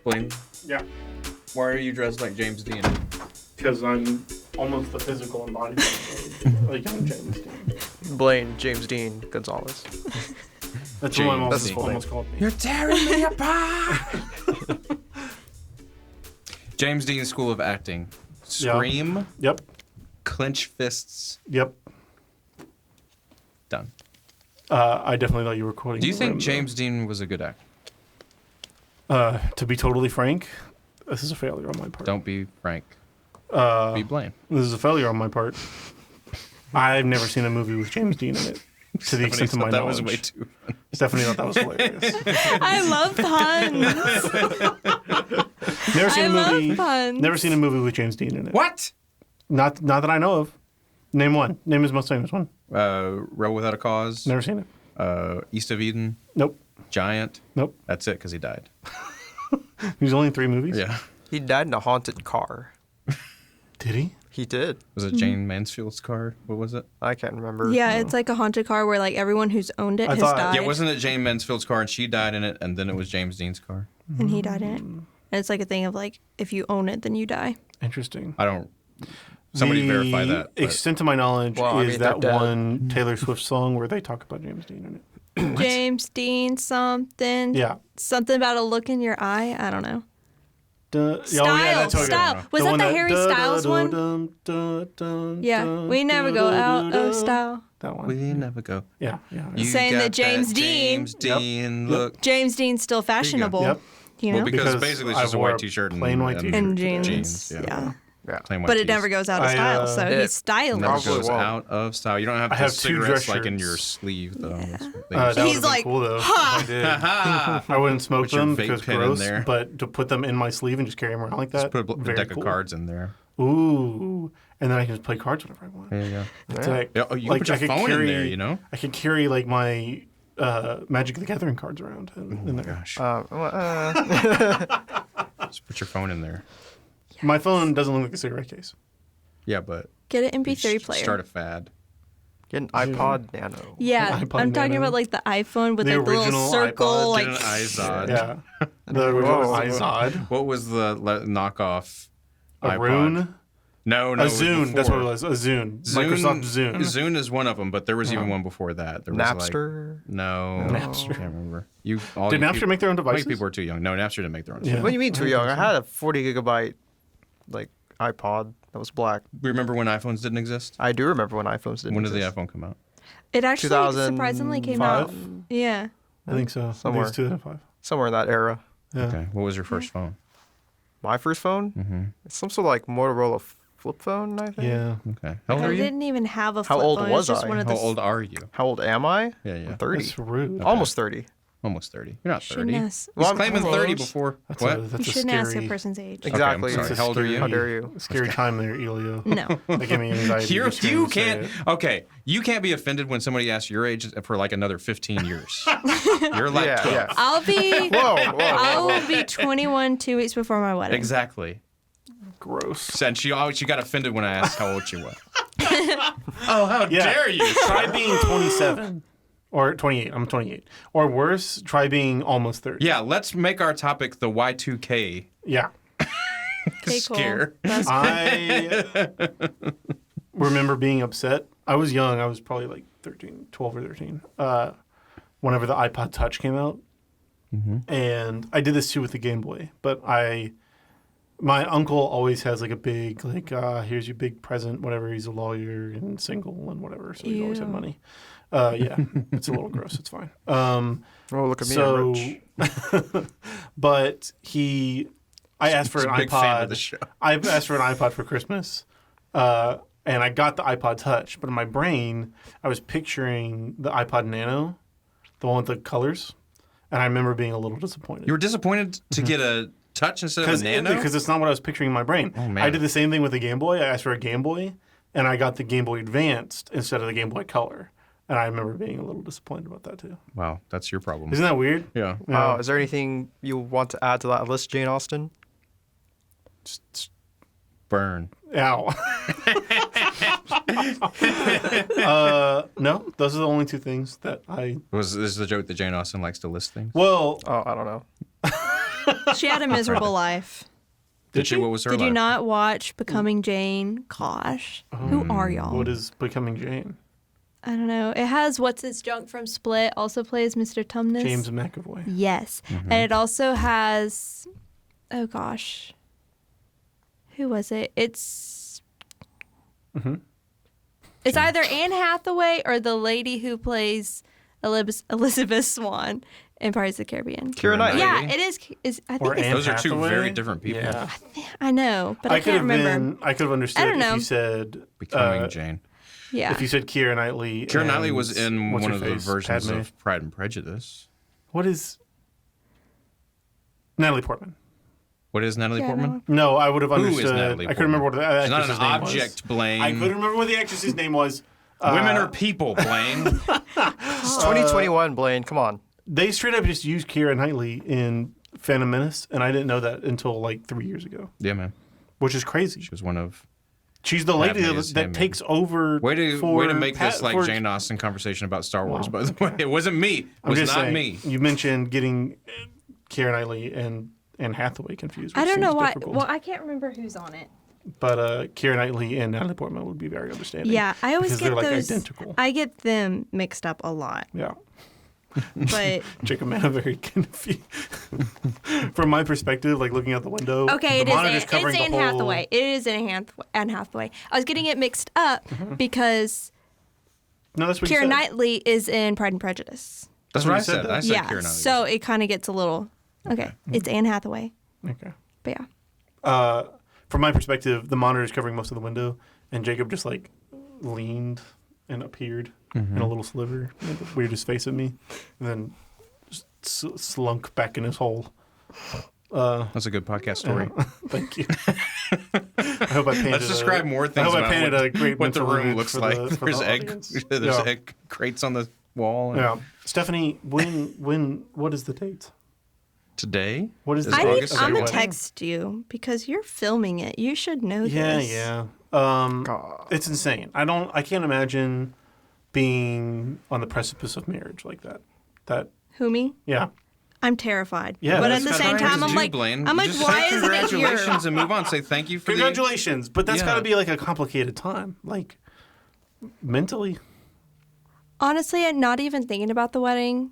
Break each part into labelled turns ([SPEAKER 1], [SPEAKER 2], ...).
[SPEAKER 1] Blaine,
[SPEAKER 2] Yeah.
[SPEAKER 1] why are you dressed like James Dean?
[SPEAKER 2] Because I'm almost the physical embodiment of a young James Dean.
[SPEAKER 3] Blaine, James Dean Gonzalez.
[SPEAKER 2] That's what my mom
[SPEAKER 3] James.
[SPEAKER 2] almost called me.
[SPEAKER 1] You're tearing me apart! James Dean School of Acting. Scream,
[SPEAKER 2] Yep.
[SPEAKER 1] clench fists,
[SPEAKER 2] Yep.
[SPEAKER 1] done.
[SPEAKER 2] I definitely thought you were quoting.
[SPEAKER 1] Do you
[SPEAKER 2] the
[SPEAKER 1] think
[SPEAKER 2] room,
[SPEAKER 1] James Dean was a good actor?
[SPEAKER 2] To be totally frank, this is a failure on my part.
[SPEAKER 1] Don't be frank. Be Blaine.
[SPEAKER 2] This is a failure on my part. I've never seen a movie with James Dean in it. To the extent of my
[SPEAKER 1] that
[SPEAKER 2] knowledge.
[SPEAKER 1] was way too fun.
[SPEAKER 2] Stephanie thought that was hilarious.
[SPEAKER 4] I love puns.
[SPEAKER 2] Never seen
[SPEAKER 4] I
[SPEAKER 2] a movie.
[SPEAKER 4] love puns.
[SPEAKER 2] Never seen a movie with James Dean in it.
[SPEAKER 1] What?
[SPEAKER 2] Not that I know of. Name one. Name his most famous one.
[SPEAKER 1] Row Without a Cause.
[SPEAKER 2] Never seen it.
[SPEAKER 1] East of Eden.
[SPEAKER 2] Nope.
[SPEAKER 1] Giant.
[SPEAKER 2] Nope.
[SPEAKER 1] That's it, because he died.
[SPEAKER 2] He's only in 3 movies.
[SPEAKER 1] Yeah.
[SPEAKER 3] He died in a haunted car.
[SPEAKER 2] Did he?
[SPEAKER 3] He did.
[SPEAKER 1] Was it Jane Mansfield's car? What was it?
[SPEAKER 3] I can't remember.
[SPEAKER 4] Yeah, it's like a haunted car where like everyone who's owned it
[SPEAKER 2] I
[SPEAKER 4] has
[SPEAKER 2] thought-
[SPEAKER 4] died.
[SPEAKER 1] Yeah, wasn't it Jane Mansfield's car and she died in it, and then it was James Dean's car?
[SPEAKER 4] And he died in it. And it's like a thing of like, if you own it, then you die.
[SPEAKER 2] Interesting.
[SPEAKER 1] I don't. Somebody verify that.
[SPEAKER 2] The
[SPEAKER 1] but-
[SPEAKER 2] extent to my knowledge
[SPEAKER 3] Well, I
[SPEAKER 2] is
[SPEAKER 3] mean,
[SPEAKER 2] that
[SPEAKER 3] they're dead.
[SPEAKER 2] one Taylor Swift song where they talk about James Dean in it.
[SPEAKER 4] James Dean something.
[SPEAKER 2] Yeah.
[SPEAKER 4] Something about a look in your eye. I don't know.
[SPEAKER 2] Style.
[SPEAKER 4] Style. Was that the Harry Styles one? Yeah. We never go out of style.
[SPEAKER 2] That one.
[SPEAKER 1] We never go.
[SPEAKER 2] Yeah.
[SPEAKER 1] You
[SPEAKER 4] Saying
[SPEAKER 1] got
[SPEAKER 4] that James Dean-
[SPEAKER 1] James Dean
[SPEAKER 2] Yep.
[SPEAKER 1] look.
[SPEAKER 4] James Dean's still fashionable.
[SPEAKER 2] Yep.
[SPEAKER 4] You know?
[SPEAKER 1] Well, because
[SPEAKER 2] Because
[SPEAKER 1] basically it's
[SPEAKER 2] I
[SPEAKER 1] just a
[SPEAKER 2] wore
[SPEAKER 1] white
[SPEAKER 2] a
[SPEAKER 1] t-shirt and
[SPEAKER 2] plain white t-shirt
[SPEAKER 4] and
[SPEAKER 2] today.
[SPEAKER 4] jeans. Yeah.
[SPEAKER 3] Yeah.
[SPEAKER 1] Plain white
[SPEAKER 4] But it
[SPEAKER 1] tees.
[SPEAKER 4] never goes out of
[SPEAKER 2] I,
[SPEAKER 4] style, so
[SPEAKER 3] it
[SPEAKER 4] he's stylish.
[SPEAKER 1] Never
[SPEAKER 3] Probably
[SPEAKER 1] goes
[SPEAKER 3] won't.
[SPEAKER 1] out of style. You don't have
[SPEAKER 2] I
[SPEAKER 1] the
[SPEAKER 2] have 2
[SPEAKER 1] cigarettes
[SPEAKER 2] dress
[SPEAKER 1] like in
[SPEAKER 2] shirts.
[SPEAKER 1] your sleeve, though.
[SPEAKER 2] That
[SPEAKER 4] He's
[SPEAKER 2] would've been
[SPEAKER 4] like,
[SPEAKER 2] cool, though, if
[SPEAKER 4] "Ha!"
[SPEAKER 2] I did. I wouldn't smoke
[SPEAKER 1] Put your
[SPEAKER 2] them
[SPEAKER 1] vape
[SPEAKER 2] because
[SPEAKER 1] pen in
[SPEAKER 2] gross,
[SPEAKER 1] there.
[SPEAKER 2] but to put them in my sleeve and just carry them around like that,
[SPEAKER 1] Just put a
[SPEAKER 2] very
[SPEAKER 1] deck
[SPEAKER 2] cool.
[SPEAKER 1] of cards in there.
[SPEAKER 2] Ooh, and then I can just play cards whenever I want.
[SPEAKER 1] There you go.
[SPEAKER 2] It's like,
[SPEAKER 1] Yeah, oh, you can
[SPEAKER 2] like,
[SPEAKER 1] put your
[SPEAKER 2] I could
[SPEAKER 1] phone
[SPEAKER 2] carry,
[SPEAKER 1] in there, you know?
[SPEAKER 2] I could carry like my Magic the Gathering cards around in there.
[SPEAKER 1] Gosh.
[SPEAKER 3] Uh,
[SPEAKER 1] Just put your phone in there.
[SPEAKER 2] My phone doesn't look like a cigarette case.
[SPEAKER 1] Yeah, but
[SPEAKER 4] Get an
[SPEAKER 1] you
[SPEAKER 4] MP3
[SPEAKER 1] should
[SPEAKER 4] player.
[SPEAKER 1] start a fad.
[SPEAKER 3] get an iPod Nano.
[SPEAKER 4] Yeah,
[SPEAKER 2] An iPod
[SPEAKER 4] I'm talking
[SPEAKER 2] Nano.
[SPEAKER 4] about like the iPhone with
[SPEAKER 2] The
[SPEAKER 4] like the little
[SPEAKER 2] original
[SPEAKER 4] circle,
[SPEAKER 2] iPod.
[SPEAKER 4] like
[SPEAKER 1] Get an iZod.
[SPEAKER 2] Yeah, the original
[SPEAKER 3] Whoa.
[SPEAKER 2] iZod,
[SPEAKER 1] What was the knockoff
[SPEAKER 2] a
[SPEAKER 1] iPod?
[SPEAKER 2] Rune,
[SPEAKER 1] No,
[SPEAKER 2] a
[SPEAKER 1] it was
[SPEAKER 2] Zune. That's what it
[SPEAKER 1] before.
[SPEAKER 2] was. A Zune. Microsoft Zune.
[SPEAKER 1] Zune is one of them, but there was even one before that. There was
[SPEAKER 3] Napster.
[SPEAKER 1] Like, no,
[SPEAKER 2] Napster.
[SPEAKER 1] I can't remember.
[SPEAKER 2] Did Napster make their own
[SPEAKER 1] All you
[SPEAKER 2] devices?
[SPEAKER 1] people are too young. No, Napster didn't make their own.
[SPEAKER 2] Yeah.
[SPEAKER 1] Yeah.
[SPEAKER 3] What do you mean too young? I had a 40 gigabyte like iPod that was black.
[SPEAKER 1] Remember when iPhones didn't exist?
[SPEAKER 3] I do remember when iPhones didn't
[SPEAKER 1] When did the
[SPEAKER 3] exist.
[SPEAKER 1] iPhone come out?
[SPEAKER 4] it actually surprisingly came out.
[SPEAKER 2] 2005?
[SPEAKER 4] Yeah.
[SPEAKER 2] I think so.
[SPEAKER 3] Somewhere.
[SPEAKER 2] I think it's 2005.
[SPEAKER 3] Somewhere in that era.
[SPEAKER 2] Yeah.
[SPEAKER 1] Okay. What was your first phone?
[SPEAKER 3] My first phone?
[SPEAKER 1] Mm-hmm.
[SPEAKER 3] It's some sort of like Motorola flip phone, I think.
[SPEAKER 2] Yeah.
[SPEAKER 1] Okay. How old
[SPEAKER 4] I
[SPEAKER 1] are you?
[SPEAKER 4] didn't even have a
[SPEAKER 3] How
[SPEAKER 4] flip
[SPEAKER 3] old
[SPEAKER 4] phone.
[SPEAKER 3] was
[SPEAKER 4] it was just
[SPEAKER 3] I?
[SPEAKER 4] one of
[SPEAKER 1] How
[SPEAKER 4] the
[SPEAKER 1] old are you?
[SPEAKER 3] How old am I?
[SPEAKER 1] Yeah, yeah.
[SPEAKER 3] I'm 30.
[SPEAKER 2] That's rude.
[SPEAKER 3] Almost 30.
[SPEAKER 1] Almost 30. You're not 30.
[SPEAKER 4] Goodness.
[SPEAKER 1] He's
[SPEAKER 3] Well, I'm
[SPEAKER 1] claiming
[SPEAKER 3] close.
[SPEAKER 1] 30 before.
[SPEAKER 2] That's
[SPEAKER 1] What?
[SPEAKER 2] A, that's
[SPEAKER 4] You
[SPEAKER 2] a
[SPEAKER 4] shouldn't
[SPEAKER 2] scary,
[SPEAKER 4] ask a person's age.
[SPEAKER 3] Exactly.
[SPEAKER 1] Okay, I'm sorry. How old are you?
[SPEAKER 3] How dare you?
[SPEAKER 2] Scary time there, Elio.
[SPEAKER 4] No.
[SPEAKER 2] That gave me anxiety.
[SPEAKER 1] You,
[SPEAKER 2] just hearing
[SPEAKER 1] you
[SPEAKER 2] say
[SPEAKER 1] can't.
[SPEAKER 2] it.
[SPEAKER 1] Okay, you can't be offended when somebody asks your age for like another 15 years. You're like
[SPEAKER 3] Yeah,
[SPEAKER 1] 12.
[SPEAKER 3] yeah.
[SPEAKER 4] I'll be
[SPEAKER 3] Whoa.
[SPEAKER 4] be 21 2 weeks before my wedding.
[SPEAKER 1] Exactly.
[SPEAKER 2] Gross.
[SPEAKER 1] And she got offended when I asked how old she was. Oh, how
[SPEAKER 2] Yeah.
[SPEAKER 1] dare you!
[SPEAKER 2] Try being 27 or 28. I'm 28. Or worse, try being almost 30.
[SPEAKER 1] Yeah, let's make our topic the Y2K
[SPEAKER 2] Yeah.
[SPEAKER 4] Okay, cool.
[SPEAKER 1] scare.
[SPEAKER 4] That's
[SPEAKER 2] I remember being upset. I was young. I was probably like 12 or 13. Whenever the iPod Touch came out. And I did this too with the Game Boy. But my uncle always has like a big, like, here's your big present, whatever. He's a lawyer and single and whatever. So he always had
[SPEAKER 4] Ew.
[SPEAKER 2] money. Yeah, it's a little gross. It's fine.
[SPEAKER 3] Oh, look at me. I'm rich.
[SPEAKER 2] But I asked for
[SPEAKER 1] He's
[SPEAKER 2] an
[SPEAKER 1] a big fan of
[SPEAKER 2] iPod.
[SPEAKER 1] the show.
[SPEAKER 2] I asked for an iPod for Christmas, and I got the iPod Touch. But in my brain, I was picturing the iPod Nano, the one with the colors, and I remember being a little disappointed.
[SPEAKER 1] You were disappointed to get a Touch instead of a Nano?
[SPEAKER 2] Because it's not what I was picturing in my brain.
[SPEAKER 1] Oh, man.
[SPEAKER 2] I did the same thing with the Game Boy. I asked for a Game Boy, and I got the Game Boy Advanced instead of the Game Boy Color. And I remember being a little disappointed about that too.
[SPEAKER 1] Wow, that's your problem.
[SPEAKER 2] Isn't that weird?
[SPEAKER 1] Yeah.
[SPEAKER 3] Wow. Is there anything you want to add to that list, Jane Austen?
[SPEAKER 1] Burn.
[SPEAKER 2] Ow. No, those are the only two things that I.
[SPEAKER 1] This is the joke that Jane Austen likes to list things?
[SPEAKER 2] Well,
[SPEAKER 3] Oh, I don't know.
[SPEAKER 4] She had a miserable life.
[SPEAKER 1] Did she? What was her
[SPEAKER 4] Did
[SPEAKER 1] life?
[SPEAKER 4] you not watch Becoming Jane? Gosh. Who are y'all?
[SPEAKER 2] What is Becoming Jane?
[SPEAKER 4] I don't know. It has What's His Junk from Split, also plays Mr. Tumnus.
[SPEAKER 2] James McAvoy.
[SPEAKER 4] Yes. And it also has, oh gosh. Who was it? It's either Anne Hathaway or the lady who plays Elizabeth Swan in Pirates of the Caribbean.
[SPEAKER 3] Keira Knightley.
[SPEAKER 4] Yeah, it is. I think
[SPEAKER 2] Or
[SPEAKER 4] it's,
[SPEAKER 2] Anne
[SPEAKER 1] Those are two
[SPEAKER 2] Hathaway?
[SPEAKER 1] very different people.
[SPEAKER 2] Yeah.
[SPEAKER 4] I know, but I
[SPEAKER 2] could
[SPEAKER 4] can't
[SPEAKER 2] have
[SPEAKER 4] remember.
[SPEAKER 2] I could have understood
[SPEAKER 4] I don't
[SPEAKER 2] if
[SPEAKER 4] know.
[SPEAKER 2] you said
[SPEAKER 1] Becoming Jane.
[SPEAKER 4] Yeah.
[SPEAKER 2] If you said Keira Knightley.
[SPEAKER 1] Keira Knightley
[SPEAKER 2] and
[SPEAKER 1] was in
[SPEAKER 2] what's
[SPEAKER 1] one
[SPEAKER 2] her
[SPEAKER 1] of the
[SPEAKER 2] face?
[SPEAKER 1] versions
[SPEAKER 2] Padme.
[SPEAKER 1] of Pride and Prejudice.
[SPEAKER 2] What is Natalie Portman?
[SPEAKER 1] What is Natalie
[SPEAKER 4] Yeah,
[SPEAKER 1] Portman?
[SPEAKER 2] No, I would have
[SPEAKER 1] Who is
[SPEAKER 2] understood.
[SPEAKER 1] Natalie
[SPEAKER 2] I couldn't remember what the
[SPEAKER 1] She's not
[SPEAKER 2] actress's
[SPEAKER 1] an
[SPEAKER 2] name
[SPEAKER 1] object,
[SPEAKER 2] was.
[SPEAKER 1] Blaine.
[SPEAKER 2] I couldn't remember what the actress's name was.
[SPEAKER 1] Women are people, Blaine.
[SPEAKER 3] It's 2021, Blaine. Come on.
[SPEAKER 2] They straight up just used Keira Knightley in Phantom Menace, and I didn't know that until like 3 years ago,
[SPEAKER 1] Yeah, man.
[SPEAKER 2] which is crazy.
[SPEAKER 1] She was one of.
[SPEAKER 2] She's the lady
[SPEAKER 1] Padme's
[SPEAKER 2] that
[SPEAKER 1] handmaid.
[SPEAKER 2] takes over.
[SPEAKER 1] Way to make this like
[SPEAKER 2] for,
[SPEAKER 1] Jane Austen conversation about Star Wars.
[SPEAKER 2] Wow,
[SPEAKER 1] By the way, it wasn't me. It
[SPEAKER 2] I'm
[SPEAKER 1] was
[SPEAKER 2] just
[SPEAKER 1] not
[SPEAKER 2] saying,
[SPEAKER 1] me.
[SPEAKER 2] You mentioned getting Keira Knightley and Hathaway confused.
[SPEAKER 4] I
[SPEAKER 2] which
[SPEAKER 4] don't know
[SPEAKER 2] seems
[SPEAKER 4] why.
[SPEAKER 2] difficult.
[SPEAKER 4] Well, I can't remember who's on it.
[SPEAKER 2] But Keira Knightley and Natalie Portman would be very understanding.
[SPEAKER 4] Yeah, I always
[SPEAKER 2] because
[SPEAKER 4] get
[SPEAKER 2] they're like
[SPEAKER 4] those.
[SPEAKER 2] identical.
[SPEAKER 4] I get them mixed up a lot.
[SPEAKER 2] Yeah.
[SPEAKER 4] But
[SPEAKER 2] Jacob Manna very confused. From my perspective, like looking out the window.
[SPEAKER 4] okay,
[SPEAKER 2] the monitor's
[SPEAKER 4] it's
[SPEAKER 2] covering
[SPEAKER 4] Anne
[SPEAKER 2] the whole...
[SPEAKER 4] Hathaway. It is Anne Hathaway. I was getting it mixed up because
[SPEAKER 2] No, that's what you
[SPEAKER 4] Keira
[SPEAKER 2] said.
[SPEAKER 4] Knightley is in Pride and Prejudice.
[SPEAKER 1] That's
[SPEAKER 2] what
[SPEAKER 1] what I
[SPEAKER 2] you said,
[SPEAKER 1] said.
[SPEAKER 2] though.
[SPEAKER 1] I said
[SPEAKER 4] Yeah,
[SPEAKER 1] Keira Knightley.
[SPEAKER 4] so it kind of gets a little. Okay, it's Anne Hathaway.
[SPEAKER 2] Okay.
[SPEAKER 4] But yeah.
[SPEAKER 2] From my perspective, the monitor is covering most of the window, and Jacob just like leaned and appeared in a little sliver, made the weirdest face at me, and then slunk back in his hole.
[SPEAKER 1] That's a good podcast story.
[SPEAKER 2] Thank you. I hope I painted.
[SPEAKER 1] Let's describe more things
[SPEAKER 2] I hope
[SPEAKER 1] about
[SPEAKER 2] I painted
[SPEAKER 1] what,
[SPEAKER 2] a great
[SPEAKER 1] what the
[SPEAKER 2] mental
[SPEAKER 1] room
[SPEAKER 2] image
[SPEAKER 1] looks
[SPEAKER 2] for
[SPEAKER 1] like.
[SPEAKER 2] the- for
[SPEAKER 1] There's
[SPEAKER 2] the
[SPEAKER 1] egg.
[SPEAKER 2] audience.
[SPEAKER 1] There's
[SPEAKER 2] Yeah.
[SPEAKER 1] egg crates on the wall. and-
[SPEAKER 2] Yeah, Stephanie, when? What is the date?
[SPEAKER 1] Today.
[SPEAKER 2] What is the
[SPEAKER 1] Is
[SPEAKER 2] date?
[SPEAKER 1] August
[SPEAKER 2] of
[SPEAKER 4] I'm
[SPEAKER 2] your
[SPEAKER 4] gonna
[SPEAKER 2] wedding?
[SPEAKER 4] text you because you're filming it. You should know
[SPEAKER 2] Yeah,
[SPEAKER 4] this.
[SPEAKER 2] yeah.
[SPEAKER 3] God.
[SPEAKER 2] It's insane. I can't imagine being on the precipice of marriage like that.
[SPEAKER 4] Who me?
[SPEAKER 2] Yeah.
[SPEAKER 4] I'm terrified.
[SPEAKER 2] Yeah,
[SPEAKER 4] but
[SPEAKER 2] that's
[SPEAKER 4] at the
[SPEAKER 2] kinda
[SPEAKER 4] same
[SPEAKER 2] crazy.
[SPEAKER 4] time, I'm
[SPEAKER 1] Do,
[SPEAKER 4] like,
[SPEAKER 1] Blaine.
[SPEAKER 4] I'm
[SPEAKER 1] You
[SPEAKER 4] like,
[SPEAKER 1] just
[SPEAKER 4] why
[SPEAKER 1] say
[SPEAKER 4] isn't it
[SPEAKER 1] congratulations
[SPEAKER 4] here?
[SPEAKER 1] and move on. Say thank you for
[SPEAKER 2] Congratulations, but that's
[SPEAKER 1] Yeah.
[SPEAKER 2] got to be like a complicated time, like mentally.
[SPEAKER 4] Honestly, I'm not even thinking about the wedding.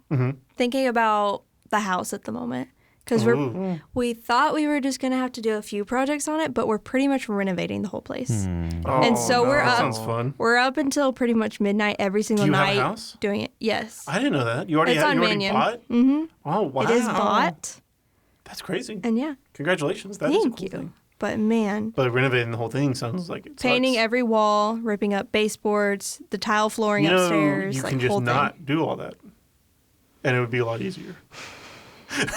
[SPEAKER 4] Thinking about the house at the moment because
[SPEAKER 2] Ooh.
[SPEAKER 4] we thought we were just gonna have to do a few projects on it, but we're pretty much renovating the whole place.
[SPEAKER 2] Oh,
[SPEAKER 4] And so we're
[SPEAKER 2] that
[SPEAKER 4] up.
[SPEAKER 2] sounds fun.
[SPEAKER 4] We're up until pretty much midnight every single
[SPEAKER 2] Do you have a
[SPEAKER 4] night
[SPEAKER 2] house?
[SPEAKER 4] doing it. Yes,
[SPEAKER 2] I didn't know that. You already
[SPEAKER 4] It's on
[SPEAKER 2] you already
[SPEAKER 4] Mannion.
[SPEAKER 2] bought? Mm-hmm. Oh wow.
[SPEAKER 4] it is bought,
[SPEAKER 2] That's crazy.
[SPEAKER 4] and yeah,
[SPEAKER 2] Congratulations. That is a
[SPEAKER 4] thank
[SPEAKER 2] cool
[SPEAKER 4] you.
[SPEAKER 2] thing.
[SPEAKER 4] But man,
[SPEAKER 2] But renovating the whole thing sounds like it
[SPEAKER 4] painting
[SPEAKER 2] sucks.
[SPEAKER 4] every wall, ripping up baseboards, the tile flooring
[SPEAKER 2] You know,
[SPEAKER 4] upstairs,
[SPEAKER 2] you
[SPEAKER 4] like
[SPEAKER 2] can just
[SPEAKER 4] whole
[SPEAKER 2] not do all that, and it would be a lot easier.
[SPEAKER 4] thing.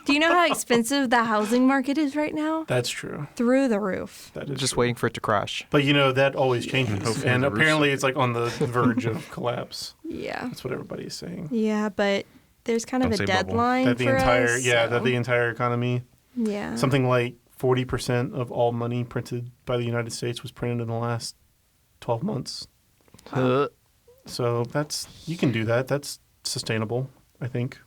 [SPEAKER 4] Do you know how expensive the housing market is right now?
[SPEAKER 2] That's true.
[SPEAKER 4] Through the roof.
[SPEAKER 2] That is
[SPEAKER 3] Just
[SPEAKER 2] true.
[SPEAKER 3] waiting for it to crash.
[SPEAKER 2] But you know that always changes,
[SPEAKER 1] Hopefully
[SPEAKER 2] and
[SPEAKER 1] the roof's-
[SPEAKER 2] apparently it's like on the verge of collapse.
[SPEAKER 4] Yeah.
[SPEAKER 2] That's what everybody is saying.
[SPEAKER 4] Yeah, but there's kind of
[SPEAKER 1] Don't
[SPEAKER 4] a
[SPEAKER 1] say bubble.
[SPEAKER 4] deadline
[SPEAKER 2] That the
[SPEAKER 4] for
[SPEAKER 2] entire
[SPEAKER 4] us,
[SPEAKER 2] that
[SPEAKER 4] so-
[SPEAKER 2] the entire economy,
[SPEAKER 4] yeah.
[SPEAKER 2] something like 40% of all money printed by the United States was printed in the last 12 months. So you can do that. That's sustainable, I think.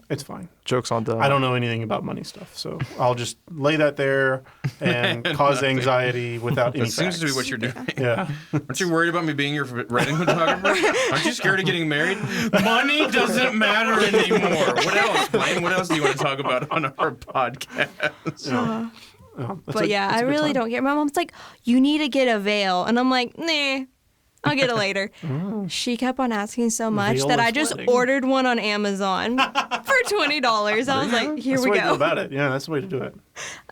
[SPEAKER 2] It's fine.
[SPEAKER 3] Joke's on them.
[SPEAKER 2] I don't know anything about money stuff, so I'll just lay that there and cause anxiety without any
[SPEAKER 1] That seems to be
[SPEAKER 2] facts.
[SPEAKER 1] what you're doing.
[SPEAKER 2] Yeah.
[SPEAKER 1] Aren't you worried about me being your wedding photographer? Aren't you scared of getting married? Money doesn't matter anymore. What else, Blaine? What else do you want to talk about on our podcast?
[SPEAKER 2] Oh, that's
[SPEAKER 4] But
[SPEAKER 2] a-
[SPEAKER 4] yeah,
[SPEAKER 2] that's
[SPEAKER 4] I
[SPEAKER 2] a good
[SPEAKER 4] really
[SPEAKER 2] time.
[SPEAKER 4] don't get. My mom's like, you need to get a veil, and I'm like, nah, I'll get it later. She kept on asking so much that I
[SPEAKER 2] Veil-less
[SPEAKER 4] just
[SPEAKER 2] wedding.
[SPEAKER 4] ordered one on Amazon for $20. I was like, here
[SPEAKER 2] That's
[SPEAKER 4] we
[SPEAKER 2] the way to go
[SPEAKER 4] go.
[SPEAKER 2] about it. Yeah, that's the way to do it.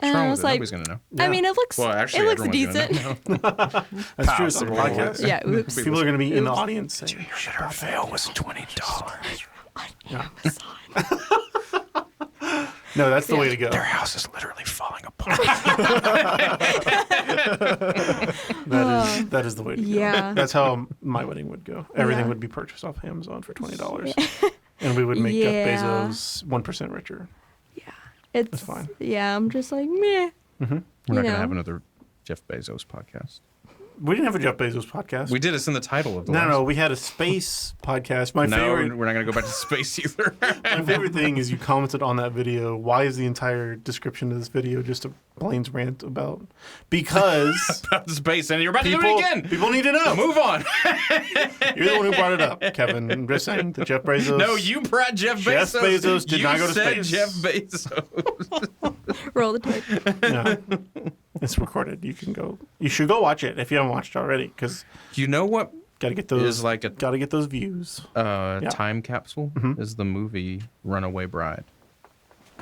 [SPEAKER 4] And
[SPEAKER 1] wrong
[SPEAKER 4] I
[SPEAKER 1] with
[SPEAKER 4] was
[SPEAKER 1] it?
[SPEAKER 4] like,
[SPEAKER 1] Nobody's gonna know.
[SPEAKER 4] I mean, it looks,
[SPEAKER 1] Well, actually,
[SPEAKER 4] it looks
[SPEAKER 1] everyone's gonna
[SPEAKER 4] decent.
[SPEAKER 1] know.
[SPEAKER 2] That's true. It's on the podcast.
[SPEAKER 4] Yeah, oops.
[SPEAKER 2] People are going to be in the audience saying,
[SPEAKER 1] Her veil was $20.
[SPEAKER 2] no, that's the way to go.
[SPEAKER 1] Their house is literally falling apart.
[SPEAKER 2] That is the way to go.
[SPEAKER 4] Yeah.
[SPEAKER 2] That's how my wedding would go. Everything
[SPEAKER 4] Yeah.
[SPEAKER 2] would be purchased off Amazon for $20. And we would make Jeff
[SPEAKER 4] Yeah.
[SPEAKER 2] Bezos 1% richer.
[SPEAKER 4] It's
[SPEAKER 2] fine.
[SPEAKER 4] Yeah, I'm just like, meh.
[SPEAKER 1] We're not
[SPEAKER 4] You
[SPEAKER 1] going to
[SPEAKER 4] know.
[SPEAKER 1] have another Jeff Bezos podcast.
[SPEAKER 2] We didn't have a Jeff Bezos podcast.
[SPEAKER 1] We did. It's in the title of the
[SPEAKER 2] No, we had a space podcast. My
[SPEAKER 1] No,
[SPEAKER 2] favorite.
[SPEAKER 1] we're not going to go back to space either.
[SPEAKER 2] My favorite thing is you commented on that video. Why is the entire description of this video just a Blaine's rant about? Because
[SPEAKER 1] About the space, and you're about to do it again.
[SPEAKER 2] people need to know.
[SPEAKER 1] Move on.
[SPEAKER 2] You're the one who brought it up, Kevin. I'm just saying that Jeff Bezos.
[SPEAKER 1] No, you brought Jeff Bezos.
[SPEAKER 2] Jeff Bezos did
[SPEAKER 1] you
[SPEAKER 2] not go to
[SPEAKER 1] said
[SPEAKER 2] space.
[SPEAKER 1] Jeff Bezos.
[SPEAKER 4] Roll the tape.
[SPEAKER 2] No. It's recorded. You can go. You should go watch it if you haven't watched it already, because
[SPEAKER 1] You know what
[SPEAKER 2] gotta get those.
[SPEAKER 1] is like a
[SPEAKER 2] Gotta get those views.
[SPEAKER 1] time capsule?
[SPEAKER 2] Mm-hmm.
[SPEAKER 1] Is the movie Runaway Bride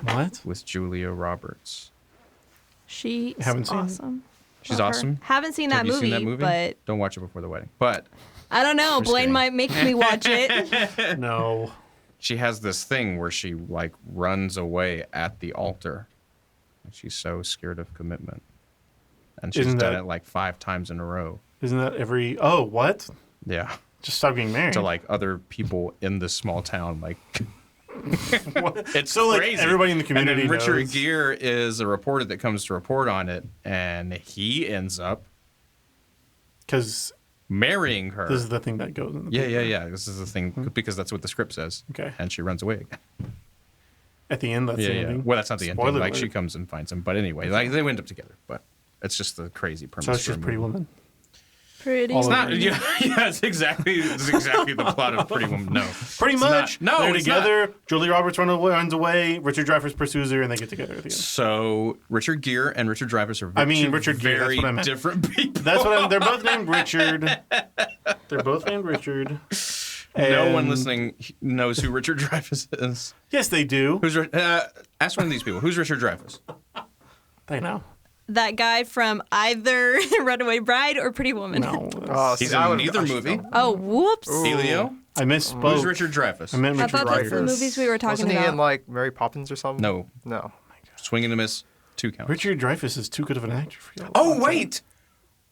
[SPEAKER 2] What?
[SPEAKER 1] with Julia Roberts.
[SPEAKER 4] She's
[SPEAKER 2] Haven't seen it.
[SPEAKER 4] awesome.
[SPEAKER 1] She's
[SPEAKER 4] Love her.
[SPEAKER 1] awesome.
[SPEAKER 4] Haven't seen
[SPEAKER 1] Have
[SPEAKER 4] that
[SPEAKER 1] you
[SPEAKER 4] movie,
[SPEAKER 1] seen that movie?
[SPEAKER 4] but
[SPEAKER 1] Don't watch it before the wedding. But
[SPEAKER 4] I don't know.
[SPEAKER 1] Just
[SPEAKER 4] Blaine
[SPEAKER 1] kidding.
[SPEAKER 4] might make me watch it.
[SPEAKER 2] No.
[SPEAKER 1] she has this thing where she like runs away at the altar. She's so scared of commitment. And she's
[SPEAKER 2] Isn't
[SPEAKER 1] done
[SPEAKER 2] that-
[SPEAKER 1] it like 5 times in a row.
[SPEAKER 2] Isn't that every? Oh, what?
[SPEAKER 1] Yeah.
[SPEAKER 2] Just stop getting married.
[SPEAKER 1] To like other people in this small town. Like it's
[SPEAKER 2] So, like,
[SPEAKER 1] crazy.
[SPEAKER 2] everybody in the community
[SPEAKER 1] And then Richard
[SPEAKER 2] knows.
[SPEAKER 1] Gere is a reporter that comes to report on it, and he ends up
[SPEAKER 2] Because
[SPEAKER 1] marrying her.
[SPEAKER 2] this is the thing that goes in the
[SPEAKER 1] Yeah,
[SPEAKER 2] paper.
[SPEAKER 1] yeah, yeah. This is the thing because that's what the script says.
[SPEAKER 2] Okay.
[SPEAKER 1] And she runs away again.
[SPEAKER 2] At the end, that's
[SPEAKER 1] Yeah,
[SPEAKER 2] the
[SPEAKER 1] yeah.
[SPEAKER 2] ending.
[SPEAKER 1] Well, that's not the ending.
[SPEAKER 2] Spoiler
[SPEAKER 1] Like she
[SPEAKER 2] alert.
[SPEAKER 1] comes and finds him. But anyway, like they end up together. But it's just the crazy premise.
[SPEAKER 2] So it's
[SPEAKER 1] for a
[SPEAKER 2] just Pretty
[SPEAKER 1] movie.
[SPEAKER 2] Woman.
[SPEAKER 4] Pretty.
[SPEAKER 2] All of
[SPEAKER 1] Not,
[SPEAKER 2] it.
[SPEAKER 1] yeah, it's exactly the plot of Pretty Woman. No,
[SPEAKER 2] Pretty
[SPEAKER 1] It's
[SPEAKER 2] much.
[SPEAKER 1] not. No,
[SPEAKER 2] They're
[SPEAKER 1] it's
[SPEAKER 2] together. Julia Roberts runs away. Richard Dreyfuss pursues her, and they get together at the end.
[SPEAKER 1] So Richard Gere and Richard Dreyfuss are
[SPEAKER 2] I mean,
[SPEAKER 1] two
[SPEAKER 2] Richard Gere, that's
[SPEAKER 1] very
[SPEAKER 2] what I meant.
[SPEAKER 1] different people.
[SPEAKER 2] That's what they're both named Richard. They're both named Richard.
[SPEAKER 1] No one
[SPEAKER 2] And-
[SPEAKER 1] listening knows who Richard Dreyfuss is.
[SPEAKER 2] Yes, they do.
[SPEAKER 1] Who's ask one of these people. Who's Richard Dreyfuss?
[SPEAKER 2] They know.
[SPEAKER 4] That guy from either Runaway Bride or Pretty Woman.
[SPEAKER 2] No.
[SPEAKER 3] Oh,
[SPEAKER 1] He's
[SPEAKER 3] see, I
[SPEAKER 1] in
[SPEAKER 3] would've-
[SPEAKER 1] neither
[SPEAKER 3] I should've
[SPEAKER 1] movie.
[SPEAKER 3] known.
[SPEAKER 4] Oh, whoops.
[SPEAKER 1] Helio.
[SPEAKER 2] I misspoke.
[SPEAKER 1] Who's Richard Dreyfuss?
[SPEAKER 2] I meant
[SPEAKER 4] I
[SPEAKER 2] Richard
[SPEAKER 4] thought that's the
[SPEAKER 2] Dreyfuss.
[SPEAKER 4] movies we were talking
[SPEAKER 3] Wasn't he
[SPEAKER 4] about.
[SPEAKER 3] in like Mary Poppins or something?
[SPEAKER 1] No.
[SPEAKER 3] No.
[SPEAKER 1] Swing and a miss. 2 counts.
[SPEAKER 2] Richard Dreyfuss is too good of an actor for you.
[SPEAKER 1] Oh wait,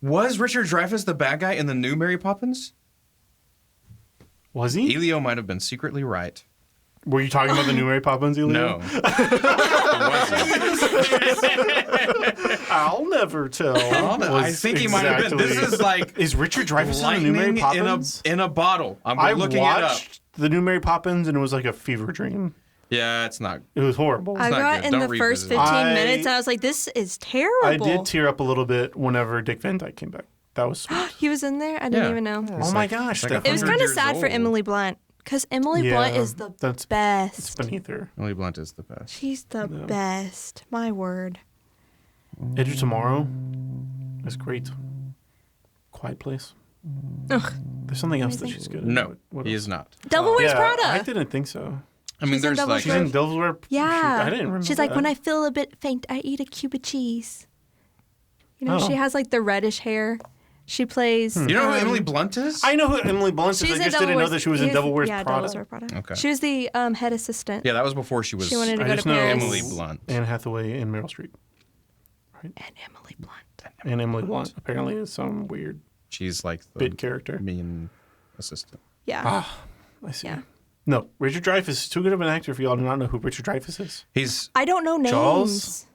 [SPEAKER 1] was Richard Dreyfuss the bad guy in the new Mary Poppins?
[SPEAKER 2] Was he?
[SPEAKER 1] Elio might have been secretly right.
[SPEAKER 2] Were you talking about the new Mary Poppins, Elio?
[SPEAKER 1] No, it wasn't.
[SPEAKER 2] I'll never tell.
[SPEAKER 1] I think he might have been. This is like
[SPEAKER 2] Is Richard Dreyfuss in the new Mary
[SPEAKER 1] lightning
[SPEAKER 2] Poppins?
[SPEAKER 1] in a bottle. I'm
[SPEAKER 2] I
[SPEAKER 1] looking it up.
[SPEAKER 2] watched the new Mary Poppins, and it was like a fever dream.
[SPEAKER 1] Yeah, it's not.
[SPEAKER 2] It was horrible.
[SPEAKER 4] I
[SPEAKER 1] not
[SPEAKER 4] got
[SPEAKER 1] good.
[SPEAKER 4] in
[SPEAKER 1] Don't
[SPEAKER 4] the first
[SPEAKER 1] revisit it.
[SPEAKER 4] 15
[SPEAKER 2] I-
[SPEAKER 4] minutes and I was like, this is terrible.
[SPEAKER 2] I did tear up a little bit whenever Dick Van Dyke came back. That was sweet.
[SPEAKER 4] He was in there? I didn't
[SPEAKER 1] Yeah.
[SPEAKER 4] even know.
[SPEAKER 2] Oh my gosh.
[SPEAKER 1] like
[SPEAKER 2] Stephanie.
[SPEAKER 4] It was
[SPEAKER 1] 100
[SPEAKER 4] kind of
[SPEAKER 1] years
[SPEAKER 4] sad for
[SPEAKER 1] old.
[SPEAKER 4] Emily Blunt because Emily
[SPEAKER 2] Yeah,
[SPEAKER 4] Blunt is the
[SPEAKER 2] that's- It's
[SPEAKER 4] best.
[SPEAKER 2] beneath her.
[SPEAKER 1] Emily Blunt is the best.
[SPEAKER 4] She's the best. My word.
[SPEAKER 2] Edge of Tomorrow is great. Quiet Place.
[SPEAKER 4] Ugh.
[SPEAKER 2] There's something else that she's good at.
[SPEAKER 1] No,
[SPEAKER 2] What
[SPEAKER 1] he
[SPEAKER 2] else?
[SPEAKER 1] is not.
[SPEAKER 4] Devil Wears
[SPEAKER 2] Yeah,
[SPEAKER 4] Prada.
[SPEAKER 2] I didn't think so.
[SPEAKER 1] I mean,
[SPEAKER 4] She's in
[SPEAKER 1] there's
[SPEAKER 4] Devil's
[SPEAKER 1] like
[SPEAKER 2] She's in Devil's Wear.
[SPEAKER 4] Yeah.
[SPEAKER 2] I didn't remember.
[SPEAKER 4] She's like,
[SPEAKER 2] that.
[SPEAKER 4] when I feel a bit faint, I eat a cube of cheese. You know,
[SPEAKER 2] Oh.
[SPEAKER 4] she has like the reddish hair. She plays.
[SPEAKER 1] You know who Emily Blunt is?
[SPEAKER 2] I know who Emily Blunt is.
[SPEAKER 4] She's
[SPEAKER 2] I
[SPEAKER 4] in
[SPEAKER 2] just
[SPEAKER 4] Devil
[SPEAKER 2] didn't know
[SPEAKER 4] Wears-
[SPEAKER 2] that she was in Devil Wears
[SPEAKER 4] yeah,
[SPEAKER 2] Prada.
[SPEAKER 4] Devil Wears Prada.
[SPEAKER 1] Okay.
[SPEAKER 4] She was the head assistant.
[SPEAKER 1] Yeah, that was before she was
[SPEAKER 4] She wanted to
[SPEAKER 2] I
[SPEAKER 4] go
[SPEAKER 2] just
[SPEAKER 4] to
[SPEAKER 2] know
[SPEAKER 4] Paris.
[SPEAKER 1] Emily Blunt.
[SPEAKER 2] Anne Hathaway and Meryl Streep.
[SPEAKER 4] And Emily Blunt.
[SPEAKER 2] And Emily Blunt apparently is some weird
[SPEAKER 1] She's like the
[SPEAKER 2] bit character.
[SPEAKER 1] mean assistant.
[SPEAKER 4] Yeah.
[SPEAKER 2] I see.
[SPEAKER 4] Yeah.
[SPEAKER 2] No, Richard Dreyfuss is too good of an actor for y'all to not know who Richard Dreyfuss is.
[SPEAKER 1] He's
[SPEAKER 4] I don't know names.
[SPEAKER 2] Jaws?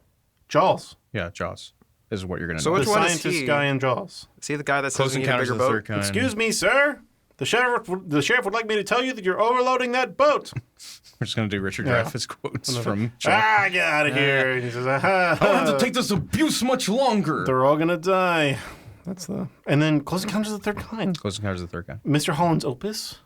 [SPEAKER 2] Jaws.
[SPEAKER 1] yeah, Jaws is what you're gonna
[SPEAKER 3] So
[SPEAKER 1] know.
[SPEAKER 3] which
[SPEAKER 2] The
[SPEAKER 3] one is
[SPEAKER 2] scientist
[SPEAKER 3] he?
[SPEAKER 2] guy in Jaws.
[SPEAKER 3] Is he the guy that says
[SPEAKER 1] Close
[SPEAKER 3] we need a
[SPEAKER 1] Encounters
[SPEAKER 3] bigger
[SPEAKER 1] of the
[SPEAKER 3] boat?
[SPEAKER 1] Third Kind.
[SPEAKER 2] Excuse me, sir. The sheriff would like me to tell you that you're overloading that boat.
[SPEAKER 1] We're just gonna do Richard
[SPEAKER 2] Yeah.
[SPEAKER 1] Dreyfuss quotes from Jaws.
[SPEAKER 2] Get out of here. And he says,
[SPEAKER 1] I don't have to take this abuse much longer.
[SPEAKER 2] They're all gonna die. That's the. And then Close Encounters of the Third Kind.
[SPEAKER 1] Close Encounters of the Third Kind.
[SPEAKER 2] Mr. Holland's Opus.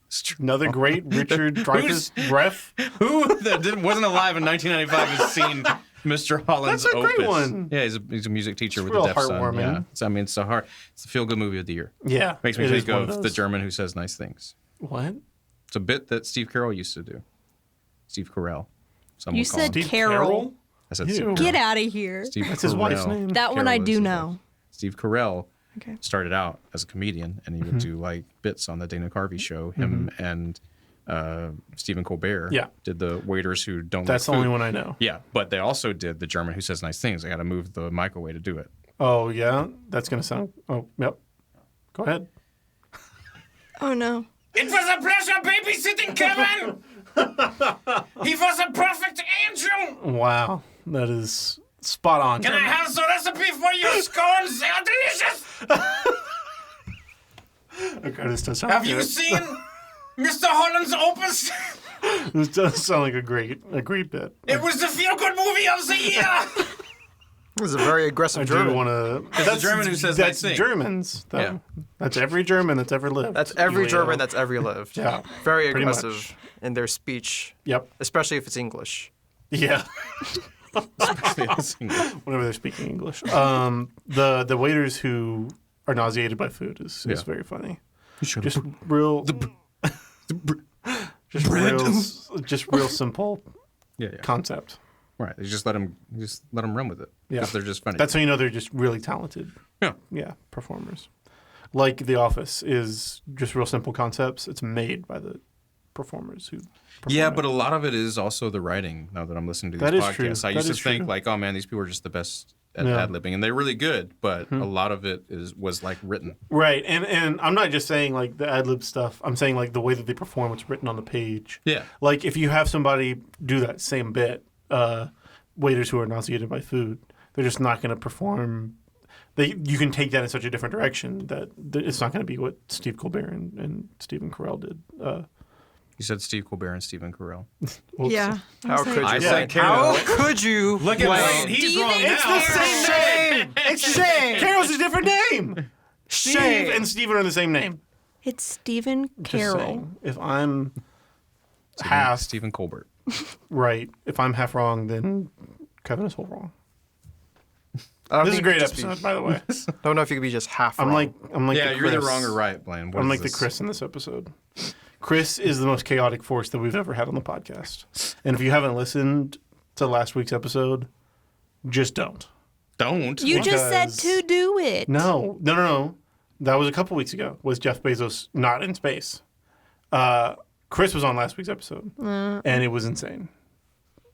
[SPEAKER 1] It's true.
[SPEAKER 2] Another great Richard Dreyfuss ref.
[SPEAKER 1] Who that wasn't alive in 1995 has seen Mr. Holland's
[SPEAKER 2] That's a great
[SPEAKER 1] Opus?
[SPEAKER 2] one.
[SPEAKER 1] Yeah, he's a music teacher with
[SPEAKER 2] real
[SPEAKER 1] a deaf son.
[SPEAKER 2] heartwarming.
[SPEAKER 1] Yeah, it's it's a feel good movie of the year.
[SPEAKER 2] Yeah.
[SPEAKER 1] Makes me
[SPEAKER 2] it is
[SPEAKER 1] think
[SPEAKER 2] one
[SPEAKER 1] of the
[SPEAKER 2] those.
[SPEAKER 1] German who says nice things.
[SPEAKER 2] What?
[SPEAKER 1] It's a bit that Steve Carell used to do. Steve Carell. Some
[SPEAKER 4] You
[SPEAKER 1] would call
[SPEAKER 4] said
[SPEAKER 1] him.
[SPEAKER 2] Steve
[SPEAKER 4] Carol.
[SPEAKER 1] I said
[SPEAKER 2] Ew.
[SPEAKER 1] Steve
[SPEAKER 4] Get
[SPEAKER 1] Carell.
[SPEAKER 4] out of here.
[SPEAKER 1] Steve
[SPEAKER 2] That's his wife's
[SPEAKER 1] Carell.
[SPEAKER 2] name.
[SPEAKER 4] That one I
[SPEAKER 1] Carell
[SPEAKER 4] do
[SPEAKER 1] is his
[SPEAKER 4] know.
[SPEAKER 1] wife. Steve Carell
[SPEAKER 4] Okay.
[SPEAKER 1] started out as a comedian, and he would do like bits on the Dana Carvey show. Him and Stephen Colbert
[SPEAKER 2] Yeah.
[SPEAKER 1] did the waiters who don't.
[SPEAKER 2] That's
[SPEAKER 1] like
[SPEAKER 2] the only
[SPEAKER 1] food.
[SPEAKER 2] one I know.
[SPEAKER 1] Yeah, but they also did the German who says nice things. I got to move the mic away to do it.
[SPEAKER 2] Oh, yeah? That's going to sound. Oh, yep. Go ahead.
[SPEAKER 4] Oh no.
[SPEAKER 1] It was a pleasure babysitting Kevin. He was a perfect angel.
[SPEAKER 2] Wow. That is spot on.
[SPEAKER 1] have the recipe for your scones? They are delicious.
[SPEAKER 2] Okay, this does sound
[SPEAKER 1] Have you
[SPEAKER 2] good.
[SPEAKER 1] seen Mr. Holland's opus?
[SPEAKER 2] This does sound like a great bit.
[SPEAKER 1] It was the feel-good movie of the year.
[SPEAKER 3] This is a very aggressive
[SPEAKER 2] I
[SPEAKER 3] German.
[SPEAKER 2] do want to.
[SPEAKER 1] It's the German who says they
[SPEAKER 2] that's
[SPEAKER 1] sing.
[SPEAKER 2] Germans. Though.
[SPEAKER 1] Yeah.
[SPEAKER 2] That's every German that's ever lived.
[SPEAKER 3] That's every
[SPEAKER 2] Julio.
[SPEAKER 3] German that's ever lived.
[SPEAKER 2] Yeah,
[SPEAKER 3] Very
[SPEAKER 2] pretty
[SPEAKER 3] aggressive
[SPEAKER 2] much.
[SPEAKER 3] in their speech,
[SPEAKER 2] Yep.
[SPEAKER 3] especially if it's English.
[SPEAKER 2] Yeah. Whenever they're speaking English. The waiters who are nauseated by food is
[SPEAKER 1] Yeah.
[SPEAKER 2] very funny.
[SPEAKER 1] Just
[SPEAKER 2] Just real. Just real simple
[SPEAKER 1] yeah.
[SPEAKER 2] concept.
[SPEAKER 1] Right. You just let them run with it.
[SPEAKER 2] Yeah.
[SPEAKER 1] Because they're just funny.
[SPEAKER 2] That's how you know they're just really talented.
[SPEAKER 1] Yeah.
[SPEAKER 2] Performers. Like The Office is just real simple concepts. It's made by the performers who.
[SPEAKER 1] Yeah,
[SPEAKER 2] perform
[SPEAKER 1] but
[SPEAKER 2] it.
[SPEAKER 1] a lot of it is also the writing. Now that I'm listening to these
[SPEAKER 2] That is
[SPEAKER 1] podcasts,
[SPEAKER 2] true.
[SPEAKER 1] I
[SPEAKER 2] That
[SPEAKER 1] used to
[SPEAKER 2] is
[SPEAKER 1] think
[SPEAKER 2] true.
[SPEAKER 1] like, oh man, these people are just the best at
[SPEAKER 2] Yeah.
[SPEAKER 1] ad-libbing, and they're really good. But a lot of it was like written.
[SPEAKER 2] Right, and I'm not just saying like the ad lib stuff. I'm saying like the way that they perform what's written on the page.
[SPEAKER 1] Yeah.
[SPEAKER 2] Like if you have somebody do that same bit, waiters who are nauseated by food, they're just not going to perform. You can take that in such a different direction that it's not going to be what Steve Colbert and Stephen Carell did.
[SPEAKER 1] You said Steve Colbert and Stephen Carell.
[SPEAKER 2] Whoops.
[SPEAKER 4] Yeah.
[SPEAKER 3] How could you?
[SPEAKER 1] I
[SPEAKER 2] Yeah.
[SPEAKER 1] said
[SPEAKER 3] How
[SPEAKER 1] Carell.
[SPEAKER 3] could you?
[SPEAKER 1] Look at
[SPEAKER 3] blame-
[SPEAKER 1] Wayne. He's
[SPEAKER 4] Steven
[SPEAKER 1] wrong now.
[SPEAKER 4] Carell.
[SPEAKER 3] Shame! Shame!
[SPEAKER 2] Carell's a different name. Steve
[SPEAKER 3] Shame!
[SPEAKER 2] and Stephen are the same name.
[SPEAKER 4] It's Stephen
[SPEAKER 2] Just
[SPEAKER 4] Carroll.
[SPEAKER 2] saying. If I'm half
[SPEAKER 1] Stephen Colbert.
[SPEAKER 2] right, if I'm half wrong, then Kevin is whole wrong.
[SPEAKER 3] I don't
[SPEAKER 2] This is a
[SPEAKER 3] think
[SPEAKER 2] great
[SPEAKER 3] you could just
[SPEAKER 2] episode, by the way.
[SPEAKER 3] Don't know if you could be just half
[SPEAKER 2] I'm
[SPEAKER 3] wrong.
[SPEAKER 2] like
[SPEAKER 1] Yeah,
[SPEAKER 2] the
[SPEAKER 1] you're either
[SPEAKER 2] Chris.
[SPEAKER 1] wrong or right, Blaine. What
[SPEAKER 2] I'm
[SPEAKER 1] is
[SPEAKER 2] like the
[SPEAKER 1] this?
[SPEAKER 2] Chris in this episode. Chris is the most chaotic force that we've ever had on the podcast. And if you haven't listened to last week's episode, just don't.
[SPEAKER 1] Don't.
[SPEAKER 4] You just said
[SPEAKER 2] Because-
[SPEAKER 4] to do it.
[SPEAKER 2] No. That was a couple weeks ago. Was Jeff Bezos not in space? Chris was on last week's episode, and it was insane.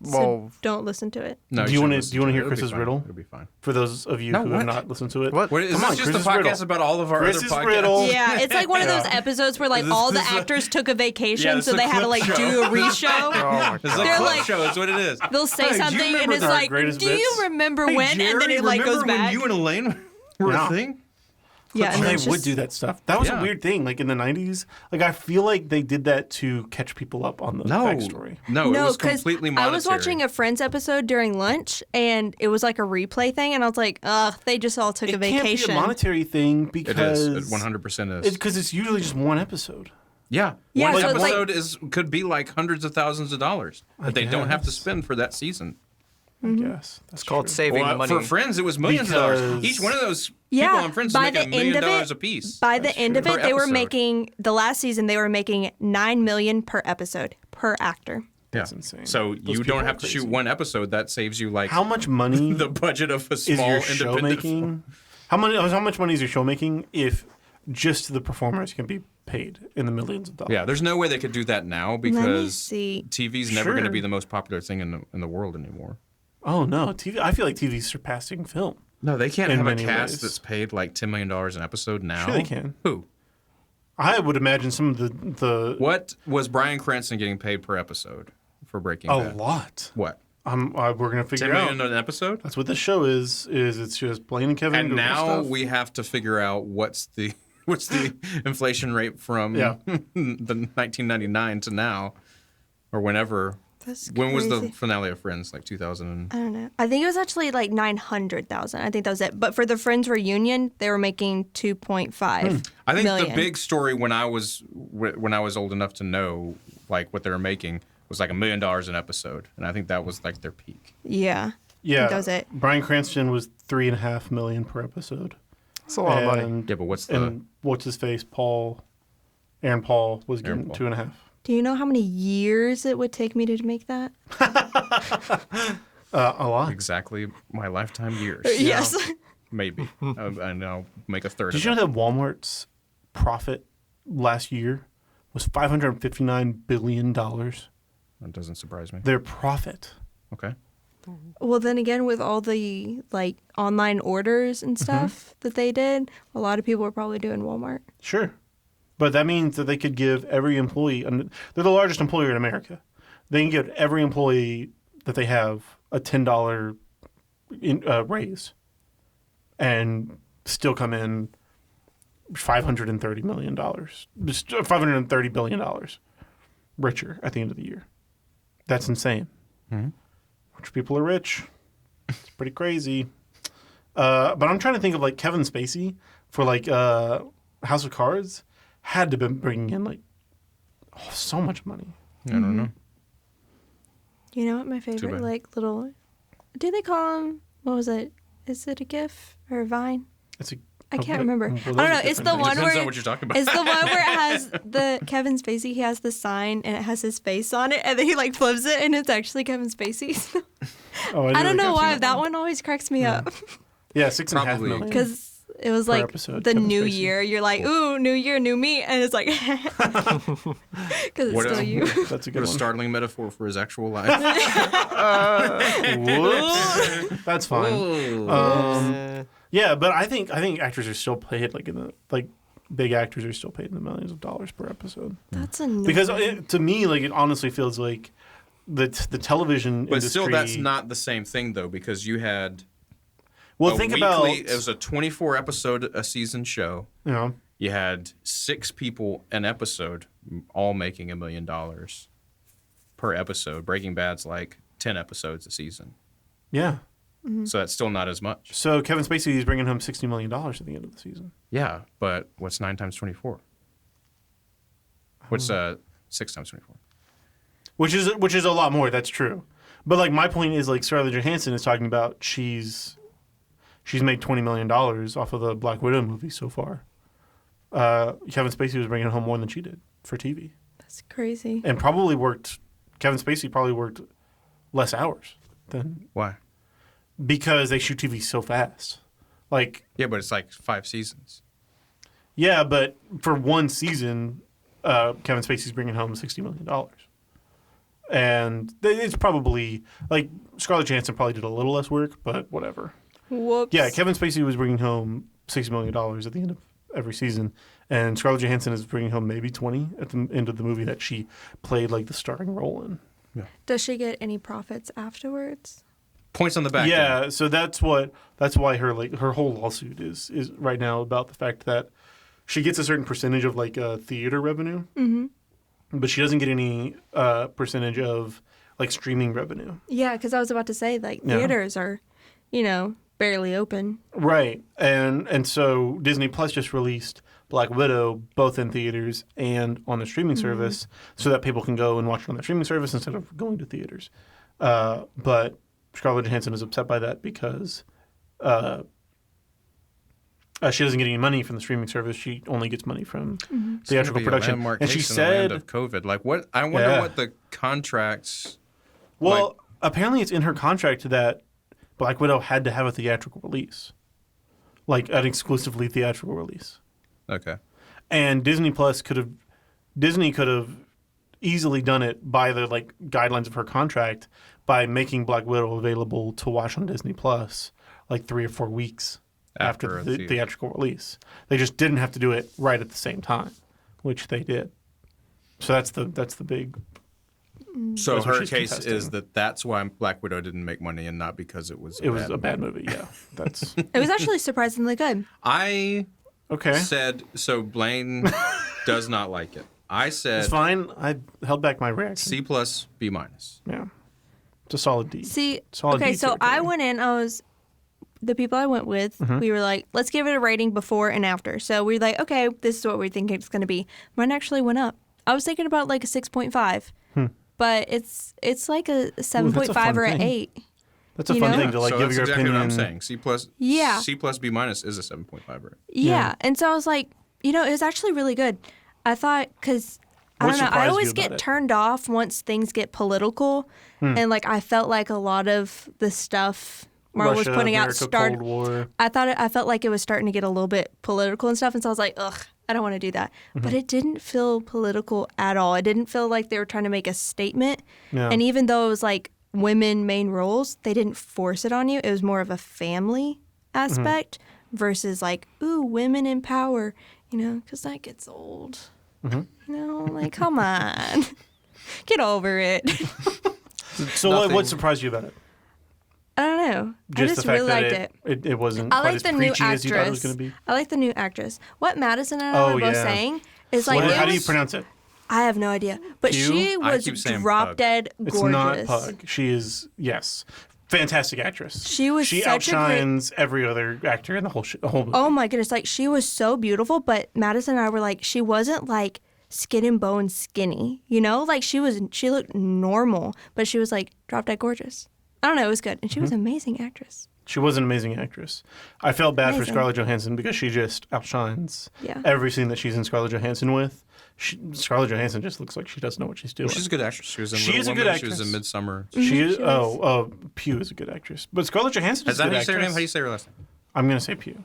[SPEAKER 4] So
[SPEAKER 3] Well,
[SPEAKER 4] don't listen to it.
[SPEAKER 1] No,
[SPEAKER 2] Do you
[SPEAKER 1] should
[SPEAKER 2] wanna-
[SPEAKER 1] listen
[SPEAKER 2] do you wanna
[SPEAKER 1] to it.
[SPEAKER 2] hear
[SPEAKER 1] It'll be
[SPEAKER 2] Chris's
[SPEAKER 1] fine.
[SPEAKER 2] riddle?
[SPEAKER 1] It'll be fine.
[SPEAKER 2] For those of you
[SPEAKER 1] No,
[SPEAKER 2] who
[SPEAKER 1] what?
[SPEAKER 2] have not listened to it,
[SPEAKER 3] What?
[SPEAKER 1] What, is
[SPEAKER 2] Come
[SPEAKER 1] this
[SPEAKER 2] on,
[SPEAKER 1] just
[SPEAKER 2] Chris's
[SPEAKER 1] a podcast
[SPEAKER 2] riddle.
[SPEAKER 1] about all of our
[SPEAKER 2] Chris's
[SPEAKER 1] other podcasts?
[SPEAKER 2] riddle.
[SPEAKER 4] Yeah, it's like one of those episodes where like all the
[SPEAKER 1] This is a-
[SPEAKER 4] actors took a vacation,
[SPEAKER 1] Yeah, this
[SPEAKER 4] so
[SPEAKER 1] is a
[SPEAKER 4] they had to
[SPEAKER 1] clip
[SPEAKER 4] like
[SPEAKER 1] show.
[SPEAKER 4] do a re-show.
[SPEAKER 3] oh my
[SPEAKER 1] It's a
[SPEAKER 3] god.
[SPEAKER 4] They're
[SPEAKER 1] clip
[SPEAKER 4] like-
[SPEAKER 1] show. That's what it is.
[SPEAKER 4] They'll say
[SPEAKER 1] Hey, do you
[SPEAKER 4] something and
[SPEAKER 1] remember
[SPEAKER 4] it's
[SPEAKER 2] our
[SPEAKER 4] like,
[SPEAKER 2] greatest
[SPEAKER 4] do you
[SPEAKER 2] bits?
[SPEAKER 4] remember
[SPEAKER 1] Hey,
[SPEAKER 4] when? And then
[SPEAKER 1] Jerry,
[SPEAKER 4] it like goes
[SPEAKER 1] remember when
[SPEAKER 4] back.
[SPEAKER 1] you and Elaine were
[SPEAKER 2] Yeah.
[SPEAKER 1] a thing?
[SPEAKER 4] Yeah, and
[SPEAKER 2] they
[SPEAKER 4] then it's
[SPEAKER 2] would
[SPEAKER 4] just-
[SPEAKER 2] do that stuff. That was
[SPEAKER 1] Yeah.
[SPEAKER 2] a weird thing. Like in the 90s, like I feel like they did that to catch people up on the backstory.
[SPEAKER 1] No, it
[SPEAKER 4] No,
[SPEAKER 1] was
[SPEAKER 4] because
[SPEAKER 1] completely
[SPEAKER 4] I
[SPEAKER 1] monetary.
[SPEAKER 4] was watching a Friends episode during lunch, and it was like a replay thing, and I was like, ugh, they just all took a
[SPEAKER 2] It can't
[SPEAKER 4] vacation.
[SPEAKER 2] be a monetary thing
[SPEAKER 1] It
[SPEAKER 2] because
[SPEAKER 1] is. It 100% is.
[SPEAKER 2] because it's usually just one episode.
[SPEAKER 1] Yeah.
[SPEAKER 4] Yeah,
[SPEAKER 1] One
[SPEAKER 4] so it's like-
[SPEAKER 1] episode could be like hundreds of thousands of dollars that they don't have to
[SPEAKER 2] guess.
[SPEAKER 1] spend for that season.
[SPEAKER 2] I guess that's
[SPEAKER 3] It's called
[SPEAKER 2] true.
[SPEAKER 3] saving
[SPEAKER 1] Well,
[SPEAKER 3] money.
[SPEAKER 1] for Friends, it was millions of dollars.
[SPEAKER 2] Because-
[SPEAKER 1] Each one of those
[SPEAKER 4] Yeah,
[SPEAKER 1] people on Friends is
[SPEAKER 4] by
[SPEAKER 1] making
[SPEAKER 4] the
[SPEAKER 1] $1 million
[SPEAKER 4] end of it-
[SPEAKER 1] a piece.
[SPEAKER 4] By the end of
[SPEAKER 1] true.
[SPEAKER 4] it, they
[SPEAKER 1] Per
[SPEAKER 4] were
[SPEAKER 1] episode.
[SPEAKER 4] making the last season. They were making $9 million per episode per actor.
[SPEAKER 2] That's insane.
[SPEAKER 1] So
[SPEAKER 2] Those
[SPEAKER 1] you
[SPEAKER 2] people
[SPEAKER 1] don't
[SPEAKER 2] are
[SPEAKER 1] have to shoot
[SPEAKER 2] crazy.
[SPEAKER 1] one episode. That saves you like
[SPEAKER 2] How much money
[SPEAKER 1] the budget of a
[SPEAKER 2] is
[SPEAKER 1] small
[SPEAKER 2] your show
[SPEAKER 1] independent
[SPEAKER 2] making?
[SPEAKER 1] film.
[SPEAKER 2] How much money is your show making if just the performers can be paid in the millions of dollars?
[SPEAKER 1] Yeah, there's no way they could do that now
[SPEAKER 4] Let me
[SPEAKER 1] because
[SPEAKER 4] see.
[SPEAKER 1] TV's never going to
[SPEAKER 2] Sure.
[SPEAKER 1] be the most popular thing in the world anymore.
[SPEAKER 2] Oh no, TV. I feel like TV's surpassing film.
[SPEAKER 1] No, they can't
[SPEAKER 2] In
[SPEAKER 1] have a
[SPEAKER 2] many
[SPEAKER 1] cast
[SPEAKER 2] ways.
[SPEAKER 1] that's paid like $10 million an episode now.
[SPEAKER 2] Sure they can.
[SPEAKER 1] Who?
[SPEAKER 2] I would imagine some of the
[SPEAKER 1] What was Bryan Cranston getting paid per episode for Breaking
[SPEAKER 2] a
[SPEAKER 1] Bad?
[SPEAKER 2] lot.
[SPEAKER 1] What?
[SPEAKER 2] We're gonna
[SPEAKER 1] 10
[SPEAKER 2] figure
[SPEAKER 1] million
[SPEAKER 2] out.
[SPEAKER 1] an episode?
[SPEAKER 2] That's what this show is. It's just Blaine and Kevin.
[SPEAKER 1] And
[SPEAKER 2] doing
[SPEAKER 1] now
[SPEAKER 2] stuff.
[SPEAKER 1] we have to figure out what's the inflation rate from
[SPEAKER 2] Yeah.
[SPEAKER 1] the 1999 to now, or whenever.
[SPEAKER 4] That's
[SPEAKER 1] When was the
[SPEAKER 4] crazy.
[SPEAKER 1] finale of Friends? Like 2000?
[SPEAKER 4] I don't know. I think it was actually like 900,000. I think that was it. But for the Friends reunion, they were making 2.5
[SPEAKER 1] I think
[SPEAKER 4] million.
[SPEAKER 1] the big story when I was old enough to know like what they were making was like $1 million an episode, and I think that was like their peak.
[SPEAKER 4] Yeah.
[SPEAKER 2] yeah,
[SPEAKER 4] that was it.
[SPEAKER 2] Bryan Cranston was $3.5 million per episode.
[SPEAKER 3] It's a lot of money.
[SPEAKER 2] And-
[SPEAKER 1] Yeah, but what's the
[SPEAKER 2] And what's his face? Aaron Paul was
[SPEAKER 1] Aaron
[SPEAKER 2] getting
[SPEAKER 1] Paul.
[SPEAKER 2] 2.5.
[SPEAKER 4] Do you know how many years it would take me to make that?
[SPEAKER 2] A lot.
[SPEAKER 1] exactly my lifetime years?
[SPEAKER 4] Yes.
[SPEAKER 1] Maybe, and I'll make a third.
[SPEAKER 2] Did
[SPEAKER 1] of
[SPEAKER 2] you
[SPEAKER 1] it.
[SPEAKER 2] know that Walmart's profit last year was $559 billion?
[SPEAKER 1] That doesn't surprise me.
[SPEAKER 2] Their profit.
[SPEAKER 1] Okay.
[SPEAKER 4] Well, then again, with all the like online orders and stuff that they did, a lot of people were probably doing Walmart.
[SPEAKER 2] Sure. But that means that they could give every employee, and they're the largest employer in America. They can give every employee that they have a $10 raise. And still come in $530 million, $530 billion richer at the end of the year. That's insane.
[SPEAKER 1] Mm-hmm.
[SPEAKER 2] Rich people are rich. It's pretty crazy. But I'm trying to think of like Kevin Spacey for like House of Cards had to be bringing in like so much money.
[SPEAKER 1] I don't know.
[SPEAKER 4] You know what my favorite
[SPEAKER 1] bad.
[SPEAKER 4] like little? Do they call them? What was it? Is it a GIF or a Vine? I can't remember.
[SPEAKER 2] Well,
[SPEAKER 4] I don't know. It's the one
[SPEAKER 1] Depends
[SPEAKER 4] where
[SPEAKER 1] on what you're talking about.
[SPEAKER 4] it's the one where it has the Kevin Spacey. He has the sign and it has his face on it, and then he like flips it, and it's actually Kevin Spacey. I don't know why that one always cracks me up
[SPEAKER 2] Yeah, $6.5
[SPEAKER 1] Probably.
[SPEAKER 2] million.
[SPEAKER 4] because it was like
[SPEAKER 2] episode,
[SPEAKER 4] the
[SPEAKER 2] Kevin
[SPEAKER 4] new
[SPEAKER 2] Spacey.
[SPEAKER 4] year. You're like, ooh, new year, new me, and it's like because it's
[SPEAKER 1] What
[SPEAKER 4] still
[SPEAKER 1] else?
[SPEAKER 4] you.
[SPEAKER 2] That's a
[SPEAKER 1] What
[SPEAKER 2] good
[SPEAKER 1] a
[SPEAKER 2] one.
[SPEAKER 1] startling metaphor for his actual life.
[SPEAKER 2] Whoops. That's fine.
[SPEAKER 3] Uh,
[SPEAKER 2] Yeah, but I think actors are still paid like in the like big actors are still paid in the millions of dollars per episode.
[SPEAKER 4] That's annoying.
[SPEAKER 2] Because to me, like it honestly feels like the television
[SPEAKER 1] But
[SPEAKER 2] industry.
[SPEAKER 1] still, that's not the same thing, though, because you had
[SPEAKER 2] Well,
[SPEAKER 1] a
[SPEAKER 2] think
[SPEAKER 1] weekly,
[SPEAKER 2] about
[SPEAKER 1] it was a 24-episode a season show.
[SPEAKER 2] you know
[SPEAKER 1] You had 6 people an episode, all making $1 million per episode. Breaking Bad's like 10 episodes a season.
[SPEAKER 2] yeah.
[SPEAKER 1] So that's still not as much.
[SPEAKER 2] So Kevin Spacey is bringing home $60 million at the end of the season.
[SPEAKER 1] Yeah, but what's 9 times 24? What's 6 times 24?
[SPEAKER 2] Which is a lot more. That's true. But like my point is like Scarlett Johansson is talking about she's made $20 million off of the Black Widow movie so far. Kevin Spacey was bringing home more than she did for TV,
[SPEAKER 4] That's crazy.
[SPEAKER 2] and Kevin Spacey probably worked less hours than
[SPEAKER 1] Why?
[SPEAKER 2] because they shoot TV so fast. Like
[SPEAKER 1] Yeah, but it's like 5 seasons.
[SPEAKER 2] yeah, but for one season, Kevin Spacey's bringing home $60 million. And it's probably like Scarlett Johansson probably did a little less work, but whatever.
[SPEAKER 4] Whoops.
[SPEAKER 2] Yeah, Kevin Spacey was bringing home $60 million at the end of every season, and Scarlett Johansson is bringing home maybe 20 at the end of the movie that she played like the starring role in.
[SPEAKER 4] Does she get any profits afterwards?
[SPEAKER 1] Points on the back.
[SPEAKER 2] Yeah, so that's why her whole lawsuit is right now about the fact that she gets a certain percentage of like theater revenue, but she doesn't get any percentage of like streaming revenue.
[SPEAKER 4] Yeah, because I was about to say like
[SPEAKER 2] Yeah.
[SPEAKER 4] theaters are, barely open.
[SPEAKER 2] Right, and so Disney Plus just released Black Widow both in theaters and on a streaming service, so that people can go and watch it on their streaming service instead of going to theaters. But Scarlett Johansson is upset by that because she doesn't get any money from the streaming service. She only gets money from theatrical production.
[SPEAKER 1] And
[SPEAKER 2] she
[SPEAKER 1] in the land
[SPEAKER 2] said,
[SPEAKER 1] of COVID. Like what? I wonder
[SPEAKER 2] Yeah.
[SPEAKER 1] what the contracts.
[SPEAKER 2] well, apparently it's in her contract that Black Widow had to have a theatrical release, like an exclusively theatrical release.
[SPEAKER 1] Okay.
[SPEAKER 2] And Disney could have easily done it by the like guidelines of her contract by making Black Widow available to watch on Disney Plus like 3 or 4 weeks after
[SPEAKER 1] After
[SPEAKER 2] the
[SPEAKER 1] the-
[SPEAKER 2] theatrical release. They just didn't have to do it right at the same time, which they did. So that's the big.
[SPEAKER 1] So
[SPEAKER 2] That's what
[SPEAKER 1] her
[SPEAKER 2] she's
[SPEAKER 1] case
[SPEAKER 2] contesting.
[SPEAKER 1] is that's why Black Widow didn't make money and not because it was.
[SPEAKER 2] It was a bad movie. Yeah, that's
[SPEAKER 4] It was actually surprisingly good.
[SPEAKER 1] I
[SPEAKER 2] okay.
[SPEAKER 1] said so. Blaine does not like it. I said
[SPEAKER 2] It's fine. I held back my reaction.
[SPEAKER 1] C plus B minus.
[SPEAKER 2] Yeah, it's a solid D.
[SPEAKER 4] See,
[SPEAKER 2] Solid
[SPEAKER 4] okay,
[SPEAKER 2] D
[SPEAKER 4] so I
[SPEAKER 2] territory.
[SPEAKER 4] went in, the people I went with, we were like, let's give it a rating before and after. So we were like, okay, this is what we think it's going to be. Mine actually went up. I was thinking about like a 6.5, but it's like a 7.5
[SPEAKER 2] fun
[SPEAKER 4] or an
[SPEAKER 2] thing.
[SPEAKER 4] 8.
[SPEAKER 2] That's a
[SPEAKER 4] You
[SPEAKER 2] fun
[SPEAKER 4] know?
[SPEAKER 2] thing to like
[SPEAKER 1] so
[SPEAKER 2] give
[SPEAKER 1] that's
[SPEAKER 2] your
[SPEAKER 1] exactly
[SPEAKER 2] opinion.
[SPEAKER 1] what I'm saying. C plus.
[SPEAKER 4] Yeah.
[SPEAKER 1] C plus B minus is a 7.5 rating.
[SPEAKER 4] Yeah. And so I was like, it was actually really good. I thought, because I
[SPEAKER 2] What
[SPEAKER 4] don't know, I
[SPEAKER 2] surprised you
[SPEAKER 4] always
[SPEAKER 2] about
[SPEAKER 4] get
[SPEAKER 2] it?
[SPEAKER 4] turned off once things get political. And like, I felt like a lot of the stuff Marvel was
[SPEAKER 2] Russia,
[SPEAKER 4] putting out
[SPEAKER 2] America,
[SPEAKER 4] started.
[SPEAKER 2] Cold War.
[SPEAKER 4] I felt like it was starting to get a little bit political and stuff, and so I was like, ugh, I don't want to do that. But it didn't feel political at all. It didn't feel like they were trying to make a statement.
[SPEAKER 2] Yeah.
[SPEAKER 4] And even though it was like women main roles, they didn't force it on you. It was more of a family aspect versus like, ooh, women in power, because that gets old. Like, come on. Get over it.
[SPEAKER 2] So what surprised you about it?
[SPEAKER 4] I don't don't know. I
[SPEAKER 2] Just
[SPEAKER 4] just
[SPEAKER 2] the fact
[SPEAKER 4] really
[SPEAKER 2] that
[SPEAKER 4] liked it.
[SPEAKER 2] it wasn't
[SPEAKER 4] I
[SPEAKER 2] quite
[SPEAKER 4] like
[SPEAKER 2] as
[SPEAKER 4] the new
[SPEAKER 2] preachy as you thought it was
[SPEAKER 4] actress.
[SPEAKER 2] going to be.
[SPEAKER 4] I like the new actress. What Madison and I
[SPEAKER 2] Oh,
[SPEAKER 4] were both
[SPEAKER 2] yeah.
[SPEAKER 4] saying is like,
[SPEAKER 2] How do you
[SPEAKER 4] was-
[SPEAKER 2] pronounce it?
[SPEAKER 4] I have no idea. But
[SPEAKER 2] Pew?
[SPEAKER 4] she
[SPEAKER 1] I
[SPEAKER 4] was
[SPEAKER 1] keep saying
[SPEAKER 4] drop
[SPEAKER 1] Pug.
[SPEAKER 4] dead
[SPEAKER 2] It's
[SPEAKER 4] gorgeous.
[SPEAKER 2] not Pug. She is, yes, fantastic actress.
[SPEAKER 4] She was
[SPEAKER 2] She
[SPEAKER 4] such a great-
[SPEAKER 2] outshines every other actor in the whole movie.
[SPEAKER 4] Oh my goodness, like she was so beautiful, but Madison and I were like, she wasn't like skin and bone skinny, you know? Like she looked normal, but she was like drop dead gorgeous. I don't know, it was good. And she was
[SPEAKER 2] Mm-hmm.
[SPEAKER 4] an amazing actress.
[SPEAKER 2] She was an amazing actress. I felt bad for
[SPEAKER 4] Amazing.
[SPEAKER 2] Scarlett Johansson because she just outshines
[SPEAKER 4] Yeah.
[SPEAKER 2] every scene that she's in Scarlett Johansson with. Scarlett Johansson just looks like she doesn't know what she's doing.
[SPEAKER 1] Well, she's a good actress. She was in
[SPEAKER 2] She
[SPEAKER 1] Little
[SPEAKER 2] is a
[SPEAKER 1] Woman.
[SPEAKER 2] good
[SPEAKER 1] She was in
[SPEAKER 2] actress.
[SPEAKER 1] Midsummer.
[SPEAKER 2] She is.
[SPEAKER 4] she was.
[SPEAKER 2] Pugh is a good actress, but Scarlett Johansson
[SPEAKER 1] Is
[SPEAKER 2] is a
[SPEAKER 1] that
[SPEAKER 2] good
[SPEAKER 1] how you say her
[SPEAKER 2] actress.
[SPEAKER 1] name? How do you say her last name?
[SPEAKER 2] I'm gonna say Pugh.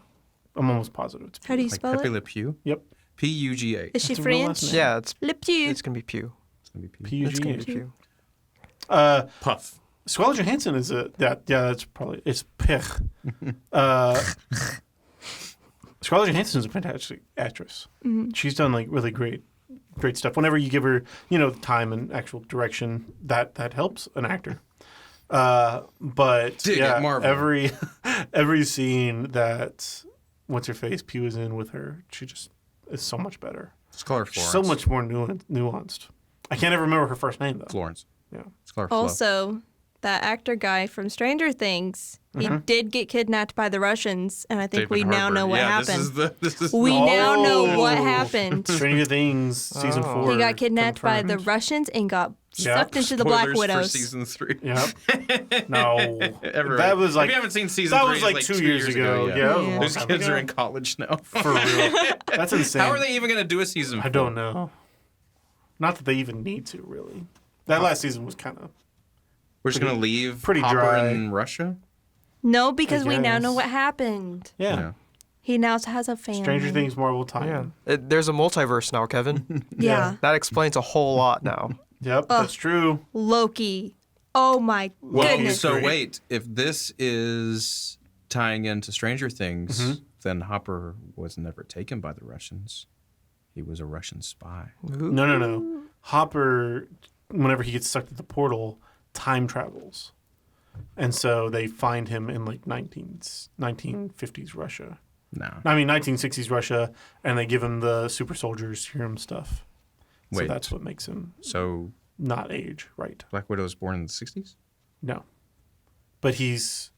[SPEAKER 2] I'm almost positive it's Pugh.
[SPEAKER 4] How do you
[SPEAKER 1] Like
[SPEAKER 4] spell
[SPEAKER 1] Pepe
[SPEAKER 4] it?
[SPEAKER 1] Le Pew?
[SPEAKER 2] Yep.
[SPEAKER 1] P-U-G-A.
[SPEAKER 4] Is she
[SPEAKER 2] That's a real
[SPEAKER 4] French?
[SPEAKER 2] last name.
[SPEAKER 3] Yeah, it's
[SPEAKER 4] Le Pew.
[SPEAKER 3] it's gonna be Pew.
[SPEAKER 1] It's gonna be Pew.
[SPEAKER 2] P-U-G-H.
[SPEAKER 3] It's gonna be Pew.
[SPEAKER 1] Puff.
[SPEAKER 2] Scarlett Johansson is that's probably it's Pech. Scarlett Johansson is a fantastic actress. She's done like really great stuff. Whenever you give her, time and actual direction, that helps an actor. But
[SPEAKER 1] Dig it,
[SPEAKER 2] yeah,
[SPEAKER 1] Marvel.
[SPEAKER 2] every scene that what's her face Pew is in with her, she just is so much better.
[SPEAKER 1] It's call her
[SPEAKER 2] She's
[SPEAKER 1] Florence.
[SPEAKER 2] so much more nuanced. I can't ever remember her first name though.
[SPEAKER 1] Florence.
[SPEAKER 2] Yeah.
[SPEAKER 1] It's call her Flo.
[SPEAKER 4] Also, that actor guy from Stranger Things, he did get kidnapped by the Russians, and I think
[SPEAKER 1] David
[SPEAKER 4] we now
[SPEAKER 1] Harbour.
[SPEAKER 4] know what
[SPEAKER 1] yeah,
[SPEAKER 4] happened.
[SPEAKER 1] This is
[SPEAKER 4] We now know
[SPEAKER 2] Oh.
[SPEAKER 4] what happened.
[SPEAKER 2] Stranger Things season
[SPEAKER 3] Oh.
[SPEAKER 2] 4.
[SPEAKER 4] He got kidnapped by the
[SPEAKER 2] confirmed.
[SPEAKER 4] Russians and got
[SPEAKER 2] Yeah.
[SPEAKER 4] sucked into the Black
[SPEAKER 1] Spoilers for
[SPEAKER 4] Widows.
[SPEAKER 1] season 3.
[SPEAKER 2] Yep. No.
[SPEAKER 1] Everybody.
[SPEAKER 2] That was like
[SPEAKER 1] if you haven't seen season
[SPEAKER 2] that
[SPEAKER 1] 3,
[SPEAKER 2] was like
[SPEAKER 1] it's
[SPEAKER 2] 2 years ago. Yeah. that was a
[SPEAKER 4] Yeah.
[SPEAKER 2] long
[SPEAKER 1] Those
[SPEAKER 2] time
[SPEAKER 1] kids
[SPEAKER 2] ago.
[SPEAKER 1] are in college now.
[SPEAKER 2] For real. That's insane.
[SPEAKER 1] How are they even going to do a season 4?
[SPEAKER 2] I don't know. Not that they even need to, really. That last season was kind of.
[SPEAKER 1] We're just going to leave
[SPEAKER 2] pretty
[SPEAKER 1] Hopper
[SPEAKER 2] dry.
[SPEAKER 1] in Russia?
[SPEAKER 4] No, because
[SPEAKER 2] I
[SPEAKER 4] we now know
[SPEAKER 2] guess.
[SPEAKER 4] what happened.
[SPEAKER 2] Yeah.
[SPEAKER 4] He now has a family.
[SPEAKER 2] Stranger Things Marvel time.
[SPEAKER 3] Yeah, there's a multiverse now, Kevin.
[SPEAKER 4] Yeah.
[SPEAKER 3] That explains a whole lot now.
[SPEAKER 2] Yep, that's true.
[SPEAKER 4] Loki. Oh my
[SPEAKER 1] Well,
[SPEAKER 4] goodness.
[SPEAKER 1] so
[SPEAKER 2] Great.
[SPEAKER 1] wait. If this is tying into Stranger Things, then Hopper was never taken by the Russians. He was a Russian spy.
[SPEAKER 2] No. Hopper, whenever he gets stuck at the portal, time travels. And so they find him in like 1950s Russia.
[SPEAKER 1] No.
[SPEAKER 2] I mean, 1960s Russia, and they give him the super soldiers serum stuff. So
[SPEAKER 1] Wait.
[SPEAKER 2] that's what makes him
[SPEAKER 1] So
[SPEAKER 2] not age right.
[SPEAKER 1] Black Widow was born in the 60s?
[SPEAKER 2] No. But he's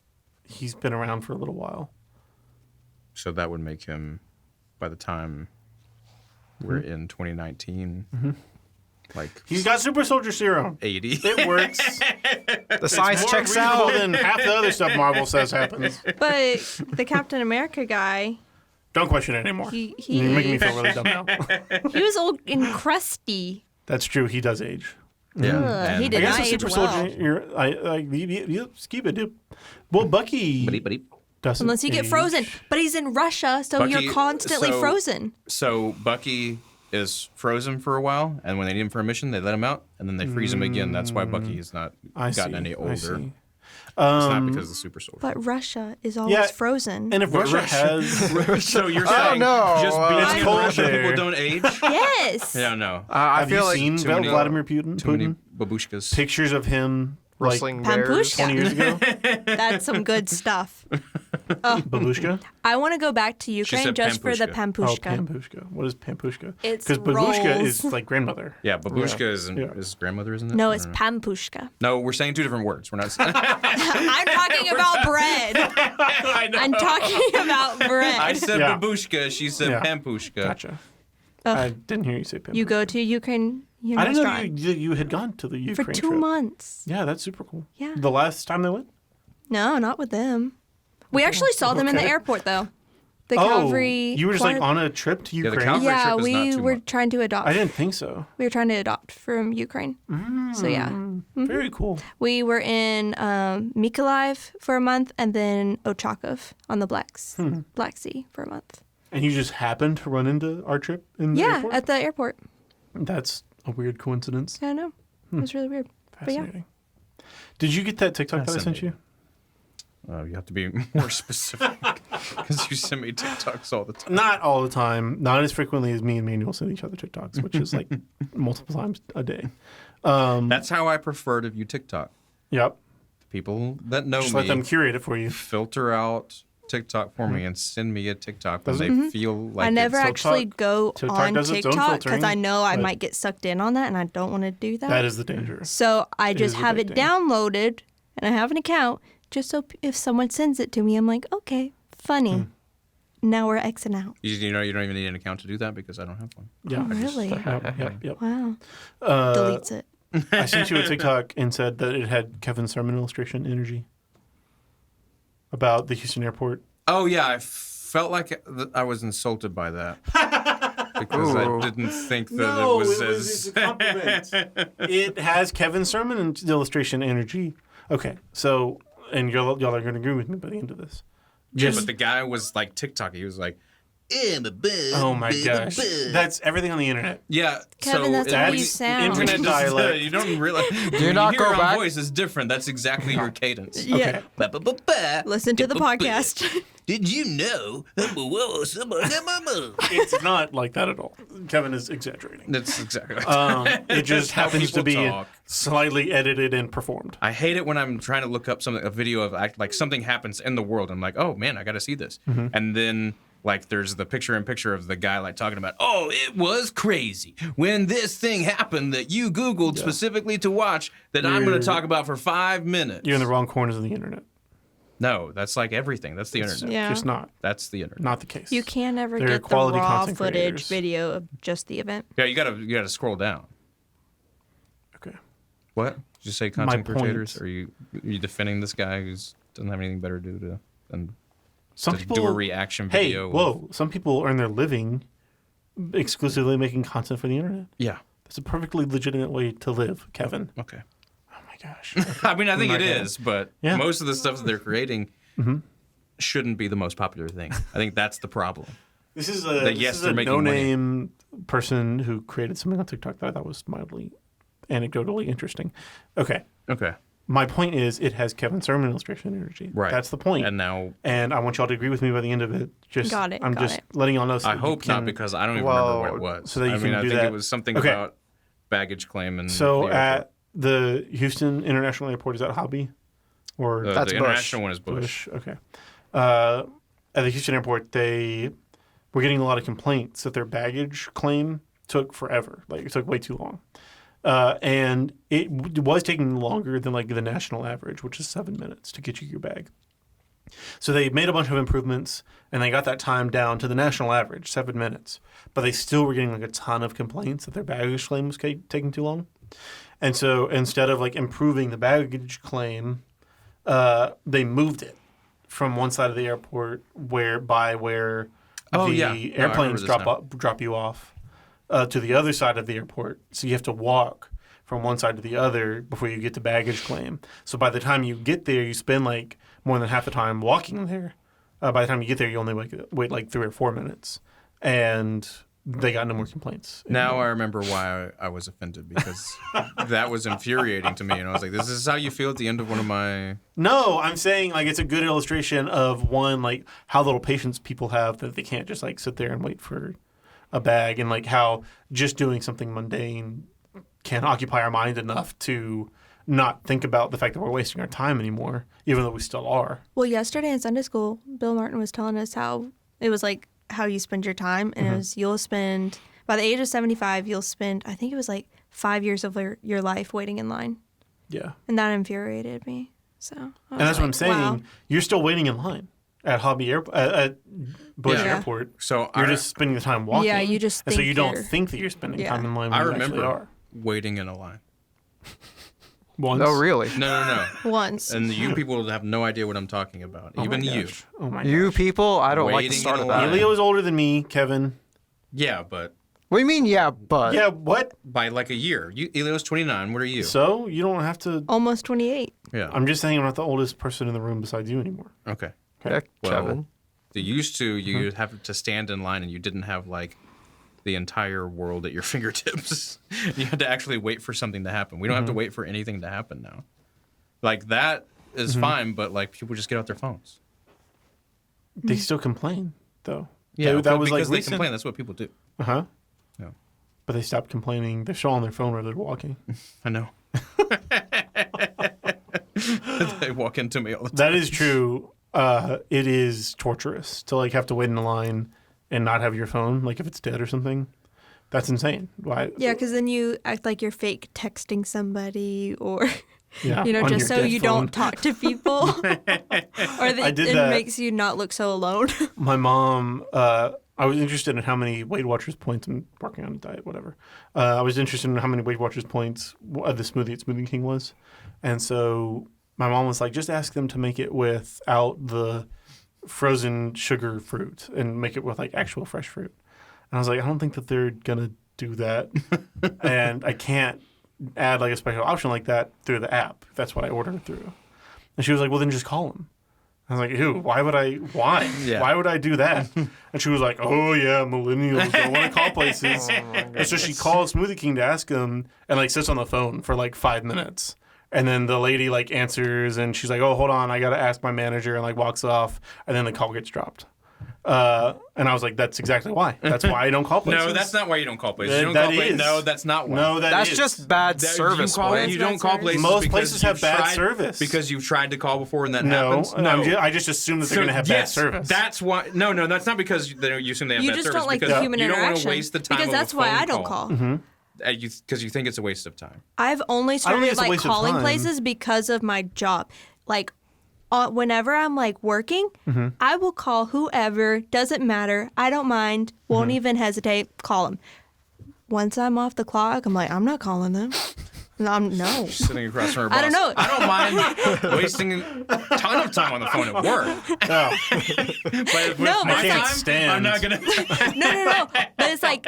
[SPEAKER 2] been around for a little while.
[SPEAKER 1] So that would make him, by the time we're in 2019, like
[SPEAKER 2] He's got super soldier serum.
[SPEAKER 1] 80.
[SPEAKER 2] It works.
[SPEAKER 3] The science
[SPEAKER 2] More
[SPEAKER 3] checks
[SPEAKER 2] reasonable
[SPEAKER 3] out.
[SPEAKER 2] than half the other stuff Marvel says happens.
[SPEAKER 4] But the Captain America guy,
[SPEAKER 2] Don't question it anymore.
[SPEAKER 4] he
[SPEAKER 2] You're making me feel really dumb now.
[SPEAKER 4] he was old and crusty.
[SPEAKER 2] That's true. He does age.
[SPEAKER 1] Yeah.
[SPEAKER 4] Ugh, he
[SPEAKER 1] and-
[SPEAKER 4] did
[SPEAKER 2] I guess
[SPEAKER 4] not
[SPEAKER 2] the
[SPEAKER 4] age
[SPEAKER 2] super
[SPEAKER 4] well.
[SPEAKER 2] soldier. Skip it. Well, Bucky doesn't.
[SPEAKER 4] Unless you get
[SPEAKER 2] age.
[SPEAKER 4] frozen. But he's in Russia, so
[SPEAKER 1] Bucky-
[SPEAKER 4] you're constantly
[SPEAKER 1] so-
[SPEAKER 4] frozen.
[SPEAKER 1] So Bucky is frozen for a while, and when they need him for a mission, they let him out, and then they freeze him again. That's why Bucky has not
[SPEAKER 2] I
[SPEAKER 1] gotten
[SPEAKER 2] see,
[SPEAKER 1] any
[SPEAKER 2] I
[SPEAKER 1] older.
[SPEAKER 2] see.
[SPEAKER 1] It's not because of the super soldier.
[SPEAKER 4] But Russia is always
[SPEAKER 2] Yeah,
[SPEAKER 4] frozen.
[SPEAKER 2] And if Russia has,
[SPEAKER 1] So you're
[SPEAKER 3] I
[SPEAKER 1] saying
[SPEAKER 3] don't know.
[SPEAKER 1] just being
[SPEAKER 2] It's
[SPEAKER 1] in
[SPEAKER 2] cold
[SPEAKER 1] Russia,
[SPEAKER 2] there.
[SPEAKER 1] people don't age?
[SPEAKER 4] Yes.
[SPEAKER 1] Yeah, no.
[SPEAKER 3] I
[SPEAKER 2] have
[SPEAKER 3] feel
[SPEAKER 2] you
[SPEAKER 3] like
[SPEAKER 2] seen
[SPEAKER 1] too many-
[SPEAKER 2] Vladimir Putin?
[SPEAKER 1] Too many
[SPEAKER 2] Putin?
[SPEAKER 1] babushkas.
[SPEAKER 2] Pictures of him like
[SPEAKER 3] rustling bears.
[SPEAKER 4] Pampushka.
[SPEAKER 2] 20 years ago.
[SPEAKER 4] That's some good stuff.
[SPEAKER 2] Babushka?
[SPEAKER 4] I want to go back to Ukraine
[SPEAKER 1] said
[SPEAKER 4] just for the
[SPEAKER 1] pampushka.
[SPEAKER 2] Oh,
[SPEAKER 4] pampushka.
[SPEAKER 2] Pampushka. What is Pampushka?
[SPEAKER 4] It's
[SPEAKER 2] Because Babushka
[SPEAKER 4] rolls.
[SPEAKER 2] is like grandmother.
[SPEAKER 1] Yeah, babushka is
[SPEAKER 2] Yeah.
[SPEAKER 1] his grandmother, isn't it?
[SPEAKER 4] No,
[SPEAKER 1] I
[SPEAKER 4] it's
[SPEAKER 1] don't know.
[SPEAKER 4] pampushka.
[SPEAKER 1] No, we're saying two different words. We're not.
[SPEAKER 4] I'm talking about bread.
[SPEAKER 1] I know.
[SPEAKER 4] I'm talking about bread.
[SPEAKER 1] I said
[SPEAKER 2] Yeah.
[SPEAKER 1] babushka. She said
[SPEAKER 2] Yeah.
[SPEAKER 1] pampushka.
[SPEAKER 2] Gotcha. I didn't hear you say Pampushka.
[SPEAKER 4] You go to Ukraine
[SPEAKER 2] I didn't know
[SPEAKER 4] restaurant
[SPEAKER 2] you had gone to the
[SPEAKER 4] for
[SPEAKER 2] Ukraine
[SPEAKER 4] 2
[SPEAKER 2] trip.
[SPEAKER 4] months.
[SPEAKER 2] Yeah, that's super cool.
[SPEAKER 4] Yeah.
[SPEAKER 2] The last time they went?
[SPEAKER 4] No, not with them. We actually saw them in the
[SPEAKER 2] Okay.
[SPEAKER 4] airport, though. The
[SPEAKER 2] Oh,
[SPEAKER 4] Calvary.
[SPEAKER 2] you were just like on a trip to
[SPEAKER 1] the
[SPEAKER 2] Ukraine?
[SPEAKER 1] Calvary
[SPEAKER 4] Yeah,
[SPEAKER 1] trip is not
[SPEAKER 4] we
[SPEAKER 1] too
[SPEAKER 4] were
[SPEAKER 1] much.
[SPEAKER 4] trying to adopt.
[SPEAKER 2] I didn't think so.
[SPEAKER 4] We were trying to adopt from Ukraine. So yeah,
[SPEAKER 2] Very cool.
[SPEAKER 4] we were in Mykolaiv for a month, and then Ochakov on the Black Sea for a month.
[SPEAKER 2] And you just happened to run into our trip in the
[SPEAKER 4] Yeah,
[SPEAKER 2] airport?
[SPEAKER 4] at the airport.
[SPEAKER 2] That's a weird coincidence.
[SPEAKER 4] I know. It was really weird. But yeah.
[SPEAKER 2] Fascinating. Did you get that TikTok that I sent you?
[SPEAKER 1] You have to be more specific because you send me TikToks all the time.
[SPEAKER 2] Not all the time. Not as frequently as me and Manuel send each other TikToks, which is like multiple times a day.
[SPEAKER 1] That's how I prefer to view TikTok.
[SPEAKER 2] Yep.
[SPEAKER 1] people that know
[SPEAKER 2] Just
[SPEAKER 1] me
[SPEAKER 2] let them curate it for you.
[SPEAKER 1] filter out TikTok for me and send me a TikTok when
[SPEAKER 2] Does
[SPEAKER 1] they
[SPEAKER 2] it?
[SPEAKER 1] feel like
[SPEAKER 4] I never
[SPEAKER 1] it's...
[SPEAKER 4] actually go
[SPEAKER 2] TikTok
[SPEAKER 4] on
[SPEAKER 2] does its own
[SPEAKER 4] TikTok because
[SPEAKER 2] filtering,
[SPEAKER 4] I know I
[SPEAKER 2] but-
[SPEAKER 4] might get sucked in on that, and I don't want to do that.
[SPEAKER 2] That is the danger.
[SPEAKER 4] So I
[SPEAKER 2] It
[SPEAKER 4] just
[SPEAKER 2] is
[SPEAKER 4] have it
[SPEAKER 2] addicting.
[SPEAKER 4] downloaded, and I have an account just so if someone sends it to me, I'm like, okay, funny. Now we're Xing out.
[SPEAKER 1] You know, you don't even need an account to do that because I don't have one.
[SPEAKER 2] Yeah.
[SPEAKER 4] Oh, really?
[SPEAKER 2] Yep.
[SPEAKER 4] Wow.
[SPEAKER 2] Uh,
[SPEAKER 4] Deletes it.
[SPEAKER 2] I sent you a TikTok and said that it had Kevin's sermon illustration energy about the Houston airport.
[SPEAKER 1] Oh, yeah. I felt like I was insulted by that. Because I
[SPEAKER 3] Ooh.
[SPEAKER 1] didn't think that it was as...
[SPEAKER 2] a compliment. It has Kevin's sermon and illustration energy. Okay, so, and y'all are going to agree with me by the end of this.
[SPEAKER 1] Yeah, but the guy was like TikTok. He was like,
[SPEAKER 2] Oh my gosh. That's everything on the internet.
[SPEAKER 1] yeah.
[SPEAKER 4] Kevin,
[SPEAKER 1] so
[SPEAKER 4] that's
[SPEAKER 1] it-
[SPEAKER 4] how
[SPEAKER 1] when
[SPEAKER 4] you sound.
[SPEAKER 1] Internet does,
[SPEAKER 2] Dialect.
[SPEAKER 1] you don't realize.
[SPEAKER 3] Do not
[SPEAKER 1] you
[SPEAKER 3] go
[SPEAKER 1] hear your own
[SPEAKER 3] back.
[SPEAKER 1] voice is different. That's exactly your cadence.
[SPEAKER 4] Yeah.
[SPEAKER 1] Okay.
[SPEAKER 4] Listen to the podcast.
[SPEAKER 1] Did you know?
[SPEAKER 2] It's not like that at all. Kevin is exaggerating.
[SPEAKER 1] That's exactly.
[SPEAKER 2] It just
[SPEAKER 1] how
[SPEAKER 2] happens to
[SPEAKER 1] people
[SPEAKER 2] be
[SPEAKER 1] talk.
[SPEAKER 2] slightly edited and performed.
[SPEAKER 1] I hate it when I'm trying to look up a video of like something happens in the world. I'm like, oh man, I got to see this. And then like there's the picture of the guy like talking about, oh, it was crazy when this thing happened that you Googled specifically to watch that I'm going
[SPEAKER 2] You're-
[SPEAKER 1] to talk about for 5 minutes.
[SPEAKER 2] You're in the wrong corners of the internet.
[SPEAKER 1] No, that's like everything. That's the internet.
[SPEAKER 4] Yeah.
[SPEAKER 2] Just not.
[SPEAKER 1] That's the internet.
[SPEAKER 2] Not the case.
[SPEAKER 4] You can't ever
[SPEAKER 2] They're
[SPEAKER 4] get the
[SPEAKER 2] quality
[SPEAKER 4] raw
[SPEAKER 2] content
[SPEAKER 4] footage
[SPEAKER 2] creators.
[SPEAKER 4] video of just the event.
[SPEAKER 1] Yeah, you gotta scroll down.
[SPEAKER 2] Okay.
[SPEAKER 1] What? Did you say content
[SPEAKER 2] point-
[SPEAKER 1] creators? Are you defending this guy who's doesn't have anything better to do than
[SPEAKER 2] Some
[SPEAKER 1] to
[SPEAKER 2] people
[SPEAKER 1] do a reaction
[SPEAKER 2] Hey,
[SPEAKER 1] video?
[SPEAKER 2] whoa! Some people earn their living exclusively making content for the internet.
[SPEAKER 1] Yeah.
[SPEAKER 2] That's a perfectly legitimate way to live, Kevin.
[SPEAKER 1] Okay.
[SPEAKER 2] Oh my gosh.
[SPEAKER 1] I mean, I think it
[SPEAKER 2] my God.
[SPEAKER 1] is, but
[SPEAKER 2] Yeah.
[SPEAKER 1] most of the stuff that they're creating shouldn't be the most popular thing. I think that's the problem.
[SPEAKER 2] This is
[SPEAKER 1] That,
[SPEAKER 2] a,
[SPEAKER 1] yes,
[SPEAKER 2] this is
[SPEAKER 1] they're
[SPEAKER 2] a
[SPEAKER 1] making money.
[SPEAKER 2] no-name person who created something on TikTok that I thought was mildly anecdotally interesting. Okay.
[SPEAKER 1] Okay.
[SPEAKER 2] My point is it has Kevin's sermon illustration energy.
[SPEAKER 1] Right.
[SPEAKER 2] That's the point.
[SPEAKER 1] And now
[SPEAKER 2] And I want y'all to agree with me by the end of it. Just
[SPEAKER 4] Got it,
[SPEAKER 2] I'm
[SPEAKER 4] got
[SPEAKER 2] just
[SPEAKER 4] it.
[SPEAKER 2] letting y'all know. So
[SPEAKER 1] I
[SPEAKER 2] that you
[SPEAKER 1] hope not
[SPEAKER 2] can-
[SPEAKER 1] because I don't even
[SPEAKER 3] Well,
[SPEAKER 1] remember what it was.
[SPEAKER 2] so that you
[SPEAKER 1] I mean,
[SPEAKER 2] can
[SPEAKER 1] I
[SPEAKER 2] do
[SPEAKER 1] think
[SPEAKER 2] that.
[SPEAKER 1] it was something
[SPEAKER 2] Okay.
[SPEAKER 1] about baggage claim and
[SPEAKER 2] So
[SPEAKER 1] the airport.
[SPEAKER 2] at the Houston International Airport, is that Hobby or
[SPEAKER 1] The
[SPEAKER 3] That's Bush.
[SPEAKER 1] international one is Bush.
[SPEAKER 2] Okay. At the Houston airport, they were getting a lot of complaints that their baggage claim took forever. Like it took way too long. And it was taking longer than like the national average, which is 7 minutes to get you your bag. So they made a bunch of improvements and they got that time down to the national average, 7 minutes. But they still were getting like a ton of complaints that their baggage claim was taking too long. And so instead of like improving the baggage claim, they moved it from one side of the airport where
[SPEAKER 1] Oh,
[SPEAKER 2] the
[SPEAKER 1] yeah. No, I remember
[SPEAKER 2] airplanes
[SPEAKER 1] this now.
[SPEAKER 2] drop you off to the other side of the airport. So you have to walk from one side to the other before you get to baggage claim. So by the time you get there, you spend like more than half the time walking there. By the time you get there, you only wait like 3 or 4 minutes. And they got no more complaints.
[SPEAKER 1] Now I remember why I was offended because that was infuriating to me. And I was like, this is how you feel at the end of one of my...
[SPEAKER 2] No, I'm saying like it's a good illustration of one, like how little patience people have that they can't just like sit there and wait for a bag, and like how just doing something mundane can occupy our mind enough to not think about the fact that we're wasting our time anymore, even though we still are.
[SPEAKER 4] Well, yesterday in Sunday school, Bill Martin was telling us how it was like how you spend your time. And it was you'll spend, by the age of 75, you'll spend, I think it was like 5 years of your life waiting in line.
[SPEAKER 2] Yeah.
[SPEAKER 4] And that infuriated me. So, I
[SPEAKER 2] And
[SPEAKER 4] was
[SPEAKER 2] that's what I'm
[SPEAKER 4] like,
[SPEAKER 2] saying.
[SPEAKER 4] wow.
[SPEAKER 2] You're still waiting in line at at Bush
[SPEAKER 1] Yeah.
[SPEAKER 2] Airport.
[SPEAKER 1] So
[SPEAKER 2] You're
[SPEAKER 1] I,
[SPEAKER 2] just spending the time walking.
[SPEAKER 4] Yeah, you just
[SPEAKER 2] and so
[SPEAKER 4] think
[SPEAKER 2] you don't
[SPEAKER 4] you're-
[SPEAKER 2] think that you're spending
[SPEAKER 4] Yeah.
[SPEAKER 2] time in line
[SPEAKER 1] I
[SPEAKER 2] when you actually
[SPEAKER 1] remember
[SPEAKER 2] are.
[SPEAKER 1] waiting in a line.
[SPEAKER 2] Once.
[SPEAKER 3] Oh, really?
[SPEAKER 1] No.
[SPEAKER 4] Once.
[SPEAKER 1] And you people have no idea what I'm talking about.
[SPEAKER 2] Oh my
[SPEAKER 1] Even you.
[SPEAKER 2] gosh. Oh my
[SPEAKER 3] You
[SPEAKER 2] gosh.
[SPEAKER 3] people, I don't like the
[SPEAKER 1] Waiting
[SPEAKER 3] start
[SPEAKER 1] in
[SPEAKER 3] of
[SPEAKER 1] line.
[SPEAKER 3] that.
[SPEAKER 2] Elio is older than me, Kevin.
[SPEAKER 1] Yeah, but
[SPEAKER 3] What do you mean, yeah, but?
[SPEAKER 2] Yeah, what?
[SPEAKER 1] by like a year. Elio's 29. What are you?
[SPEAKER 2] So you don't have to.
[SPEAKER 4] Almost 28.
[SPEAKER 1] Yeah.
[SPEAKER 2] I'm just saying I'm not the oldest person in the room besides you anymore.
[SPEAKER 1] Okay.
[SPEAKER 3] Yeah,
[SPEAKER 1] Well,
[SPEAKER 3] Kevin.
[SPEAKER 1] They used to, you have to stand in line and you didn't have like the entire world at your fingertips. You had to actually wait for something to happen. We don't have to wait for anything to happen now. Like that is fine, but like people just get out their phones.
[SPEAKER 2] They still complain, though.
[SPEAKER 1] Yeah,
[SPEAKER 2] that was
[SPEAKER 1] because
[SPEAKER 2] like
[SPEAKER 1] they complain. That's what people do.
[SPEAKER 2] Uh huh.
[SPEAKER 1] Yeah.
[SPEAKER 2] But they stopped complaining. They're still on their phone or they're walking.
[SPEAKER 1] I know. they walk into me all the time.
[SPEAKER 2] That is true. It is torturous to like have to wait in the line and not have your phone, like if it's dead or something. That's insane. Why?
[SPEAKER 4] Yeah, because then you act like you're fake texting somebody or,
[SPEAKER 2] Yeah,
[SPEAKER 4] you know,
[SPEAKER 2] on
[SPEAKER 4] just
[SPEAKER 2] your
[SPEAKER 4] so
[SPEAKER 2] dead
[SPEAKER 4] you
[SPEAKER 2] phone.
[SPEAKER 4] don't talk to people. Or
[SPEAKER 2] I did
[SPEAKER 4] it
[SPEAKER 2] that.
[SPEAKER 4] makes you not look so alone.
[SPEAKER 2] My mom, I was interested in how many Weight Watchers points. I'm working on a diet, whatever. I was interested in how many Weight Watchers points the smoothie at Smoothie King was. And so my mom was like, just ask them to make it without the frozen sugar fruit and make it with like actual fresh fruit. And I was like, I don't think that they're going to do that. And I can't add like a special option like that through the app. If that's what I ordered through. And she was like, well, then just call them. I was like, ew, why?
[SPEAKER 1] Yeah.
[SPEAKER 2] Why would I do that? And she was like, oh, yeah, millennials don't want to call places. And so she calls Smoothie King to ask him and like sits on the phone for like 5 minutes. And then the lady like answers and she's like, oh, hold on, I got to ask my manager, and like walks off. And then the call gets dropped. And I was like, that's exactly why. That's why I don't call places.
[SPEAKER 1] No, that's not why you don't call places.
[SPEAKER 2] That-
[SPEAKER 1] You don't
[SPEAKER 2] that
[SPEAKER 1] call places.
[SPEAKER 2] is.
[SPEAKER 1] No, that's not why.
[SPEAKER 2] No,
[SPEAKER 3] That's
[SPEAKER 2] is.
[SPEAKER 3] just bad
[SPEAKER 1] That-
[SPEAKER 3] service.
[SPEAKER 1] You, call,
[SPEAKER 3] Wayne.
[SPEAKER 1] you don't call places.
[SPEAKER 2] Most
[SPEAKER 1] because
[SPEAKER 2] places
[SPEAKER 1] you've
[SPEAKER 2] have bad
[SPEAKER 1] tried-
[SPEAKER 2] service.
[SPEAKER 1] because you've tried to call before and that
[SPEAKER 2] No,
[SPEAKER 1] happens. No,
[SPEAKER 2] I just assume that they're going to have
[SPEAKER 1] yes,
[SPEAKER 2] bad service.
[SPEAKER 1] That's why. No, that's not because you assume they have
[SPEAKER 4] You
[SPEAKER 1] bad
[SPEAKER 4] just
[SPEAKER 1] service.
[SPEAKER 4] don't like
[SPEAKER 1] because
[SPEAKER 4] the human
[SPEAKER 1] you
[SPEAKER 4] interaction.
[SPEAKER 1] don't want to waste the time
[SPEAKER 4] because
[SPEAKER 1] of a
[SPEAKER 4] that's why
[SPEAKER 1] phone
[SPEAKER 4] I don't call.
[SPEAKER 1] Because you think it's a waste of time.
[SPEAKER 4] I've only
[SPEAKER 2] I don't think
[SPEAKER 4] started
[SPEAKER 2] it's a
[SPEAKER 4] like
[SPEAKER 2] waste of
[SPEAKER 4] calling
[SPEAKER 2] time.
[SPEAKER 4] places because of my job. Like whenever I'm like working, I will call whoever. Doesn't matter. I don't mind. Won't even hesitate. Call them. Once I'm off the clock, I'm like, I'm not calling them. No.
[SPEAKER 1] Sitting across from her boss.
[SPEAKER 4] I don't know.
[SPEAKER 1] I don't mind wasting a ton of time on the phone at work.
[SPEAKER 2] No.
[SPEAKER 1] But with
[SPEAKER 4] No,
[SPEAKER 1] my
[SPEAKER 4] but it's
[SPEAKER 1] time,
[SPEAKER 4] like-
[SPEAKER 2] stand.
[SPEAKER 1] I'm not gonna.
[SPEAKER 4] No. But it's like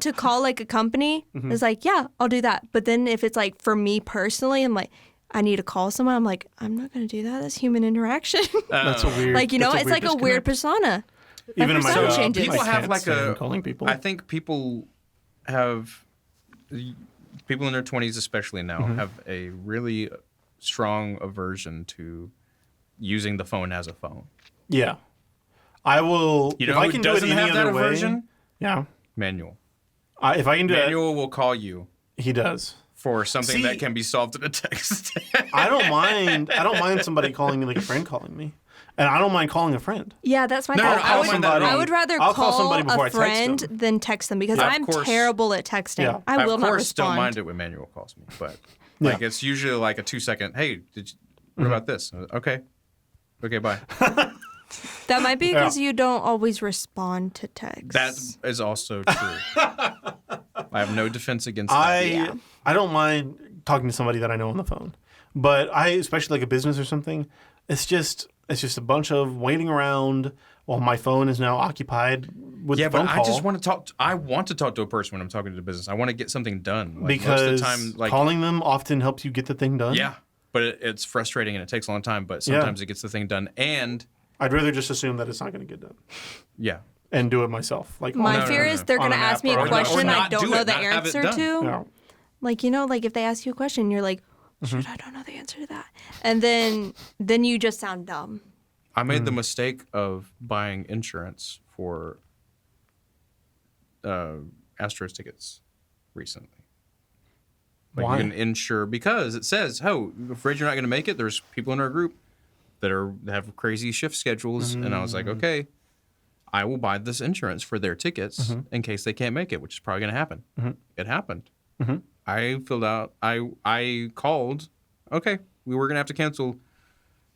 [SPEAKER 4] to call like a company. It's like, yeah, I'll do that. But then if it's like for me personally, I'm like, I need to call someone. I'm like, I'm not going to do that. That's human interaction.
[SPEAKER 2] That's a weird.
[SPEAKER 4] like, you know,
[SPEAKER 2] that's
[SPEAKER 4] it's like a weird
[SPEAKER 2] disconnect.
[SPEAKER 4] persona.
[SPEAKER 2] Even in my
[SPEAKER 4] persona
[SPEAKER 2] job,
[SPEAKER 4] changes.
[SPEAKER 1] People
[SPEAKER 2] I
[SPEAKER 1] have
[SPEAKER 2] can't
[SPEAKER 1] like
[SPEAKER 2] stand
[SPEAKER 1] a
[SPEAKER 2] calling people.
[SPEAKER 1] I think people have people in their 20s especially now have a really strong aversion to using the phone as a phone.
[SPEAKER 2] Yeah, I will.
[SPEAKER 1] You know
[SPEAKER 2] if I
[SPEAKER 1] who
[SPEAKER 2] can do it
[SPEAKER 1] doesn't
[SPEAKER 2] any
[SPEAKER 1] have that
[SPEAKER 2] other way,
[SPEAKER 1] aversion?
[SPEAKER 2] yeah.
[SPEAKER 1] Manual.
[SPEAKER 2] If I can do
[SPEAKER 1] Manual will call you
[SPEAKER 2] it, he does.
[SPEAKER 1] for something
[SPEAKER 2] See-
[SPEAKER 1] that can be solved in a text.
[SPEAKER 2] I don't mind. I don't mind somebody calling me like a friend calling me, and I don't mind calling a friend.
[SPEAKER 4] Yeah, that's my
[SPEAKER 1] No,
[SPEAKER 4] thing.
[SPEAKER 1] no, I don't mind that at all.
[SPEAKER 4] I would rather
[SPEAKER 2] I'll call
[SPEAKER 4] call
[SPEAKER 2] somebody before I
[SPEAKER 4] a
[SPEAKER 2] text
[SPEAKER 4] friend
[SPEAKER 2] them.
[SPEAKER 4] than text them because
[SPEAKER 1] Of
[SPEAKER 4] I'm
[SPEAKER 1] course.
[SPEAKER 4] terrible at texting.
[SPEAKER 2] Yeah.
[SPEAKER 4] I will
[SPEAKER 1] of
[SPEAKER 4] not
[SPEAKER 1] course,
[SPEAKER 4] respond.
[SPEAKER 1] don't mind it when Manual calls me, but
[SPEAKER 2] Yeah.
[SPEAKER 1] like it's usually like a 2-second. Hey, what about this? Okay, bye.
[SPEAKER 4] That might be because you don't always respond to texts.
[SPEAKER 1] That is also true. I have no defense against that.
[SPEAKER 4] Yeah.
[SPEAKER 2] I don't mind talking to somebody that I know on the phone, but especially like a business or something, it's just a bunch of waiting around while my phone is now occupied with
[SPEAKER 1] Yeah,
[SPEAKER 2] the phone
[SPEAKER 1] but
[SPEAKER 2] call.
[SPEAKER 1] I just want to talk. I want to talk to a person when I'm talking to a business. I want to get something done. Like,
[SPEAKER 2] because
[SPEAKER 1] most of the time, like
[SPEAKER 2] calling them often helps you get the thing done.
[SPEAKER 1] yeah, but it's frustrating and it takes a long time. But sometimes it gets the thing done, and
[SPEAKER 2] I'd rather just assume that it's not going to get done
[SPEAKER 1] yeah,
[SPEAKER 2] and do it myself. Like
[SPEAKER 4] My
[SPEAKER 1] no,
[SPEAKER 4] fear
[SPEAKER 1] no,
[SPEAKER 4] is
[SPEAKER 1] no.
[SPEAKER 4] they're
[SPEAKER 2] On
[SPEAKER 4] going to
[SPEAKER 2] an
[SPEAKER 4] ask
[SPEAKER 2] app
[SPEAKER 4] me
[SPEAKER 2] or
[SPEAKER 4] a
[SPEAKER 2] not.
[SPEAKER 4] question
[SPEAKER 1] Or
[SPEAKER 4] I
[SPEAKER 1] not
[SPEAKER 4] don't
[SPEAKER 1] do
[SPEAKER 4] know
[SPEAKER 1] it,
[SPEAKER 4] the
[SPEAKER 1] not have it
[SPEAKER 4] answer
[SPEAKER 1] done.
[SPEAKER 4] to.
[SPEAKER 2] you know,
[SPEAKER 4] Like, you know, like if they ask you a question, you're like, shoot, I don't know the answer to that. And then you just sound dumb.
[SPEAKER 1] I made the mistake of buying insurance for Astros tickets recently. Like
[SPEAKER 2] Why?
[SPEAKER 1] you can insure because it says, "Oh, afraid you're not going to make it." There's people in our group that have crazy shift schedules, and I was like, "Okay, I will buy this insurance for their tickets in case they can't make it," which is probably going to happen. It happened. I filled out. I called. Okay, we were going to have to cancel.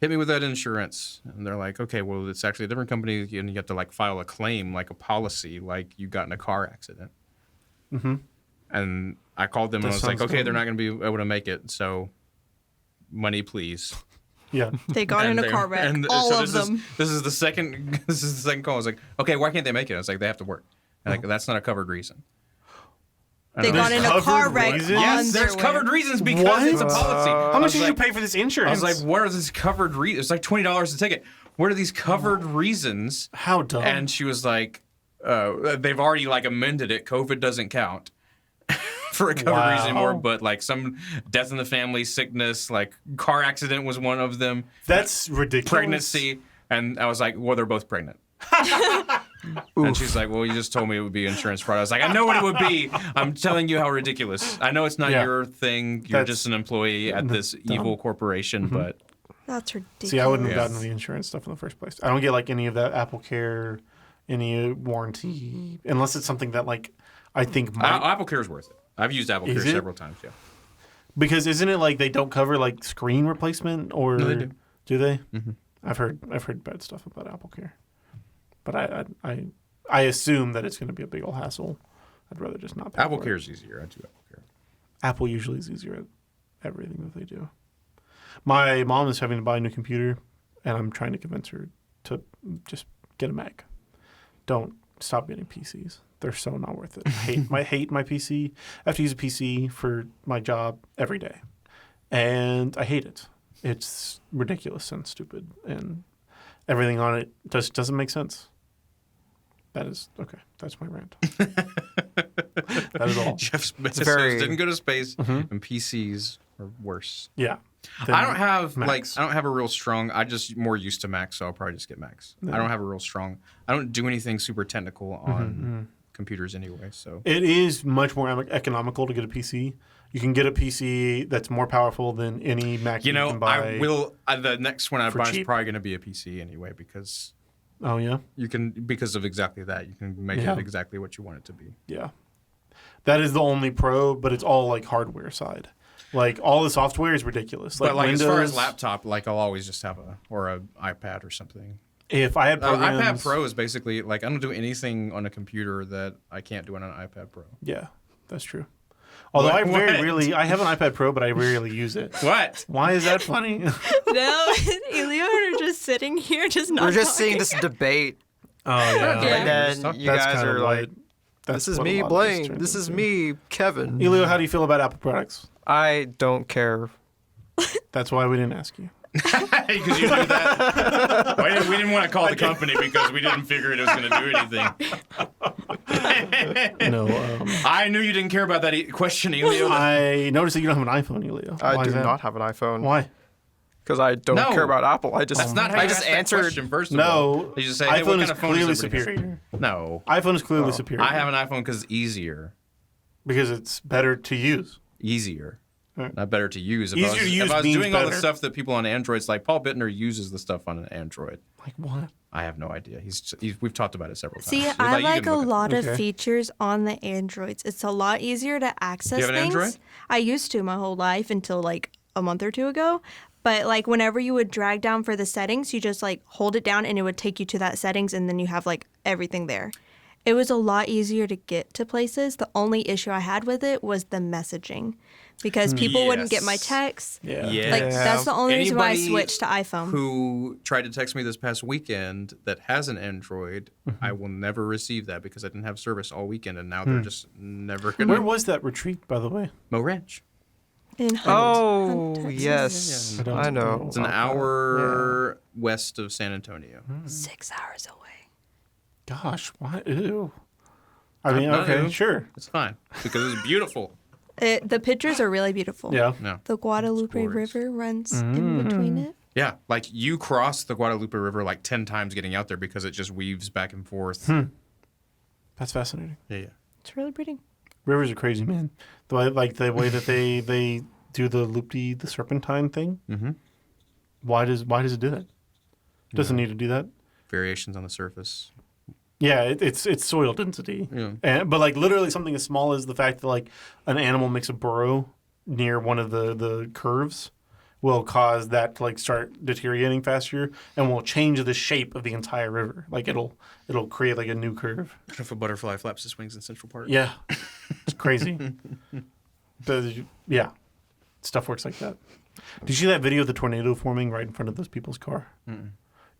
[SPEAKER 1] Hit me with that insurance, and they're like, "Okay, well, it's actually a different company, and you have to like file a claim, like a policy, like you got in a car accident." And I called them and I was like,
[SPEAKER 2] sounds
[SPEAKER 1] okay,
[SPEAKER 2] dumb.
[SPEAKER 1] they're not going to be able to make it. So money, please.
[SPEAKER 2] yeah.
[SPEAKER 4] They got in a
[SPEAKER 1] they-
[SPEAKER 4] car wreck,
[SPEAKER 1] and
[SPEAKER 4] all
[SPEAKER 1] so
[SPEAKER 4] of them.
[SPEAKER 1] This is the second call. I was like, okay, why can't they make it? I was like, they have to work. And like, that's not a covered reason.
[SPEAKER 4] They got in a
[SPEAKER 2] covered
[SPEAKER 4] car wreck
[SPEAKER 2] reasons?
[SPEAKER 4] on
[SPEAKER 1] Yes,
[SPEAKER 4] their
[SPEAKER 1] there's
[SPEAKER 4] way.
[SPEAKER 1] covered reasons because
[SPEAKER 2] What?
[SPEAKER 1] it's a policy.
[SPEAKER 2] How much did you pay for this
[SPEAKER 1] I
[SPEAKER 2] insurance?
[SPEAKER 1] was like, what are these covered reasons? It's like $20 a ticket. What are these covered reasons?
[SPEAKER 2] how dumb.
[SPEAKER 1] And she was like, they've already like amended it. COVID doesn't count for a covered reason anymore. But like some death in the family, sickness, like car accident was one of them.
[SPEAKER 2] That's ridiculous.
[SPEAKER 1] Pregnancy. And I was like, well, they're both pregnant. And she's like, well, you just told me it would be insurance fraud. I was like, I know what it would be. I'm telling you how ridiculous. I know it's not
[SPEAKER 2] Yeah.
[SPEAKER 1] your thing. You're
[SPEAKER 2] That's
[SPEAKER 1] just an employee at this evil corporation, but
[SPEAKER 4] That's ridiculous.
[SPEAKER 2] See, I wouldn't have
[SPEAKER 1] Yeah.
[SPEAKER 2] gotten the insurance stuff in the first place. I don't get like any of that Apple Care, any warranty, unless it's something that like I think might.
[SPEAKER 1] Apple Care is worth it. I've used Apple Care
[SPEAKER 2] Is it?
[SPEAKER 1] several times. Yeah.
[SPEAKER 2] Because isn't it like they don't cover like screen replacement or
[SPEAKER 1] No, they do.
[SPEAKER 2] Do they?
[SPEAKER 1] Mm-hmm.
[SPEAKER 2] I've heard bad stuff about Apple Care, but I assume that it's going to be a big old hassle. I'd rather just not pay
[SPEAKER 1] Apple
[SPEAKER 2] for
[SPEAKER 1] Care
[SPEAKER 2] it.
[SPEAKER 1] is easier. I do Apple Care.
[SPEAKER 2] Apple usually is easier at everything that they do. My mom is having to buy a new computer, and I'm trying to convince her to just get a Mac. Don't stop getting PCs. They're so not worth it. I hate my PC. I have to use a PC for my job every day, and I hate it. It's ridiculous and stupid, and everything on it just doesn't make sense. That is okay. That's my rant. That is all.
[SPEAKER 1] Jeff Bezos
[SPEAKER 3] very-
[SPEAKER 1] didn't go to space, and PCs are worse.
[SPEAKER 2] Yeah.
[SPEAKER 1] I don't have
[SPEAKER 2] Macs.
[SPEAKER 1] I don't have a real strong. I just more used to Macs, so I'll probably just get Macs. I don't have a real strong. I don't do anything super technical on computers anyway. So
[SPEAKER 2] It is much more economical to get a PC. You can get a PC that's more powerful than any Mac
[SPEAKER 1] you
[SPEAKER 2] can
[SPEAKER 1] know,
[SPEAKER 2] buy.
[SPEAKER 1] I will. The next one I
[SPEAKER 2] for
[SPEAKER 1] buy is
[SPEAKER 2] cheap.
[SPEAKER 1] probably going to be a PC anyway because
[SPEAKER 2] Oh yeah,
[SPEAKER 1] you can because of exactly that. You can make
[SPEAKER 2] Yeah.
[SPEAKER 1] it exactly what you want it to be.
[SPEAKER 2] yeah. That is the only pro, but it's all like hardware side. Like all the software is ridiculous.
[SPEAKER 1] But like
[SPEAKER 2] Windows,
[SPEAKER 1] as far as laptop, like I'll always just have an iPad or something.
[SPEAKER 2] if I had programs,
[SPEAKER 1] iPad Pro is basically like I don't do anything on a computer that I can't do on an iPad Pro.
[SPEAKER 2] Yeah, that's true. Although
[SPEAKER 1] What?
[SPEAKER 2] I very
[SPEAKER 1] What?
[SPEAKER 2] rarely, I have an iPad Pro, but I rarely use it.
[SPEAKER 1] What?
[SPEAKER 2] Why is that funny?
[SPEAKER 4] No, Elio are just sitting here, just not
[SPEAKER 3] We're just
[SPEAKER 4] talking.
[SPEAKER 3] seeing this debate,
[SPEAKER 2] Oh yeah,
[SPEAKER 4] Yeah.
[SPEAKER 3] and then you
[SPEAKER 2] That's
[SPEAKER 3] guys
[SPEAKER 2] kind of
[SPEAKER 3] are
[SPEAKER 2] what-
[SPEAKER 3] like,
[SPEAKER 2] that's
[SPEAKER 3] "This is
[SPEAKER 2] what a
[SPEAKER 3] me,
[SPEAKER 2] lot of this
[SPEAKER 3] Blaine.
[SPEAKER 2] turns
[SPEAKER 3] This is
[SPEAKER 2] into.
[SPEAKER 3] me, Kevin."
[SPEAKER 2] Elio, how do you feel about Apple products?
[SPEAKER 3] I don't care.
[SPEAKER 2] That's why we didn't ask you.
[SPEAKER 1] Because you knew that. We didn't want to call the company because we didn't figure it was going to do anything.
[SPEAKER 2] No,
[SPEAKER 1] I knew you didn't care about that question, Elio.
[SPEAKER 2] I noticed that you don't have an iPhone, Elio.
[SPEAKER 3] I
[SPEAKER 2] Why
[SPEAKER 3] do
[SPEAKER 2] is that?
[SPEAKER 3] not have an iPhone
[SPEAKER 2] Why?
[SPEAKER 3] because I don't
[SPEAKER 1] No.
[SPEAKER 3] care about Apple. I just
[SPEAKER 1] That's not how
[SPEAKER 3] I
[SPEAKER 1] you
[SPEAKER 3] just
[SPEAKER 1] ask that
[SPEAKER 3] answered.
[SPEAKER 1] question, first of all.
[SPEAKER 2] No,
[SPEAKER 1] You just say, hey,
[SPEAKER 2] iPhone
[SPEAKER 1] what
[SPEAKER 2] is
[SPEAKER 1] kind of phone
[SPEAKER 2] clearly
[SPEAKER 1] is everybody has?
[SPEAKER 2] superior.
[SPEAKER 1] No.
[SPEAKER 2] iPhone is clearly superior.
[SPEAKER 1] I have an iPhone because it's easier.
[SPEAKER 2] because it's better to use.
[SPEAKER 1] Easier.
[SPEAKER 2] Right.
[SPEAKER 1] Not better to use. If
[SPEAKER 2] Easier
[SPEAKER 1] I was,
[SPEAKER 2] to use
[SPEAKER 1] if I was
[SPEAKER 2] means
[SPEAKER 1] doing all the
[SPEAKER 2] better.
[SPEAKER 1] stuff that people on Androids like, Paul Bittner uses the stuff on an Android.
[SPEAKER 2] Like what?
[SPEAKER 1] I have no idea. We've talked about it several times.
[SPEAKER 4] See,
[SPEAKER 1] You
[SPEAKER 4] I like
[SPEAKER 1] can
[SPEAKER 4] a
[SPEAKER 1] look it up.
[SPEAKER 4] lot of
[SPEAKER 2] Okay.
[SPEAKER 4] features on the Androids. It's a lot easier to access
[SPEAKER 1] you have an
[SPEAKER 4] things.
[SPEAKER 1] Android?
[SPEAKER 4] I used to my whole life until like a month or two ago. But like whenever you would drag down for the settings, you just like hold it down and it would take you to that settings and then you have like everything there. It was a lot easier to get to places. The only issue I had with it was the messaging because people wouldn't get my
[SPEAKER 1] Yes.
[SPEAKER 4] texts.
[SPEAKER 2] Yeah.
[SPEAKER 1] Yeah.
[SPEAKER 4] Like that's the only reason why I
[SPEAKER 1] Anybody
[SPEAKER 4] switched to iPhone.
[SPEAKER 1] Who tried to text me this past weekend that has an Android,
[SPEAKER 2] Mm-hmm.
[SPEAKER 1] I will never receive that because I didn't have service all weekend, and now they're just never going
[SPEAKER 2] Where
[SPEAKER 1] to.
[SPEAKER 2] was that retreat, by the way?
[SPEAKER 1] Mo Ranch.
[SPEAKER 4] In Hunt,
[SPEAKER 3] Oh
[SPEAKER 4] Texas.
[SPEAKER 3] yes,
[SPEAKER 2] Yeah.
[SPEAKER 3] I know.
[SPEAKER 1] It's an hour west of San Antonio.
[SPEAKER 4] 6 hours away.
[SPEAKER 2] Gosh, why? Ew. I mean,
[SPEAKER 1] Not
[SPEAKER 2] okay,
[SPEAKER 1] ew.
[SPEAKER 2] sure.
[SPEAKER 1] It's fine because it's beautiful.
[SPEAKER 4] The pictures are really beautiful.
[SPEAKER 2] Yeah.
[SPEAKER 1] No.
[SPEAKER 4] The Guadalupe
[SPEAKER 1] glorious.
[SPEAKER 4] River runs in between it.
[SPEAKER 1] Yeah, like you cross the Guadalupe River like 10 times getting out there because it just weaves back and forth.
[SPEAKER 2] That's fascinating.
[SPEAKER 1] Yeah.
[SPEAKER 4] It's really pretty.
[SPEAKER 2] Rivers are crazy, man. The way, like the way that they do the serpentine thing.
[SPEAKER 1] Mm-hmm.
[SPEAKER 2] Why does it do that? It doesn't need to do that.
[SPEAKER 1] Variations on the surface.
[SPEAKER 2] Yeah, it's soil density.
[SPEAKER 1] Yeah.
[SPEAKER 2] But like literally something as small as the fact that like an animal makes a burrow near one of the curves will cause that to like start deteriorating faster and will change the shape of the entire river. Like it'll create like a new curve.
[SPEAKER 1] If a butterfly flaps its wings in Central Park.
[SPEAKER 2] Yeah, it's crazy. Yeah, stuff works like that. Did you see that video of the tornado forming right in front of those people's car?
[SPEAKER 1] Mm-mm.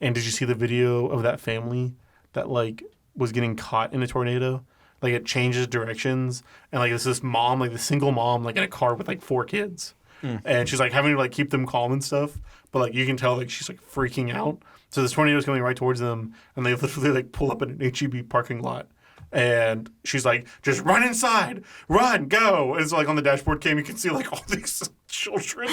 [SPEAKER 2] And did you see the video of that family that like was getting caught in a tornado? Like it changes directions, and like this mom, like the single mom, like in a car with like 4 kids, and she's like having to like keep them calm and stuff. But like you can tell like she's like freaking out. So this tornado is coming right towards them, and they literally like pull up in an HEB parking lot. And she's like, just run inside, run, go. And so like on the dashboard cam, you can see like all these children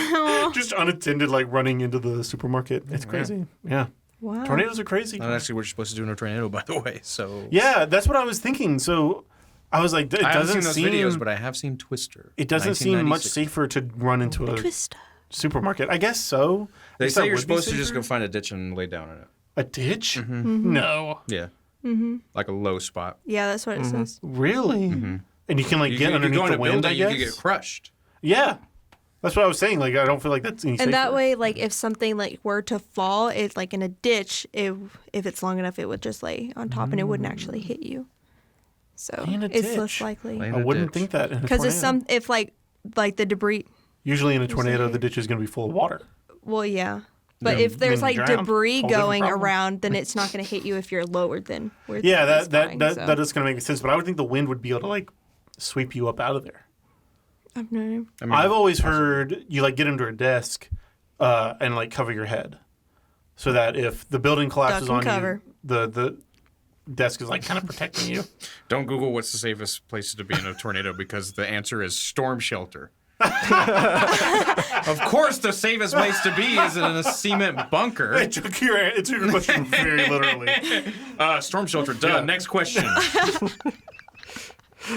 [SPEAKER 2] just unattended, like running into the supermarket. It's crazy. Yeah.
[SPEAKER 4] Wow.
[SPEAKER 2] Tornadoes are crazy.
[SPEAKER 1] Not actually what you're supposed to do in a tornado, by the way. So
[SPEAKER 2] Yeah, that's what I was thinking. So I was like, it
[SPEAKER 1] I haven't
[SPEAKER 2] doesn't
[SPEAKER 1] seen those
[SPEAKER 2] seem
[SPEAKER 1] videos, but I have seen Twister.
[SPEAKER 2] it doesn't seem much
[SPEAKER 1] 1996.
[SPEAKER 2] safer to run into a
[SPEAKER 4] Twister.
[SPEAKER 2] supermarket. I guess so.
[SPEAKER 1] They
[SPEAKER 2] I guess
[SPEAKER 1] say
[SPEAKER 2] that
[SPEAKER 1] you're
[SPEAKER 2] would be
[SPEAKER 1] supposed to just
[SPEAKER 2] safer.
[SPEAKER 1] go find a ditch and lay down in it.
[SPEAKER 2] A ditch?
[SPEAKER 4] Mm-hmm.
[SPEAKER 2] No.
[SPEAKER 1] Yeah. Like a low spot.
[SPEAKER 4] Yeah, that's what it says.
[SPEAKER 2] Really? And you can like get
[SPEAKER 1] you
[SPEAKER 2] underneath
[SPEAKER 1] go in
[SPEAKER 2] the
[SPEAKER 1] a
[SPEAKER 2] wind,
[SPEAKER 1] building,
[SPEAKER 2] I
[SPEAKER 1] you
[SPEAKER 2] guess?
[SPEAKER 1] could get crushed.
[SPEAKER 2] Yeah. That's what I was saying. Like, I don't feel like that's any safer.
[SPEAKER 4] And that way, like, if something like were to fall, it's like in a ditch. If it's long enough, it would just lay on top, and it wouldn't actually hit you. So
[SPEAKER 2] In a
[SPEAKER 4] it's less
[SPEAKER 2] ditch.
[SPEAKER 4] likely
[SPEAKER 1] Lay in
[SPEAKER 2] I
[SPEAKER 1] a
[SPEAKER 2] wouldn't
[SPEAKER 1] ditch.
[SPEAKER 2] think that in a
[SPEAKER 4] because it's
[SPEAKER 2] tornado.
[SPEAKER 4] if like the debris.
[SPEAKER 2] Usually in a tornado,
[SPEAKER 4] like-
[SPEAKER 2] the ditch is going to be full of water.
[SPEAKER 4] Well, yeah. But
[SPEAKER 2] Then-
[SPEAKER 4] if there's
[SPEAKER 2] then
[SPEAKER 4] like
[SPEAKER 2] you drown.
[SPEAKER 4] debris
[SPEAKER 2] Whole different
[SPEAKER 4] going
[SPEAKER 2] problem.
[SPEAKER 4] around, then it's not going to hit you if you're lower than where
[SPEAKER 2] Yeah,
[SPEAKER 4] the
[SPEAKER 2] that
[SPEAKER 4] going,
[SPEAKER 2] that
[SPEAKER 4] so.
[SPEAKER 2] that is going to make sense. But I would think the wind would be able to like sweep you up out of there.
[SPEAKER 4] I've known.
[SPEAKER 1] I mean,
[SPEAKER 2] I've always heard you like get under a desk and like cover your head, so that if the building collapses
[SPEAKER 4] Duck
[SPEAKER 2] on
[SPEAKER 4] and cover.
[SPEAKER 2] you, the desk is like kind of protecting you.
[SPEAKER 1] don't Google what's the safest place to be in a tornado because the answer is storm shelter. Of course, the safest place to be is in a cement bunker.
[SPEAKER 2] It took your question very literally.
[SPEAKER 1] Storm shelter. Duh.
[SPEAKER 2] Yeah.
[SPEAKER 1] Next question.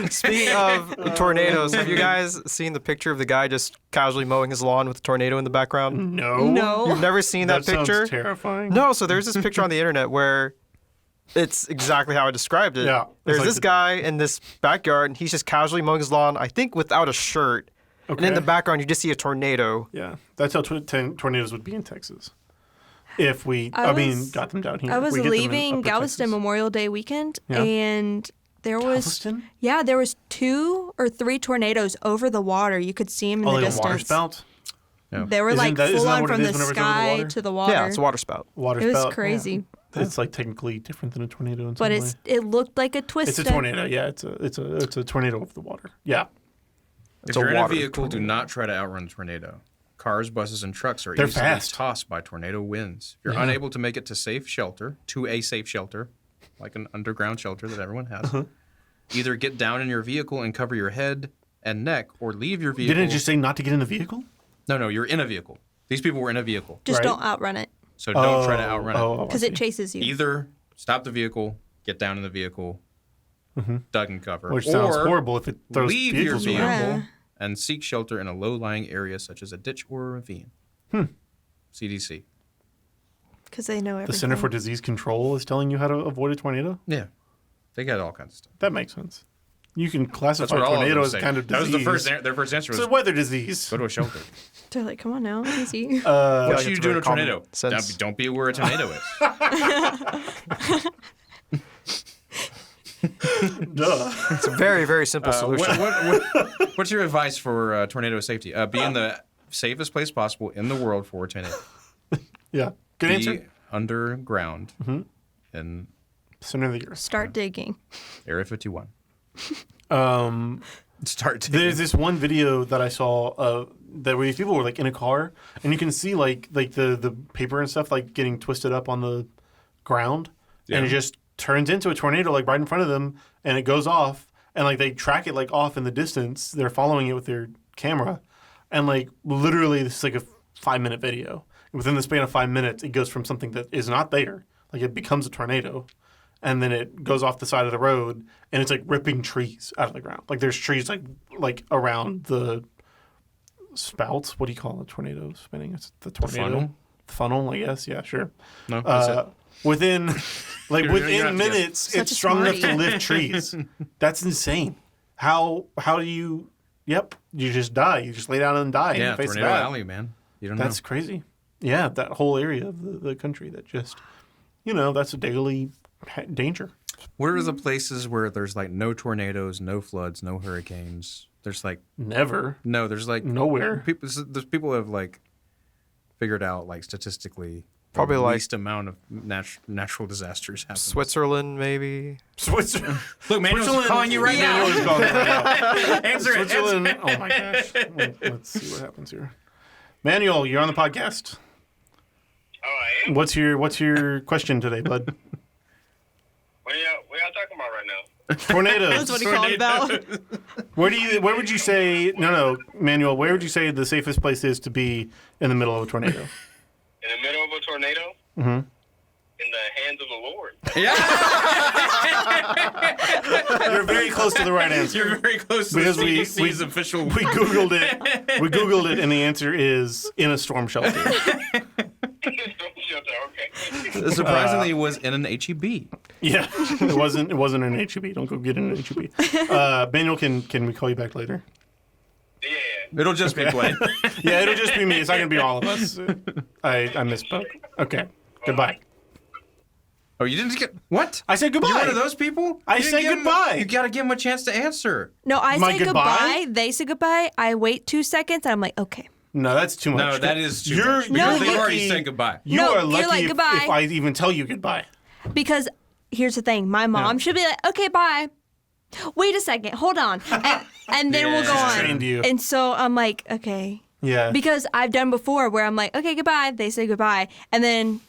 [SPEAKER 3] Speaking of tornadoes, have you guys seen the picture of the guy just casually mowing his lawn with a tornado in the background?
[SPEAKER 2] No,
[SPEAKER 4] No.
[SPEAKER 3] You've never seen that, picture?
[SPEAKER 2] Sounds terrifying.
[SPEAKER 3] No, so there's this picture on the internet where it's exactly how I described it.
[SPEAKER 2] Yeah, it's
[SPEAKER 3] There's
[SPEAKER 2] like
[SPEAKER 3] this
[SPEAKER 2] the-
[SPEAKER 3] guy in this backyard, and he's just casually mowing his lawn, I think without a shirt. And in
[SPEAKER 2] Okay.
[SPEAKER 3] the background, you just see a tornado.
[SPEAKER 2] Yeah, that's how tornadoes would be in Texas. If we,
[SPEAKER 4] I
[SPEAKER 2] mean,
[SPEAKER 4] was-
[SPEAKER 2] got them down here.
[SPEAKER 4] I was
[SPEAKER 2] We get them in
[SPEAKER 4] leaving
[SPEAKER 2] upper
[SPEAKER 4] Galveston
[SPEAKER 2] Texas.
[SPEAKER 4] Memorial Day weekend,
[SPEAKER 2] Yeah.
[SPEAKER 4] and there was
[SPEAKER 2] Galveston?
[SPEAKER 4] there was 2 or 3 tornadoes over the water. You could see them in
[SPEAKER 2] Oh,
[SPEAKER 4] the
[SPEAKER 2] like a
[SPEAKER 4] distance.
[SPEAKER 2] water spout.
[SPEAKER 4] They were
[SPEAKER 2] Isn't
[SPEAKER 4] like
[SPEAKER 2] that- isn't
[SPEAKER 4] full
[SPEAKER 2] that
[SPEAKER 4] on
[SPEAKER 2] what it
[SPEAKER 4] from
[SPEAKER 2] is
[SPEAKER 4] the
[SPEAKER 2] whenever it's over the
[SPEAKER 4] sky
[SPEAKER 2] water?
[SPEAKER 4] to the water.
[SPEAKER 3] Yeah, it's a water spout.
[SPEAKER 2] Water
[SPEAKER 4] It was
[SPEAKER 2] spout.
[SPEAKER 4] crazy,
[SPEAKER 2] It's like technically different than a tornado in some
[SPEAKER 4] but
[SPEAKER 2] way.
[SPEAKER 4] it looked like a twist.
[SPEAKER 2] It's a tornado. Yeah, it's a tornado over the water. Yeah,
[SPEAKER 1] If
[SPEAKER 3] a
[SPEAKER 1] you're in a
[SPEAKER 3] water
[SPEAKER 1] vehicle, do
[SPEAKER 3] tornado.
[SPEAKER 1] not try to outrun a tornado. Cars, buses, and trucks are
[SPEAKER 2] They're
[SPEAKER 1] easily
[SPEAKER 2] fast.
[SPEAKER 1] tossed by tornado winds. If you're
[SPEAKER 2] Yeah.
[SPEAKER 1] unable to make it to a safe shelter, like an underground shelter that everyone has,
[SPEAKER 2] Uh-huh.
[SPEAKER 1] either get down in your vehicle and cover your head and neck, or leave your vehicle.
[SPEAKER 2] didn't it just say not to get in the vehicle?
[SPEAKER 1] No, you're in a vehicle. These people were in a vehicle,
[SPEAKER 4] Just
[SPEAKER 2] Right.
[SPEAKER 4] don't outrun it
[SPEAKER 1] so don't try to outrun it.
[SPEAKER 2] I
[SPEAKER 4] because
[SPEAKER 2] see.
[SPEAKER 4] it chases you.
[SPEAKER 1] Either stop the vehicle, get down in the vehicle, duck and cover,
[SPEAKER 2] Which
[SPEAKER 1] or
[SPEAKER 2] sounds horrible if it throws
[SPEAKER 1] leave your
[SPEAKER 2] vehicles
[SPEAKER 1] vehicle
[SPEAKER 2] around.
[SPEAKER 4] Yeah.
[SPEAKER 1] and seek shelter in a low-lying area such as a ditch or a ravine. CDC.
[SPEAKER 4] Because they know everything.
[SPEAKER 2] The Center for Disease Control is telling you how to avoid a tornado.
[SPEAKER 1] Yeah, they got all kinds of stuff.
[SPEAKER 2] That makes sense. You can
[SPEAKER 1] That's
[SPEAKER 2] classify
[SPEAKER 1] what all of
[SPEAKER 2] tornado
[SPEAKER 1] them
[SPEAKER 2] as
[SPEAKER 1] say.
[SPEAKER 2] a kind of
[SPEAKER 1] That was
[SPEAKER 2] disease.
[SPEAKER 1] their first answer
[SPEAKER 2] It's
[SPEAKER 1] was
[SPEAKER 2] a weather disease.
[SPEAKER 1] go to a shelter.
[SPEAKER 4] They're like, come on now, easy.
[SPEAKER 1] What
[SPEAKER 3] like
[SPEAKER 1] should you
[SPEAKER 3] it's
[SPEAKER 1] do in
[SPEAKER 3] very
[SPEAKER 1] a tornado?
[SPEAKER 3] common sense.
[SPEAKER 1] Don't be where a tornado is.
[SPEAKER 2] Duh.
[SPEAKER 3] It's a very, very simple solution.
[SPEAKER 1] What's your advice for tornado safety? Be in the safest place possible in the world for a tornado.
[SPEAKER 2] Yeah. Good
[SPEAKER 1] Be
[SPEAKER 2] answer.
[SPEAKER 1] underground in
[SPEAKER 2] Center of the earth.
[SPEAKER 4] Start digging.
[SPEAKER 1] Area 51. Start to
[SPEAKER 2] There's this one video that I saw that where these people were like in a car, and you can see like the paper and stuff like getting twisted up on the ground, and
[SPEAKER 1] Yeah.
[SPEAKER 2] it just turns into a tornado like right in front of them, and it goes off, and like they track it like off in the distance. They're following it with their camera, and like literally this is like a 5-minute video. Within the span of 5 minutes, it goes from something that is not there, like it becomes a tornado. And then it goes off the side of the road, and it's like ripping trees out of the ground. Like there's trees like around the spouts. What do you call a tornado spinning? It's the tornado
[SPEAKER 1] funnel?
[SPEAKER 2] funnel, I guess. Yeah, sure.
[SPEAKER 1] No, that's it.
[SPEAKER 2] Within
[SPEAKER 1] You're
[SPEAKER 2] within
[SPEAKER 1] gonna have to
[SPEAKER 2] minutes,
[SPEAKER 4] Such
[SPEAKER 2] it's
[SPEAKER 4] a
[SPEAKER 2] strong enough to
[SPEAKER 4] smarty.
[SPEAKER 2] lift trees. That's insane. How do you? Yep, you just die. You just lay down and die in
[SPEAKER 1] Yeah,
[SPEAKER 2] the face of
[SPEAKER 1] tornado
[SPEAKER 2] that.
[SPEAKER 1] alley, man. You don't
[SPEAKER 2] That's
[SPEAKER 1] know.
[SPEAKER 2] crazy. Yeah, that whole area of the country that just, that's a daily danger.
[SPEAKER 1] What are the places where there's like no tornadoes, no floods, no hurricanes? There's like
[SPEAKER 2] Never.
[SPEAKER 1] there's like
[SPEAKER 2] Nowhere.
[SPEAKER 1] There's people who have like figured out like statistically
[SPEAKER 3] Probably
[SPEAKER 1] the
[SPEAKER 3] like-
[SPEAKER 1] least amount of natural disasters happen.
[SPEAKER 3] Switzerland, maybe.
[SPEAKER 2] Switzerland.
[SPEAKER 1] Look, Manuel's calling you right now.
[SPEAKER 2] Manuel's calling you right now.
[SPEAKER 1] Answer it.
[SPEAKER 2] Switzerland. Oh my gosh. Let's see what happens here. Manuel, you're on the podcast.
[SPEAKER 5] Oh, I am?
[SPEAKER 2] What's your question today, bud?
[SPEAKER 5] What y'all talking about right now?
[SPEAKER 2] Tornadoes.
[SPEAKER 4] That's what he called about.
[SPEAKER 2] Where would you say? No, Manuel. Where would you say the safest place is to be in the middle of a tornado?
[SPEAKER 5] In the middle of a tornado?
[SPEAKER 2] Mm-hmm.
[SPEAKER 5] In the hands of the Lord.
[SPEAKER 1] Yeah.
[SPEAKER 2] You're very close to the right answer.
[SPEAKER 1] You're very close to
[SPEAKER 2] Because
[SPEAKER 1] the
[SPEAKER 2] we-
[SPEAKER 1] CDC's official.
[SPEAKER 2] We Googled it. We Googled it, and the answer is in a storm shelter.
[SPEAKER 5] Okay.
[SPEAKER 1] Surprisingly, it was in an HEB.
[SPEAKER 2] Yeah, it wasn't an HEB. Don't go get an HEB. Manuel, can we call you back later?
[SPEAKER 5] Yeah.
[SPEAKER 1] It'll just be Blaine.
[SPEAKER 2] Yeah, it'll just be me. It's not gonna be all of us. I misspoke. Okay. Goodbye.
[SPEAKER 1] Oh, you didn't get what?
[SPEAKER 2] I said goodbye.
[SPEAKER 1] You're one of those people?
[SPEAKER 2] I
[SPEAKER 1] You didn't
[SPEAKER 2] said
[SPEAKER 1] give 'em-
[SPEAKER 2] goodbye.
[SPEAKER 1] You gotta give them a chance to answer.
[SPEAKER 4] No, I
[SPEAKER 2] My
[SPEAKER 4] say
[SPEAKER 2] goodbye?
[SPEAKER 4] goodbye. They say goodbye. I wait 2 seconds, and I'm like, okay.
[SPEAKER 2] No, that's too much.
[SPEAKER 1] No, that is too
[SPEAKER 2] You're-
[SPEAKER 1] much.
[SPEAKER 2] you're
[SPEAKER 1] Because they've
[SPEAKER 2] lucky-
[SPEAKER 1] already said goodbye.
[SPEAKER 2] You
[SPEAKER 4] No,
[SPEAKER 2] are
[SPEAKER 4] you're
[SPEAKER 2] lucky
[SPEAKER 4] like,
[SPEAKER 2] if
[SPEAKER 4] goodbye.
[SPEAKER 2] I even tell you goodbye.
[SPEAKER 4] Because here's the thing. My mom should be like, okay, bye. Wait a second. Hold on. And then we'll go
[SPEAKER 1] Yeah.
[SPEAKER 4] on.
[SPEAKER 2] Trained you.
[SPEAKER 4] And so I'm like, okay.
[SPEAKER 2] Yeah.
[SPEAKER 4] Because I've done before where I'm like, okay, goodbye. They say goodbye. And then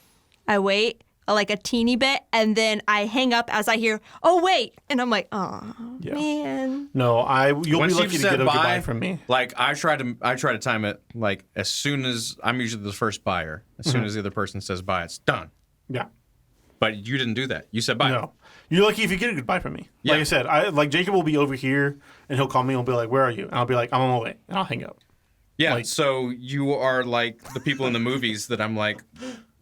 [SPEAKER 4] I wait like a teeny bit. And then I hang up as I hear, oh, wait. And I'm like, oh,
[SPEAKER 2] Yeah.
[SPEAKER 4] man.
[SPEAKER 2] No, you'll
[SPEAKER 1] Once
[SPEAKER 2] be
[SPEAKER 1] you've
[SPEAKER 2] lucky to
[SPEAKER 1] said
[SPEAKER 2] get a
[SPEAKER 1] bye,
[SPEAKER 2] goodbye from me.
[SPEAKER 1] Like I try to time it like as soon as I'm usually the first buyer. As soon as the other person says bye, it's done.
[SPEAKER 2] Yeah.
[SPEAKER 1] But you didn't do that. You said bye.
[SPEAKER 2] No. You're lucky if you get a goodbye from me.
[SPEAKER 1] Yeah.
[SPEAKER 2] Like I said, Jacob will be over here and he'll call me and he'll be like, where are you? And I'll be like, I'm on my way. And I'll hang up.
[SPEAKER 1] Yeah.
[SPEAKER 2] Like-
[SPEAKER 1] So you are like the people in the movies that I'm like,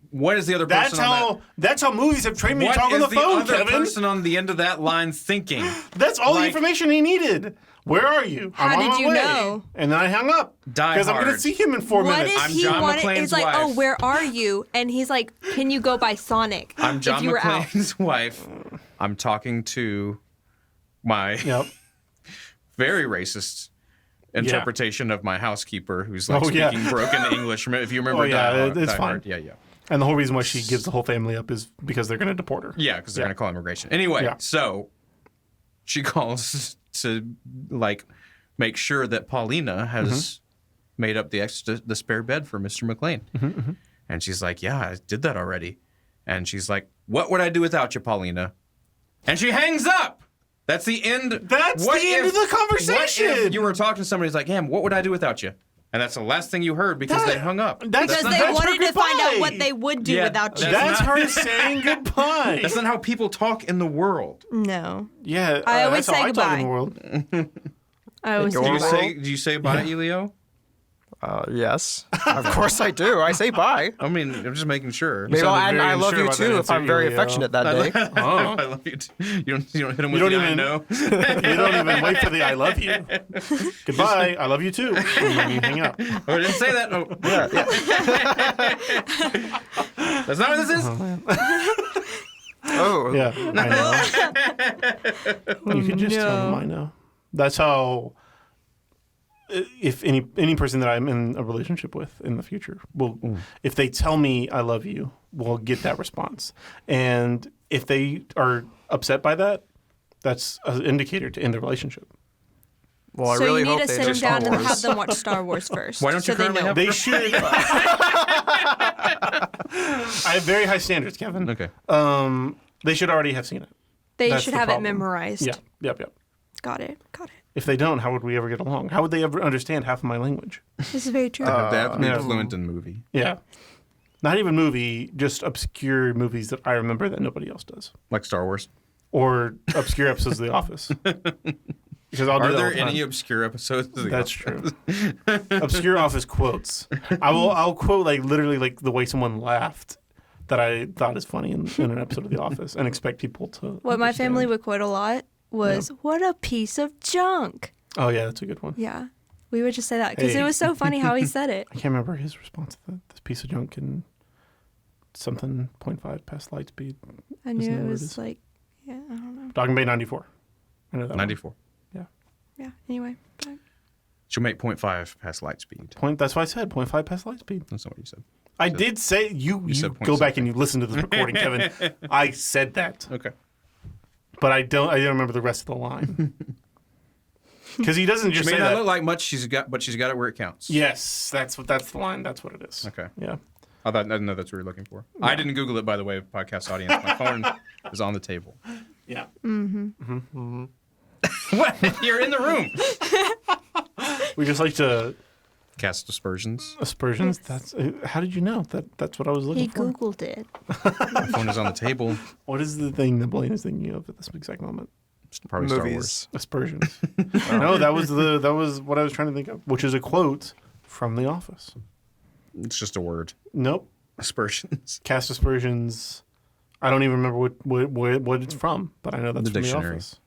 [SPEAKER 1] what is the other person
[SPEAKER 2] That's how movies have trained me to
[SPEAKER 1] What
[SPEAKER 2] talk on
[SPEAKER 1] is
[SPEAKER 2] the
[SPEAKER 1] the
[SPEAKER 2] phone,
[SPEAKER 1] other
[SPEAKER 2] Kevin.
[SPEAKER 1] person on the end of that line thinking?
[SPEAKER 2] That's all the
[SPEAKER 1] Like-
[SPEAKER 2] information he needed. Where are you?
[SPEAKER 4] How
[SPEAKER 2] I'm on
[SPEAKER 4] did
[SPEAKER 2] my
[SPEAKER 4] you
[SPEAKER 2] way.
[SPEAKER 4] know?
[SPEAKER 2] And then I hung up.
[SPEAKER 1] Die
[SPEAKER 2] Because I'm going to
[SPEAKER 1] hard.
[SPEAKER 2] see him in 4
[SPEAKER 4] What
[SPEAKER 2] minutes.
[SPEAKER 4] if
[SPEAKER 1] I'm
[SPEAKER 4] he
[SPEAKER 1] John
[SPEAKER 4] wanted?
[SPEAKER 1] McClane's
[SPEAKER 4] He's like,
[SPEAKER 1] wife.
[SPEAKER 4] oh, where are you? And he's like, can you go by Sonic?
[SPEAKER 1] I'm John
[SPEAKER 4] if you were out.
[SPEAKER 1] McClane's wife. I'm talking to my
[SPEAKER 2] Yep.
[SPEAKER 1] very racist interpretation of my housekeeper who's like
[SPEAKER 2] Oh, yeah.
[SPEAKER 1] speaking broken English. If you remember
[SPEAKER 2] Oh, yeah,
[SPEAKER 1] Dialogue,
[SPEAKER 2] it's
[SPEAKER 1] Die
[SPEAKER 2] fine.
[SPEAKER 1] Hard. Yeah, yeah.
[SPEAKER 2] And the whole reason why she gives the whole family up is because they're going to deport her.
[SPEAKER 1] Yeah, because they're
[SPEAKER 2] Yeah.
[SPEAKER 1] going to call immigration. Anyway,
[SPEAKER 2] Yeah.
[SPEAKER 1] so she calls to like make sure that Paulina has made up the spare bed for Mr. McClane. And she's like, yeah, I did that already. And she's like, what would I do without you, Paulina? And she hangs up. That's the end.
[SPEAKER 2] That's the end of the conversation.
[SPEAKER 1] What if you were talking to somebody who's like, Ham, what would I do without you? And that's the last thing you heard because they hung up.
[SPEAKER 4] Because
[SPEAKER 2] That's
[SPEAKER 4] they
[SPEAKER 2] her
[SPEAKER 4] wanted to find out
[SPEAKER 2] goodbye.
[SPEAKER 4] what they would do
[SPEAKER 1] Yeah,
[SPEAKER 4] without you.
[SPEAKER 1] that's
[SPEAKER 2] That's
[SPEAKER 1] not-
[SPEAKER 2] her saying goodbye.
[SPEAKER 1] That's not how people talk in the world.
[SPEAKER 4] No.
[SPEAKER 2] Yeah,
[SPEAKER 4] I always
[SPEAKER 2] that's how
[SPEAKER 4] say
[SPEAKER 2] I talk in
[SPEAKER 4] goodbye.
[SPEAKER 2] the world.
[SPEAKER 4] I always
[SPEAKER 3] Go
[SPEAKER 4] say
[SPEAKER 3] on.
[SPEAKER 4] goodbye.
[SPEAKER 1] Do you say bye, Elio?
[SPEAKER 3] Yes. Of course I do. I say bye.
[SPEAKER 1] I mean, I'm just making sure.
[SPEAKER 3] Maybe I'll
[SPEAKER 2] sounded
[SPEAKER 3] add
[SPEAKER 2] very
[SPEAKER 3] I love
[SPEAKER 2] unsure
[SPEAKER 3] you
[SPEAKER 2] about that
[SPEAKER 3] too if
[SPEAKER 2] answer,
[SPEAKER 3] I'm very
[SPEAKER 2] Elio.
[SPEAKER 3] affectionate that day.
[SPEAKER 1] I love you. Too. You don't hit him with
[SPEAKER 2] You
[SPEAKER 1] the
[SPEAKER 2] don't
[SPEAKER 1] I
[SPEAKER 2] even-
[SPEAKER 1] know.
[SPEAKER 2] You don't even wait for the I love you. Goodbye, I love you too. And then you hang up.
[SPEAKER 1] Oh, I didn't say that. Oh. That's not what this is.
[SPEAKER 3] Oh.
[SPEAKER 2] Yeah, I know. You can just tell them I know. That's how. If any person that I'm in a relationship with in the future will, if they tell me I love you, will get that response. And if they are upset by that, that's an indicator to end the relationship.
[SPEAKER 3] Well, I
[SPEAKER 4] So
[SPEAKER 3] really
[SPEAKER 4] you need
[SPEAKER 3] hope
[SPEAKER 4] to
[SPEAKER 3] they
[SPEAKER 4] sit them
[SPEAKER 3] do Star
[SPEAKER 4] down and
[SPEAKER 3] Wars.
[SPEAKER 4] have them watch Star Wars first.
[SPEAKER 1] Why don't you
[SPEAKER 4] so they
[SPEAKER 1] currently
[SPEAKER 4] know.
[SPEAKER 1] have-
[SPEAKER 2] They should. I have very high standards, Kevin.
[SPEAKER 1] Okay.
[SPEAKER 2] They should already have seen it.
[SPEAKER 4] They
[SPEAKER 2] That's
[SPEAKER 4] should
[SPEAKER 2] the
[SPEAKER 4] have
[SPEAKER 2] problem.
[SPEAKER 4] it memorized.
[SPEAKER 2] Yeah. Yep.
[SPEAKER 4] Got it.
[SPEAKER 2] If they don't, how would we ever get along? How would they ever understand half of my language?
[SPEAKER 4] This is very true.
[SPEAKER 1] They have to be
[SPEAKER 2] yeah.
[SPEAKER 1] fluent in movie.
[SPEAKER 2] Yeah. Not even movie, just obscure movies that I remember that nobody else does.
[SPEAKER 1] Like Star Wars.
[SPEAKER 2] Or obscure episodes of The Office. Because I'll do
[SPEAKER 1] Are
[SPEAKER 2] that all
[SPEAKER 1] there
[SPEAKER 2] the time.
[SPEAKER 1] any obscure episodes? Of the
[SPEAKER 2] That's true. Obscure Office quotes. I'll quote like literally like the way someone laughed that I thought is funny in an episode of The Office and expect people to
[SPEAKER 4] What my
[SPEAKER 2] understand.
[SPEAKER 4] family would quote a lot was, what a piece of junk.
[SPEAKER 2] Oh yeah, that's a good one.
[SPEAKER 4] Yeah. We would just say that because
[SPEAKER 2] Hey.
[SPEAKER 4] it was so funny how he said it.
[SPEAKER 2] I can't remember his response to that. This piece of junk can something 0.5 past light speed.
[SPEAKER 4] I
[SPEAKER 2] Isn't
[SPEAKER 4] knew
[SPEAKER 2] that
[SPEAKER 4] it
[SPEAKER 2] what it
[SPEAKER 4] was
[SPEAKER 2] is?
[SPEAKER 4] like, yeah, I don't know.
[SPEAKER 2] Dog and Bay 94. I know that
[SPEAKER 1] 94.
[SPEAKER 4] Yeah, anyway.
[SPEAKER 1] She'll make 0.5 past light speed.
[SPEAKER 2] Point. That's why I said 0.5 past light speed.
[SPEAKER 1] That's not what you said.
[SPEAKER 2] I did say you
[SPEAKER 1] said
[SPEAKER 2] go
[SPEAKER 1] 0.7.
[SPEAKER 2] back and you listen to this recording, Kevin. I said that,
[SPEAKER 1] Okay.
[SPEAKER 2] but I don't remember the rest of the line because he doesn't
[SPEAKER 1] She
[SPEAKER 2] just
[SPEAKER 1] may
[SPEAKER 2] say
[SPEAKER 1] not
[SPEAKER 2] that.
[SPEAKER 1] look like much, but she's got it where it counts.
[SPEAKER 2] Yes, that's the line. That's what it is.
[SPEAKER 1] Okay.
[SPEAKER 2] Yeah.
[SPEAKER 1] I didn't know that's what you were looking for. I didn't Google it, by the way, podcast audience. My phone is on the table.
[SPEAKER 2] Yeah.
[SPEAKER 1] What? You're in the room.
[SPEAKER 2] We just like to
[SPEAKER 1] Cast aspersions.
[SPEAKER 2] Aspersions.
[SPEAKER 4] Yes.
[SPEAKER 2] That's how did you know that's what I was looking
[SPEAKER 4] He
[SPEAKER 2] for?
[SPEAKER 4] Googled it.
[SPEAKER 1] My phone is on the table.
[SPEAKER 2] What is the thing that Blaine is thinking of at this exact moment?
[SPEAKER 1] It's probably Star Wars.
[SPEAKER 3] Movies.
[SPEAKER 2] Aspersions. No, that was what I was trying to think of, which is a quote from The Office.
[SPEAKER 1] It's just a word.
[SPEAKER 2] Nope.
[SPEAKER 1] Aspersions.
[SPEAKER 2] Cast aspersions. I don't even remember what it's from, but I know that's
[SPEAKER 1] The
[SPEAKER 2] from
[SPEAKER 1] dictionary.
[SPEAKER 2] The Office.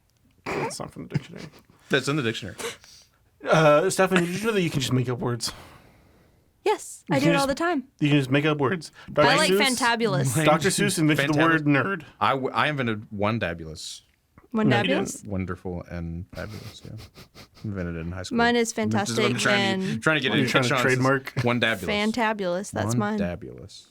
[SPEAKER 2] It's not from the dictionary.
[SPEAKER 1] That's in the dictionary.
[SPEAKER 2] Stephanie, did you know that you can just make up words?
[SPEAKER 4] Yes, I
[SPEAKER 2] You
[SPEAKER 4] do
[SPEAKER 2] can
[SPEAKER 4] it all
[SPEAKER 2] just-
[SPEAKER 4] the time.
[SPEAKER 2] You can just make up words.
[SPEAKER 4] I
[SPEAKER 2] Dr.
[SPEAKER 4] like
[SPEAKER 2] Seuss-
[SPEAKER 4] fantabulous.
[SPEAKER 2] Dr. Seuss invented the word nerd.
[SPEAKER 1] I invented Wondabulous.
[SPEAKER 2] No, you
[SPEAKER 4] Wondabulous?
[SPEAKER 1] Wonderful and fabulous. Yeah, invented it in high school.
[SPEAKER 4] Mine is
[SPEAKER 1] Which what I'm
[SPEAKER 4] fantastic
[SPEAKER 1] trying
[SPEAKER 4] and
[SPEAKER 1] to get
[SPEAKER 2] What are you
[SPEAKER 1] it.
[SPEAKER 2] trying to trademark?
[SPEAKER 1] Wondabulous.
[SPEAKER 4] fantabulous. That's mine.
[SPEAKER 1] Wondabulous.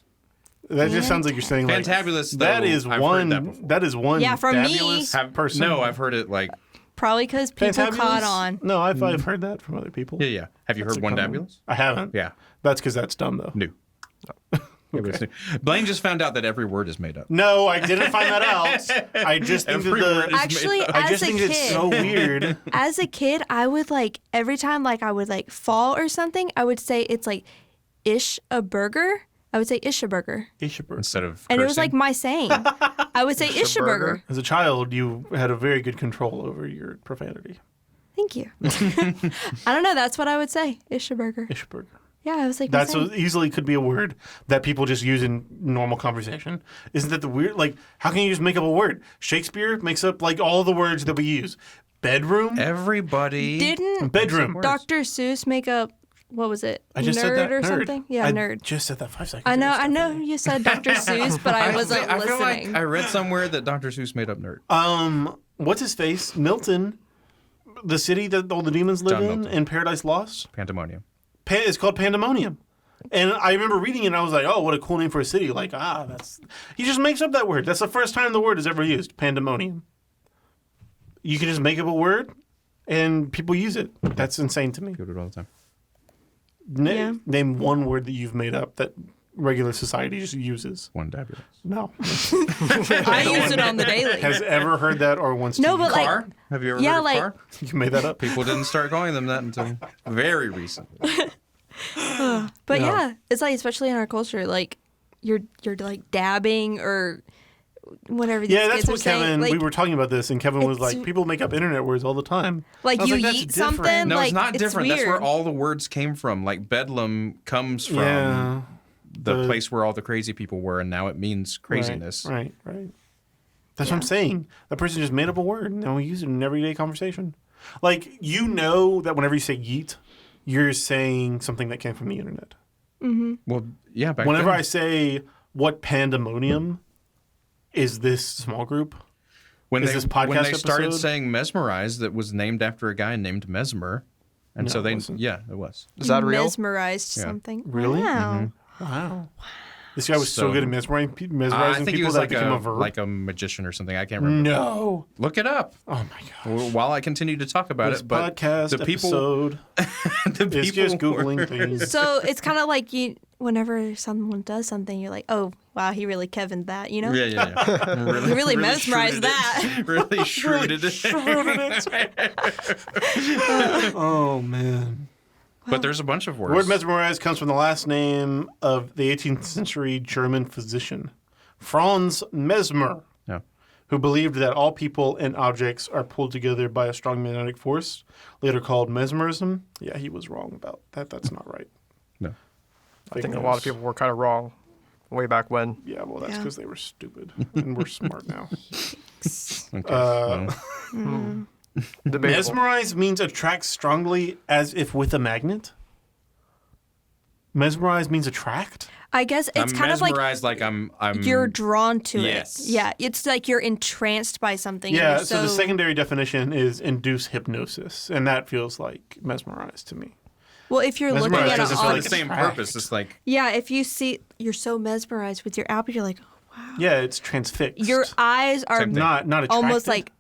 [SPEAKER 2] That just sounds like you're saying like
[SPEAKER 1] Fantabulous, though,
[SPEAKER 2] that is
[SPEAKER 1] I've
[SPEAKER 2] one.
[SPEAKER 1] heard that before.
[SPEAKER 2] That is one.
[SPEAKER 4] Yeah, from me.
[SPEAKER 2] fabulous person.
[SPEAKER 1] No, I've heard it like
[SPEAKER 4] Probably because people
[SPEAKER 2] Fantabulous?
[SPEAKER 4] caught on.
[SPEAKER 2] No, I've heard that from other people.
[SPEAKER 1] yeah. Have you
[SPEAKER 2] That's
[SPEAKER 1] heard
[SPEAKER 2] a common-
[SPEAKER 1] Wondabulous?
[SPEAKER 2] I haven't.
[SPEAKER 1] Yeah,
[SPEAKER 2] That's because that's dumb though.
[SPEAKER 1] new. It was new. Blaine just found out that every word is made up.
[SPEAKER 2] No, I didn't find that out. I just think
[SPEAKER 1] Every word
[SPEAKER 2] that
[SPEAKER 1] is
[SPEAKER 2] the.
[SPEAKER 4] Actually,
[SPEAKER 1] made up.
[SPEAKER 2] I
[SPEAKER 4] as
[SPEAKER 2] just
[SPEAKER 4] a
[SPEAKER 2] think
[SPEAKER 4] kid,
[SPEAKER 2] it's so weird.
[SPEAKER 4] as a kid, I would like every time like I would like fall or something, I would say it's like ish a burger. I would say ish a burger.
[SPEAKER 2] Ishaberg.
[SPEAKER 1] Instead of
[SPEAKER 4] And it was
[SPEAKER 1] cursing.
[SPEAKER 4] like my saying. I would say ish a burger.
[SPEAKER 2] As a child, you had a very good control over your profanity.
[SPEAKER 4] Thank you. I don't know. That's what I would say. Ish a burger.
[SPEAKER 2] Ishaberg.
[SPEAKER 4] Yeah, I was like, my
[SPEAKER 2] That's
[SPEAKER 4] saying.
[SPEAKER 2] so easily could be a word that people just use in normal conversation. Isn't that the weird? Like, how can you just make up a word? Shakespeare makes up like all the words that we use. Bedroom,
[SPEAKER 1] everybody.
[SPEAKER 4] Didn't
[SPEAKER 2] bedroom.
[SPEAKER 4] Dr. Seuss make up, what was it?
[SPEAKER 2] I just
[SPEAKER 4] nerd
[SPEAKER 2] said that.
[SPEAKER 4] or
[SPEAKER 2] Nerd.
[SPEAKER 4] something? Yeah,
[SPEAKER 2] I
[SPEAKER 4] nerd.
[SPEAKER 2] just said that 5 seconds.
[SPEAKER 4] I know,
[SPEAKER 2] ago,
[SPEAKER 4] I know
[SPEAKER 2] Stephanie.
[SPEAKER 4] you said Dr. Seuss, but I wasn't
[SPEAKER 1] I feel like
[SPEAKER 4] listening.
[SPEAKER 1] I read somewhere that Dr. Seuss made up nerd.
[SPEAKER 2] What's his face? Milton, the city that all the demons live
[SPEAKER 1] John
[SPEAKER 2] in
[SPEAKER 1] Milton.
[SPEAKER 2] in Paradise Lost.
[SPEAKER 1] Pandemonium.
[SPEAKER 2] It's called Pandemonium. And I remember reading it and I was like, oh, what a cool name for a city. Like, that's... He just makes up that word. That's the first time the word is ever used. Pandemonium. You can just make up a word and people use it. That's insane to me.
[SPEAKER 1] People do it all the time.
[SPEAKER 4] Yeah.
[SPEAKER 2] Name one word that you've made up that regular society just uses.
[SPEAKER 1] Wondabulous.
[SPEAKER 2] No.
[SPEAKER 4] I use it on the daily.
[SPEAKER 2] Has ever heard that or wants
[SPEAKER 4] No,
[SPEAKER 2] to
[SPEAKER 4] but
[SPEAKER 2] use
[SPEAKER 4] like,
[SPEAKER 1] Car? Have you ever
[SPEAKER 4] yeah,
[SPEAKER 1] heard of
[SPEAKER 4] like-
[SPEAKER 1] car?
[SPEAKER 2] it? You made that up?
[SPEAKER 1] People didn't start calling them that until very recently.
[SPEAKER 4] but yeah, it's like, especially in our culture, like, you're like dabbing or whatever these
[SPEAKER 2] Yeah, that's
[SPEAKER 4] kids
[SPEAKER 2] what
[SPEAKER 4] are saying.
[SPEAKER 2] Kevin,
[SPEAKER 4] Like,
[SPEAKER 2] we were talking about this, and Kevin was
[SPEAKER 4] it's-
[SPEAKER 2] like, people make up internet words all the time.
[SPEAKER 4] like
[SPEAKER 2] I was
[SPEAKER 4] you
[SPEAKER 2] like, that's
[SPEAKER 4] eat
[SPEAKER 2] different.
[SPEAKER 4] something.
[SPEAKER 1] No,
[SPEAKER 4] like,
[SPEAKER 1] it's not different. That's where
[SPEAKER 4] weird.
[SPEAKER 1] all the words came from. Like Bedlam comes from
[SPEAKER 2] Yeah.
[SPEAKER 1] the place where all the crazy people were, and now it means craziness.
[SPEAKER 2] Right. That's what I'm saying. That person just made up a word, and now we use it in everyday conversation. Like, you know that whenever you say yeet, you're saying something that came from the internet.
[SPEAKER 1] Well, yeah. Back
[SPEAKER 2] Whenever
[SPEAKER 1] then,
[SPEAKER 2] I say, what pandemonium is this small group?
[SPEAKER 1] when
[SPEAKER 2] is
[SPEAKER 1] they
[SPEAKER 2] this podcast
[SPEAKER 1] when they started
[SPEAKER 2] episode?
[SPEAKER 1] saying mesmerized, that was named after a guy named Mesmer, and
[SPEAKER 2] No,
[SPEAKER 1] so
[SPEAKER 2] it
[SPEAKER 1] they
[SPEAKER 2] wasn't.
[SPEAKER 1] yeah, it was.
[SPEAKER 3] Is that real?
[SPEAKER 4] Mesmerized
[SPEAKER 1] Yeah.
[SPEAKER 4] something.
[SPEAKER 2] Really?
[SPEAKER 4] Wow.
[SPEAKER 2] Wow. This guy was so
[SPEAKER 1] So-
[SPEAKER 2] good at mesmerizing
[SPEAKER 1] I
[SPEAKER 2] mesmerizing
[SPEAKER 1] think he
[SPEAKER 2] people
[SPEAKER 1] was
[SPEAKER 2] that
[SPEAKER 1] like
[SPEAKER 2] it became a verb.
[SPEAKER 1] like a magician or something. I can't remember.
[SPEAKER 2] No.
[SPEAKER 1] Look it up.
[SPEAKER 2] Oh my gosh.
[SPEAKER 1] While I continue to talk about
[SPEAKER 2] This
[SPEAKER 1] it, but
[SPEAKER 2] podcast
[SPEAKER 1] the people,
[SPEAKER 2] episode
[SPEAKER 1] the
[SPEAKER 2] is
[SPEAKER 1] people
[SPEAKER 2] just Googling
[SPEAKER 1] were-
[SPEAKER 2] things.
[SPEAKER 4] So it's kind of like whenever someone does something, you're like, oh, wow, he really Kevin'd that, you know?
[SPEAKER 1] Yeah, yeah.
[SPEAKER 4] He really mesmerized
[SPEAKER 1] shrewded
[SPEAKER 4] that.
[SPEAKER 1] it. Really shrewded it.
[SPEAKER 2] Oh, man.
[SPEAKER 1] But there's a bunch of words.
[SPEAKER 2] The word mesmerized comes from the last name of the 18th century German physician, Franz Mesmer,
[SPEAKER 1] Yeah.
[SPEAKER 2] who believed that all people and objects are pulled together by a strong magnetic force, later called mesmerism. Yeah, he was wrong about that. That's not right.
[SPEAKER 1] No.
[SPEAKER 3] I think a lot of people were kind of wrong way back when.
[SPEAKER 2] Yeah, well, that's
[SPEAKER 4] Yeah.
[SPEAKER 2] because they were stupid, and we're smart now.
[SPEAKER 1] Okay. Well,
[SPEAKER 3] Debatable.
[SPEAKER 2] Mesmerize means attract strongly as if with a magnet. Mesmerize means attract?
[SPEAKER 4] I guess it's
[SPEAKER 1] I'm
[SPEAKER 4] kind of like
[SPEAKER 1] mesmerized, like I'm
[SPEAKER 4] you're drawn to
[SPEAKER 1] Yes.
[SPEAKER 4] it. Yeah, it's like you're entranced by something. and
[SPEAKER 2] Yeah,
[SPEAKER 4] you're
[SPEAKER 2] so the secondary definition is induce hypnosis, and that feels like mesmerized to me.
[SPEAKER 4] Well, if you're looking
[SPEAKER 2] Mesmerized
[SPEAKER 4] at
[SPEAKER 2] is
[SPEAKER 4] an
[SPEAKER 2] just
[SPEAKER 1] for
[SPEAKER 2] like
[SPEAKER 1] the
[SPEAKER 4] object,
[SPEAKER 1] same
[SPEAKER 2] attract.
[SPEAKER 1] purpose. It's like
[SPEAKER 4] yeah, if you see you're so mesmerized with your apple, you're like, oh,
[SPEAKER 2] Yeah, it's transfixed.
[SPEAKER 4] your eyes are
[SPEAKER 1] Same thing.
[SPEAKER 2] not attracted.
[SPEAKER 4] almost like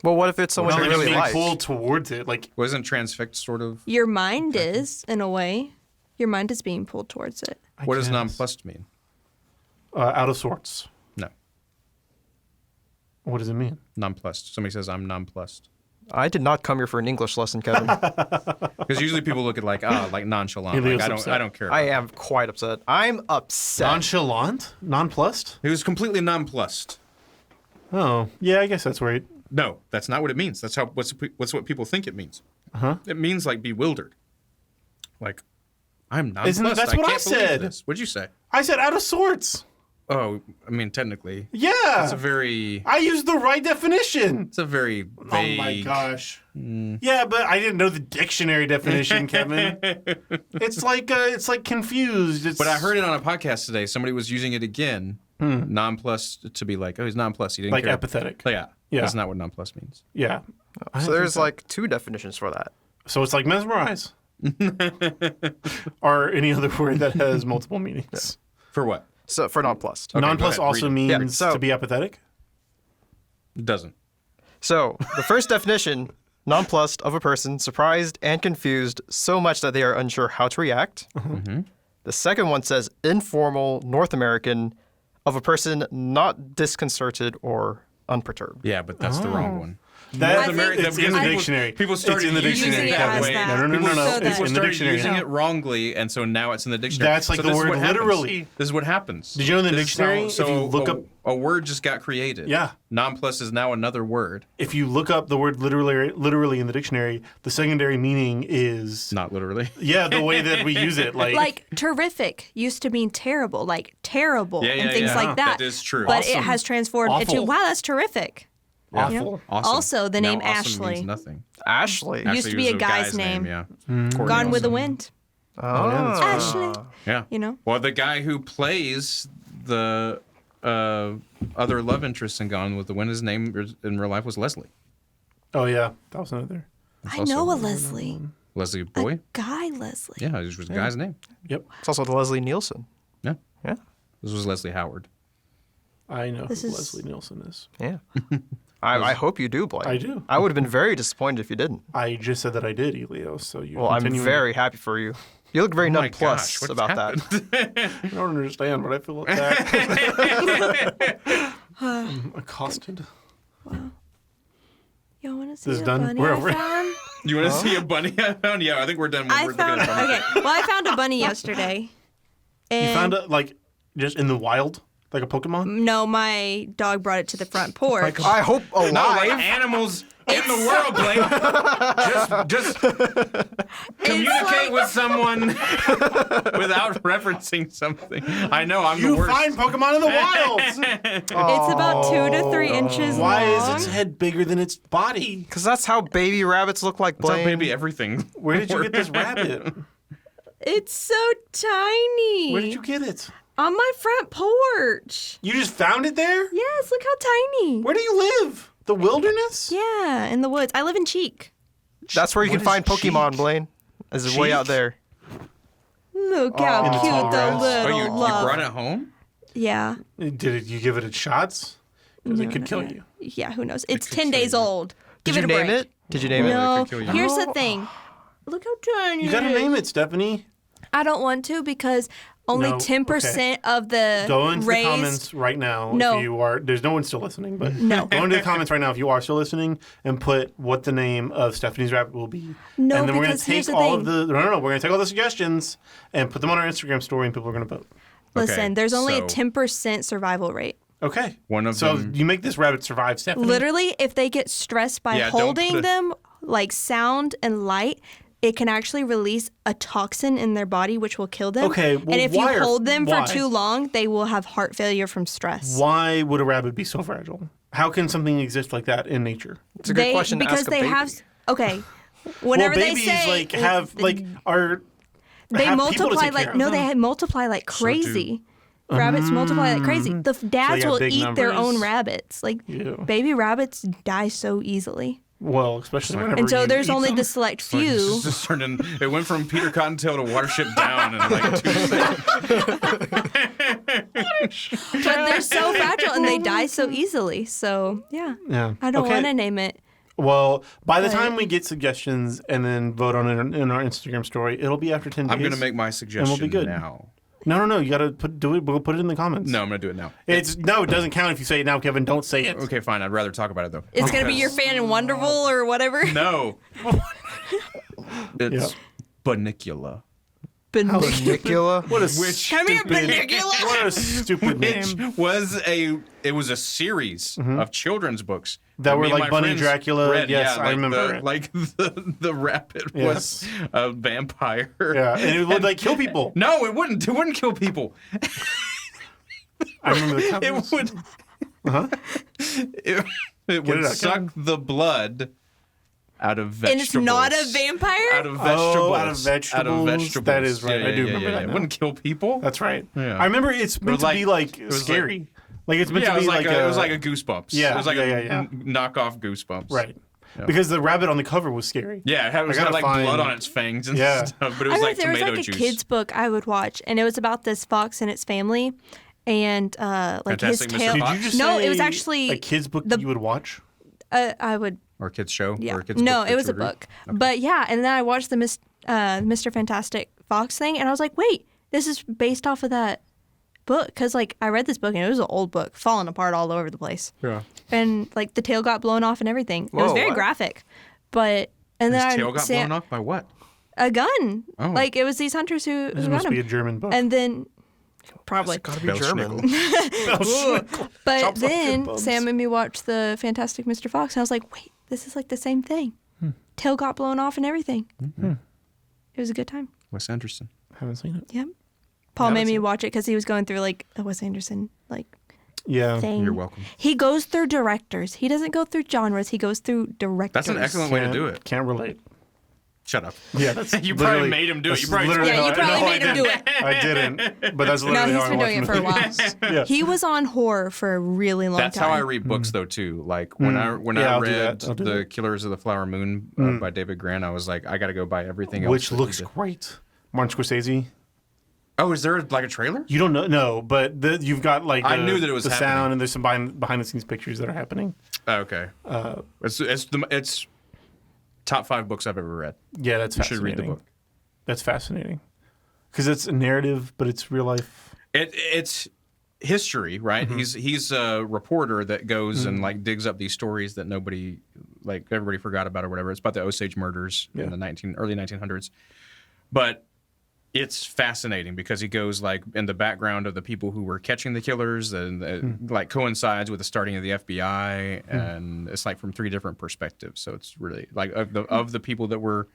[SPEAKER 3] Well, what if it's someone
[SPEAKER 2] not
[SPEAKER 3] you
[SPEAKER 2] like
[SPEAKER 3] really
[SPEAKER 2] being
[SPEAKER 3] like?
[SPEAKER 2] pulled towards it. Like,
[SPEAKER 1] wasn't transfixed sort of.
[SPEAKER 4] your mind is in a way. Your mind is being pulled towards it.
[SPEAKER 2] I
[SPEAKER 1] What does
[SPEAKER 2] guess.
[SPEAKER 1] nonplussed mean?
[SPEAKER 2] Out of sorts.
[SPEAKER 1] No,
[SPEAKER 2] What does it mean?
[SPEAKER 1] nonplussed. Somebody says I'm nonplussed.
[SPEAKER 3] I did not come here for an English lesson, Kevin.
[SPEAKER 1] Because usually people look at like nonchalant.
[SPEAKER 2] He
[SPEAKER 1] Like,
[SPEAKER 2] was
[SPEAKER 1] I
[SPEAKER 2] upset.
[SPEAKER 1] don't care.
[SPEAKER 3] I
[SPEAKER 1] about
[SPEAKER 3] am quite upset. I'm upset.
[SPEAKER 2] Nonchalant? Nonplussed?
[SPEAKER 1] it. He was completely nonplussed.
[SPEAKER 2] Oh, yeah, I guess that's right.
[SPEAKER 1] No, that's not what it means. That's what's what people think it means.
[SPEAKER 2] Uh-huh.
[SPEAKER 1] It means like bewildered. Like I'm nonplussed.
[SPEAKER 2] Isn't that's what I
[SPEAKER 1] can't believe
[SPEAKER 2] said.
[SPEAKER 1] this. What'd you say?
[SPEAKER 2] I said out of sorts.
[SPEAKER 1] Oh, I mean technically,
[SPEAKER 2] Yeah.
[SPEAKER 1] it's a very
[SPEAKER 2] I used the right definition.
[SPEAKER 1] vague.
[SPEAKER 2] Oh my gosh. Yeah, but I didn't know the dictionary definition, Kevin. It's like confused. It's,
[SPEAKER 1] But I heard it on a podcast today. Somebody was using it again, nonplussed, to be like, oh, he's nonplussed. He didn't
[SPEAKER 2] like
[SPEAKER 1] care.
[SPEAKER 2] apathetic.
[SPEAKER 1] Oh, yeah,
[SPEAKER 2] Yeah.
[SPEAKER 1] that's not what nonplussed means.
[SPEAKER 2] Yeah.
[SPEAKER 3] So there's like 2 definitions for that.
[SPEAKER 2] So it's like mesmerize. Or any other word that has multiple meanings.
[SPEAKER 1] For what?
[SPEAKER 3] So for nonplussed.
[SPEAKER 1] Okay, go
[SPEAKER 2] Nonplussed
[SPEAKER 1] ahead,
[SPEAKER 2] also
[SPEAKER 1] read it.
[SPEAKER 2] means
[SPEAKER 3] Yeah, so-
[SPEAKER 2] to be apathetic.
[SPEAKER 1] It doesn't.
[SPEAKER 3] So the first definition, nonplussed of a person, surprised and confused so much that they are unsure how to react. The second one says informal, North American, of a person not disconcerted or unperturbed.
[SPEAKER 1] Yeah, but that's the wrong one.
[SPEAKER 2] That,
[SPEAKER 4] I think
[SPEAKER 2] it's in the
[SPEAKER 4] I-
[SPEAKER 2] dictionary.
[SPEAKER 1] People started
[SPEAKER 2] it's in the
[SPEAKER 1] using
[SPEAKER 2] dictionary
[SPEAKER 1] it
[SPEAKER 2] that
[SPEAKER 1] as
[SPEAKER 2] way.
[SPEAKER 1] that.
[SPEAKER 2] No.
[SPEAKER 4] So
[SPEAKER 2] It's
[SPEAKER 4] that-
[SPEAKER 2] in
[SPEAKER 1] People
[SPEAKER 2] the
[SPEAKER 1] started
[SPEAKER 2] dictionary.
[SPEAKER 1] using it wrongly, and so now it's in the dictionary.
[SPEAKER 2] That's like
[SPEAKER 1] So
[SPEAKER 2] the
[SPEAKER 1] this is
[SPEAKER 2] word
[SPEAKER 1] what happens.
[SPEAKER 2] literally.
[SPEAKER 1] This is what happens.
[SPEAKER 2] Did you know in the
[SPEAKER 1] This is
[SPEAKER 2] dictionary,
[SPEAKER 1] So
[SPEAKER 2] if you look up-
[SPEAKER 1] a word just got created.
[SPEAKER 2] Yeah.
[SPEAKER 1] Nonplussed is now another word.
[SPEAKER 2] If you look up the word literally in the dictionary, the secondary meaning is
[SPEAKER 1] Not literally.
[SPEAKER 2] the way that we use it.
[SPEAKER 4] Like terrific used to mean terrible, like terrible
[SPEAKER 1] Yeah,
[SPEAKER 4] and
[SPEAKER 1] yeah,
[SPEAKER 4] things
[SPEAKER 1] yeah.
[SPEAKER 4] like that.
[SPEAKER 1] That is true.
[SPEAKER 4] But it
[SPEAKER 2] Awesome.
[SPEAKER 4] has transformed into
[SPEAKER 2] Awful.
[SPEAKER 4] wow, that's terrific.
[SPEAKER 2] awful.
[SPEAKER 4] You know?
[SPEAKER 1] Awesome.
[SPEAKER 4] Also, the
[SPEAKER 1] Now
[SPEAKER 4] name
[SPEAKER 1] awesome
[SPEAKER 4] Ashley.
[SPEAKER 1] means nothing.
[SPEAKER 3] Ashley.
[SPEAKER 4] Used to be
[SPEAKER 1] Actually,
[SPEAKER 4] a
[SPEAKER 1] it was
[SPEAKER 4] guy's name.
[SPEAKER 1] Yeah.
[SPEAKER 2] Mm.
[SPEAKER 1] Courtney
[SPEAKER 4] Gone with the
[SPEAKER 1] Awesome.
[SPEAKER 4] Wind.
[SPEAKER 3] Oh.
[SPEAKER 4] Ashley.
[SPEAKER 1] Yeah.
[SPEAKER 4] You know?
[SPEAKER 1] Well, the guy who plays the other love interest in Gone with the Wind, his name in real life was Leslie.
[SPEAKER 2] Oh yeah, that was another.
[SPEAKER 4] I
[SPEAKER 1] also-
[SPEAKER 4] know a Leslie.
[SPEAKER 1] Leslie Boy.
[SPEAKER 4] Guy Leslie.
[SPEAKER 1] Yeah, this was the guy's name.
[SPEAKER 2] Yep,
[SPEAKER 3] It's also the Leslie Nielsen.
[SPEAKER 1] Yeah.
[SPEAKER 3] Yeah.
[SPEAKER 1] This was Leslie Howard.
[SPEAKER 2] I know
[SPEAKER 4] This
[SPEAKER 2] who
[SPEAKER 4] is-
[SPEAKER 2] Leslie Nielsen is.
[SPEAKER 3] Yeah. I hope you do, Blake.
[SPEAKER 2] I do.
[SPEAKER 3] I would have been very disappointed if you didn't.
[SPEAKER 2] I just said that I did, Elio. So you.
[SPEAKER 3] Well, I'm
[SPEAKER 2] continue-
[SPEAKER 3] very happy for you. You look very
[SPEAKER 1] Oh my
[SPEAKER 3] nonplussed
[SPEAKER 1] gosh, what's
[SPEAKER 3] about
[SPEAKER 1] happened?
[SPEAKER 3] that.
[SPEAKER 2] I don't understand, but I feel attacked. I'm accosted.
[SPEAKER 4] Y'all want to see
[SPEAKER 2] This is
[SPEAKER 4] a
[SPEAKER 2] done?
[SPEAKER 4] bunny
[SPEAKER 2] We're
[SPEAKER 4] I
[SPEAKER 2] over.
[SPEAKER 4] found?
[SPEAKER 1] You want to see a bunny I found? Yeah, I think we're done.
[SPEAKER 4] I
[SPEAKER 1] We're
[SPEAKER 4] found
[SPEAKER 1] looking at bunny.
[SPEAKER 4] okay. Well, I found a bunny yesterday. And
[SPEAKER 2] You found it like just in the wild, like a Pokemon.
[SPEAKER 4] No, my dog brought it to the front porch.
[SPEAKER 3] I hope alive.
[SPEAKER 1] No, like animals in the world, Blake. just communicate with someone without referencing something. I know I'm the
[SPEAKER 2] You
[SPEAKER 1] worst.
[SPEAKER 2] find Pokemon in the wild.
[SPEAKER 4] It's about 2 to 3 inches
[SPEAKER 2] Why
[SPEAKER 4] long.
[SPEAKER 2] is its head bigger than its body?
[SPEAKER 3] Because that's how baby rabbits look like,
[SPEAKER 1] That's how
[SPEAKER 3] Blaine.
[SPEAKER 1] baby everything.
[SPEAKER 2] Where did you get this rabbit?
[SPEAKER 4] It's so tiny.
[SPEAKER 2] Where did you get it?
[SPEAKER 4] On my front porch.
[SPEAKER 2] You just found it there?
[SPEAKER 4] Yes, look how tiny.
[SPEAKER 2] Where do you live? The wilderness?
[SPEAKER 4] Yeah, in the woods. I live in Cheek.
[SPEAKER 3] That's where you
[SPEAKER 2] What
[SPEAKER 3] can find
[SPEAKER 2] is
[SPEAKER 3] Pokemon,
[SPEAKER 2] cheek?
[SPEAKER 3] Blaine. Is way out
[SPEAKER 2] Cheek?
[SPEAKER 3] there.
[SPEAKER 4] Look how
[SPEAKER 2] In the
[SPEAKER 4] cute
[SPEAKER 2] tall
[SPEAKER 4] the
[SPEAKER 2] grass.
[SPEAKER 1] Oh,
[SPEAKER 4] little
[SPEAKER 1] you
[SPEAKER 4] love.
[SPEAKER 1] brought it home?
[SPEAKER 4] Yeah.
[SPEAKER 2] You give it its shots? Because it could kill you.
[SPEAKER 4] Yeah, who knows? It's
[SPEAKER 1] could
[SPEAKER 4] 10
[SPEAKER 1] kill
[SPEAKER 4] days
[SPEAKER 1] you.
[SPEAKER 4] old.
[SPEAKER 3] Did
[SPEAKER 4] Give
[SPEAKER 3] you
[SPEAKER 4] it a
[SPEAKER 3] name
[SPEAKER 4] break.
[SPEAKER 3] it? Did you name it?
[SPEAKER 4] No.
[SPEAKER 1] could kill you.
[SPEAKER 4] Here's the thing. Look how tiny
[SPEAKER 2] You
[SPEAKER 4] it
[SPEAKER 2] gotta
[SPEAKER 4] is.
[SPEAKER 2] name it, Stephanie.
[SPEAKER 4] I don't want to because only
[SPEAKER 2] No,
[SPEAKER 4] 10% of the
[SPEAKER 2] Go into
[SPEAKER 4] raised...
[SPEAKER 2] the comments right now
[SPEAKER 4] No.
[SPEAKER 2] if you are. There's no one still listening, but
[SPEAKER 4] No.
[SPEAKER 2] go into the comments right now if you are still listening and put what the name of Stephanie's rabbit will be.
[SPEAKER 4] No,
[SPEAKER 2] and then we're gonna
[SPEAKER 4] because here's
[SPEAKER 2] take
[SPEAKER 4] the
[SPEAKER 2] all of
[SPEAKER 4] thing.
[SPEAKER 2] the. No. We're gonna take all the suggestions and put them on our Instagram story, and people are gonna vote.
[SPEAKER 4] Listen,
[SPEAKER 1] Okay,
[SPEAKER 4] there's only a
[SPEAKER 1] so-
[SPEAKER 4] 10% survival rate.
[SPEAKER 2] Okay.
[SPEAKER 1] One of
[SPEAKER 2] so
[SPEAKER 1] them-
[SPEAKER 2] you make this rabbit survive, Stephanie.
[SPEAKER 4] Literally, if they get stressed by
[SPEAKER 1] Yeah, don't
[SPEAKER 4] holding
[SPEAKER 1] put a-
[SPEAKER 4] them, like sound and light, it can actually release a toxin in their body, which will kill them.
[SPEAKER 2] Okay, well,
[SPEAKER 4] and if you
[SPEAKER 2] why are-
[SPEAKER 4] hold them
[SPEAKER 2] why?
[SPEAKER 4] for too long, they will have heart failure from stress.
[SPEAKER 2] Why would a rabbit be so fragile? How can something exist like that in nature?
[SPEAKER 3] It's a good question to
[SPEAKER 4] because
[SPEAKER 3] ask a
[SPEAKER 4] they
[SPEAKER 3] baby.
[SPEAKER 4] have. Okay, whenever
[SPEAKER 2] well,
[SPEAKER 4] they
[SPEAKER 2] babies
[SPEAKER 4] say
[SPEAKER 2] like have like are.
[SPEAKER 4] they
[SPEAKER 2] have people to
[SPEAKER 4] multiply
[SPEAKER 2] take care
[SPEAKER 4] like
[SPEAKER 2] of
[SPEAKER 4] no,
[SPEAKER 2] them.
[SPEAKER 4] they multiply like crazy. Rabbits multiply like crazy. The dads
[SPEAKER 2] got
[SPEAKER 4] will
[SPEAKER 2] big
[SPEAKER 4] eat their own
[SPEAKER 2] numbers.
[SPEAKER 4] rabbits. Like
[SPEAKER 2] Ew.
[SPEAKER 4] baby rabbits die so easily,
[SPEAKER 2] Well, especially whenever
[SPEAKER 4] and so
[SPEAKER 2] you
[SPEAKER 4] there's
[SPEAKER 2] eat
[SPEAKER 4] only
[SPEAKER 2] them.
[SPEAKER 4] the select
[SPEAKER 1] Like,
[SPEAKER 4] few.
[SPEAKER 1] this just turned in, it went from Peter Cottontail to Watership Down in like 2 seconds.
[SPEAKER 4] But they're so fragile and they die so easily. So yeah,
[SPEAKER 2] Yeah.
[SPEAKER 4] I don't
[SPEAKER 2] Okay.
[SPEAKER 4] want to name it.
[SPEAKER 2] Well, by the
[SPEAKER 4] But-
[SPEAKER 2] time we get suggestions and then vote on it in our Instagram story, it'll be after 10 days.
[SPEAKER 1] I'm going to make my suggestion
[SPEAKER 2] good.
[SPEAKER 1] now.
[SPEAKER 2] No. You gotta do it. We'll put it in the comments.
[SPEAKER 1] No, I'm gonna do it now.
[SPEAKER 2] It doesn't count if you say it now, Kevin. Don't say it.
[SPEAKER 1] Okay, fine. I'd rather talk about it though.
[SPEAKER 4] It's gonna be your fan in Wonderful or whatever.
[SPEAKER 1] No. It's
[SPEAKER 2] Yeah.
[SPEAKER 1] Banicula.
[SPEAKER 3] Banicula.
[SPEAKER 2] What a
[SPEAKER 4] Come here,
[SPEAKER 2] stupid.
[SPEAKER 4] Banicula.
[SPEAKER 2] What a stupid
[SPEAKER 1] Which
[SPEAKER 2] name.
[SPEAKER 1] was a series of children's books
[SPEAKER 2] That were
[SPEAKER 1] me and
[SPEAKER 2] like
[SPEAKER 1] my
[SPEAKER 2] Bunny
[SPEAKER 1] friends
[SPEAKER 2] Dracula.
[SPEAKER 1] read.
[SPEAKER 2] Yes,
[SPEAKER 1] Yeah,
[SPEAKER 2] I remember it.
[SPEAKER 1] Like the rabbit
[SPEAKER 2] Yes.
[SPEAKER 1] was a vampire.
[SPEAKER 2] Yeah, and it would like kill people.
[SPEAKER 1] No, it wouldn't. It wouldn't kill people.
[SPEAKER 2] I remember the
[SPEAKER 1] It
[SPEAKER 2] covers.
[SPEAKER 1] would. It would
[SPEAKER 2] it out,
[SPEAKER 1] suck
[SPEAKER 2] Kevin.
[SPEAKER 1] the blood out of
[SPEAKER 4] And
[SPEAKER 1] vegetables.
[SPEAKER 4] it's not a vampire?
[SPEAKER 1] Out of vegetables.
[SPEAKER 2] Oh, out of vegetables. That is right.
[SPEAKER 1] Yeah,
[SPEAKER 2] I do
[SPEAKER 1] yeah,
[SPEAKER 2] remember
[SPEAKER 1] yeah,
[SPEAKER 2] that
[SPEAKER 1] yeah. It
[SPEAKER 2] now.
[SPEAKER 1] wouldn't kill people.
[SPEAKER 2] That's right.
[SPEAKER 1] Yeah.
[SPEAKER 2] I remember it's meant to
[SPEAKER 1] like-
[SPEAKER 2] be like
[SPEAKER 1] it was
[SPEAKER 2] scary. Like it's meant
[SPEAKER 1] Yeah,
[SPEAKER 2] to be like
[SPEAKER 1] it was like a Goosebumps.
[SPEAKER 2] Yeah,
[SPEAKER 1] it was like
[SPEAKER 2] yeah,
[SPEAKER 1] a
[SPEAKER 2] yeah.
[SPEAKER 1] knockoff Goosebumps.
[SPEAKER 2] right.
[SPEAKER 1] Yeah.
[SPEAKER 2] Because the rabbit on the cover was scary.
[SPEAKER 1] Yeah, it was
[SPEAKER 2] I
[SPEAKER 1] got
[SPEAKER 2] gotta
[SPEAKER 1] like blood
[SPEAKER 2] find-
[SPEAKER 1] on its fangs and
[SPEAKER 2] Yeah.
[SPEAKER 1] stuff, but it
[SPEAKER 4] I
[SPEAKER 1] was
[SPEAKER 4] remember
[SPEAKER 1] like
[SPEAKER 4] there was
[SPEAKER 1] tomato
[SPEAKER 4] like
[SPEAKER 1] juice.
[SPEAKER 4] a kid's book I would watch, and it was about this fox and its family, and like
[SPEAKER 1] Fantastic
[SPEAKER 4] his
[SPEAKER 1] Mr.
[SPEAKER 4] tail.
[SPEAKER 1] Fox?
[SPEAKER 2] Did you just
[SPEAKER 4] No,
[SPEAKER 2] say
[SPEAKER 4] it was actually
[SPEAKER 2] a kid's book
[SPEAKER 4] the-
[SPEAKER 2] that you would watch?
[SPEAKER 4] I would.
[SPEAKER 1] Or a kid's show?
[SPEAKER 4] Yeah.
[SPEAKER 1] Or a kid's
[SPEAKER 4] No,
[SPEAKER 1] book
[SPEAKER 4] it
[SPEAKER 1] that
[SPEAKER 4] was
[SPEAKER 1] you
[SPEAKER 4] a
[SPEAKER 1] would read?
[SPEAKER 4] book. But yeah, and then I watched the Mr. Fantastic Fox thing, and I was like, wait, this is based off of that book, because like I read this book and it was an old book, falling apart all over the place,
[SPEAKER 2] Yeah.
[SPEAKER 4] and like the tail got blown off and everything. It was
[SPEAKER 3] Whoa,
[SPEAKER 4] very
[SPEAKER 3] what?
[SPEAKER 4] graphic, but and
[SPEAKER 1] His
[SPEAKER 4] then
[SPEAKER 1] tail got blown off by what?
[SPEAKER 4] a gun.
[SPEAKER 1] Oh.
[SPEAKER 4] Like it was these hunters who
[SPEAKER 2] This
[SPEAKER 4] got
[SPEAKER 2] must be a
[SPEAKER 4] him,
[SPEAKER 2] German book.
[SPEAKER 4] and then probably.
[SPEAKER 3] It's gotta be German.
[SPEAKER 4] But
[SPEAKER 2] Chops off
[SPEAKER 4] then
[SPEAKER 2] your bums.
[SPEAKER 4] Sam made me watch the Fantastic Mr. Fox, and I was like, wait, this is like the same thing. Tail got blown off and everything. It was a good time.
[SPEAKER 1] Wes Anderson.
[SPEAKER 2] Haven't seen it.
[SPEAKER 4] Yep. Paul
[SPEAKER 2] Yeah,
[SPEAKER 4] made
[SPEAKER 2] that's
[SPEAKER 4] me
[SPEAKER 2] it.
[SPEAKER 4] watch it because he was going through like a Wes Anderson like
[SPEAKER 2] Yeah.
[SPEAKER 4] thing.
[SPEAKER 1] You're welcome.
[SPEAKER 4] He goes through directors. He doesn't go through genres. He goes through directors.
[SPEAKER 1] That's an excellent way to do it.
[SPEAKER 2] Can't relate.
[SPEAKER 1] Shut up.
[SPEAKER 2] Yeah, that's
[SPEAKER 1] You probably
[SPEAKER 2] literally-
[SPEAKER 1] made him do it.
[SPEAKER 2] that's
[SPEAKER 1] You probably
[SPEAKER 2] literally
[SPEAKER 4] Yeah,
[SPEAKER 2] how
[SPEAKER 4] you
[SPEAKER 2] I-
[SPEAKER 4] probably
[SPEAKER 2] no,
[SPEAKER 4] made him do
[SPEAKER 2] didn't.
[SPEAKER 4] it.
[SPEAKER 2] I didn't, but that's
[SPEAKER 4] No,
[SPEAKER 2] literally
[SPEAKER 4] he's
[SPEAKER 2] how I
[SPEAKER 4] been
[SPEAKER 2] watch
[SPEAKER 4] doing it for a while.
[SPEAKER 2] movies. Yeah.
[SPEAKER 4] He was on horror for a really long
[SPEAKER 1] That's
[SPEAKER 4] time.
[SPEAKER 1] how I read books though too. Like when I
[SPEAKER 2] Yeah, I'll do
[SPEAKER 1] read
[SPEAKER 2] that. I'll do
[SPEAKER 1] The
[SPEAKER 2] that.
[SPEAKER 1] Killers of the Flower Moon by David Grant, I was like, I got to go buy everything else.
[SPEAKER 2] Which
[SPEAKER 1] that he
[SPEAKER 2] looks
[SPEAKER 1] did.
[SPEAKER 2] great. Martin Scorsese.
[SPEAKER 1] Oh, is there like a trailer?
[SPEAKER 2] You don't know, no, but you've got like
[SPEAKER 1] I knew that it was
[SPEAKER 2] the
[SPEAKER 1] happening.
[SPEAKER 2] sound, and there's some behind the scenes pictures that are happening.
[SPEAKER 1] Oh, okay. It's top 5 books I've ever read.
[SPEAKER 2] Yeah, that's
[SPEAKER 1] You should
[SPEAKER 2] fascinating.
[SPEAKER 1] read the book.
[SPEAKER 2] That's fascinating because it's a narrative, but it's real life.
[SPEAKER 1] It's history, right? He's a reporter that goes and like digs up these stories that everybody forgot about or whatever. It's about the Osage murders in the early 1900s. But it's fascinating because he goes like in the background of the people who were catching the killers, and like coincides with the starting of the FBI, and it's like from 3 different perspectives. So it's really like of the people that were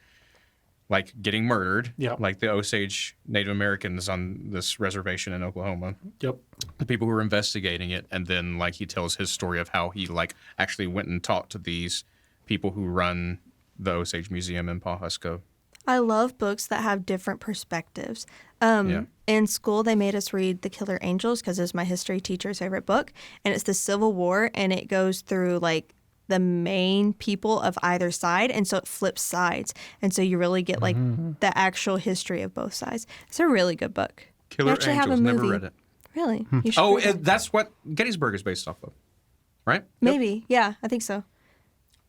[SPEAKER 1] like getting murdered, like the Osage Native Americans on this reservation in Oklahoma,
[SPEAKER 2] Yep.
[SPEAKER 1] the people who were investigating it, and then like he tells his story of how he like actually went and talked to these people who run the Osage Museum in Pawhuska.
[SPEAKER 4] I love books that have different perspectives. In school, they made us read The Killer Angels because it's my history teacher's favorite book, and it's the Civil War, and it goes through like the main people of either side, and so it flips sides, and so you really get like the actual history of both sides. It's a really good book.
[SPEAKER 1] Killer
[SPEAKER 4] you actually
[SPEAKER 1] Angels,
[SPEAKER 4] have a movie.
[SPEAKER 1] never read it.
[SPEAKER 4] Really? You should
[SPEAKER 1] Oh,
[SPEAKER 4] read it.
[SPEAKER 1] that's what Gettysburg is based off of, right?
[SPEAKER 4] Maybe. Yeah, I think so.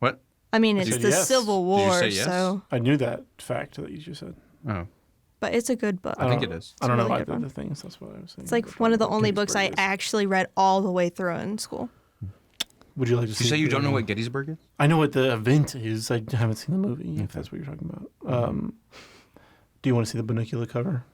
[SPEAKER 1] What?
[SPEAKER 4] I mean, it's
[SPEAKER 2] said
[SPEAKER 4] the
[SPEAKER 2] yes.
[SPEAKER 4] Civil
[SPEAKER 1] Did you
[SPEAKER 4] War,
[SPEAKER 1] say yes?
[SPEAKER 4] so.
[SPEAKER 2] I knew that fact that you just said.
[SPEAKER 1] Oh,
[SPEAKER 4] But it's a good book.
[SPEAKER 1] I think it is.
[SPEAKER 2] I don't
[SPEAKER 4] It's a
[SPEAKER 2] know
[SPEAKER 4] really good
[SPEAKER 2] either
[SPEAKER 4] one.
[SPEAKER 2] of the things. That's what I was saying.
[SPEAKER 4] It's like one of the only books I actually read all the way through in school.
[SPEAKER 2] Would you like to
[SPEAKER 1] Did you
[SPEAKER 2] see
[SPEAKER 1] say you
[SPEAKER 2] the-
[SPEAKER 1] don't know what Gettysburg is?
[SPEAKER 2] I know what the event is. I haven't seen the movie, if that's what you're talking about. Do you want to see the Banicula cover?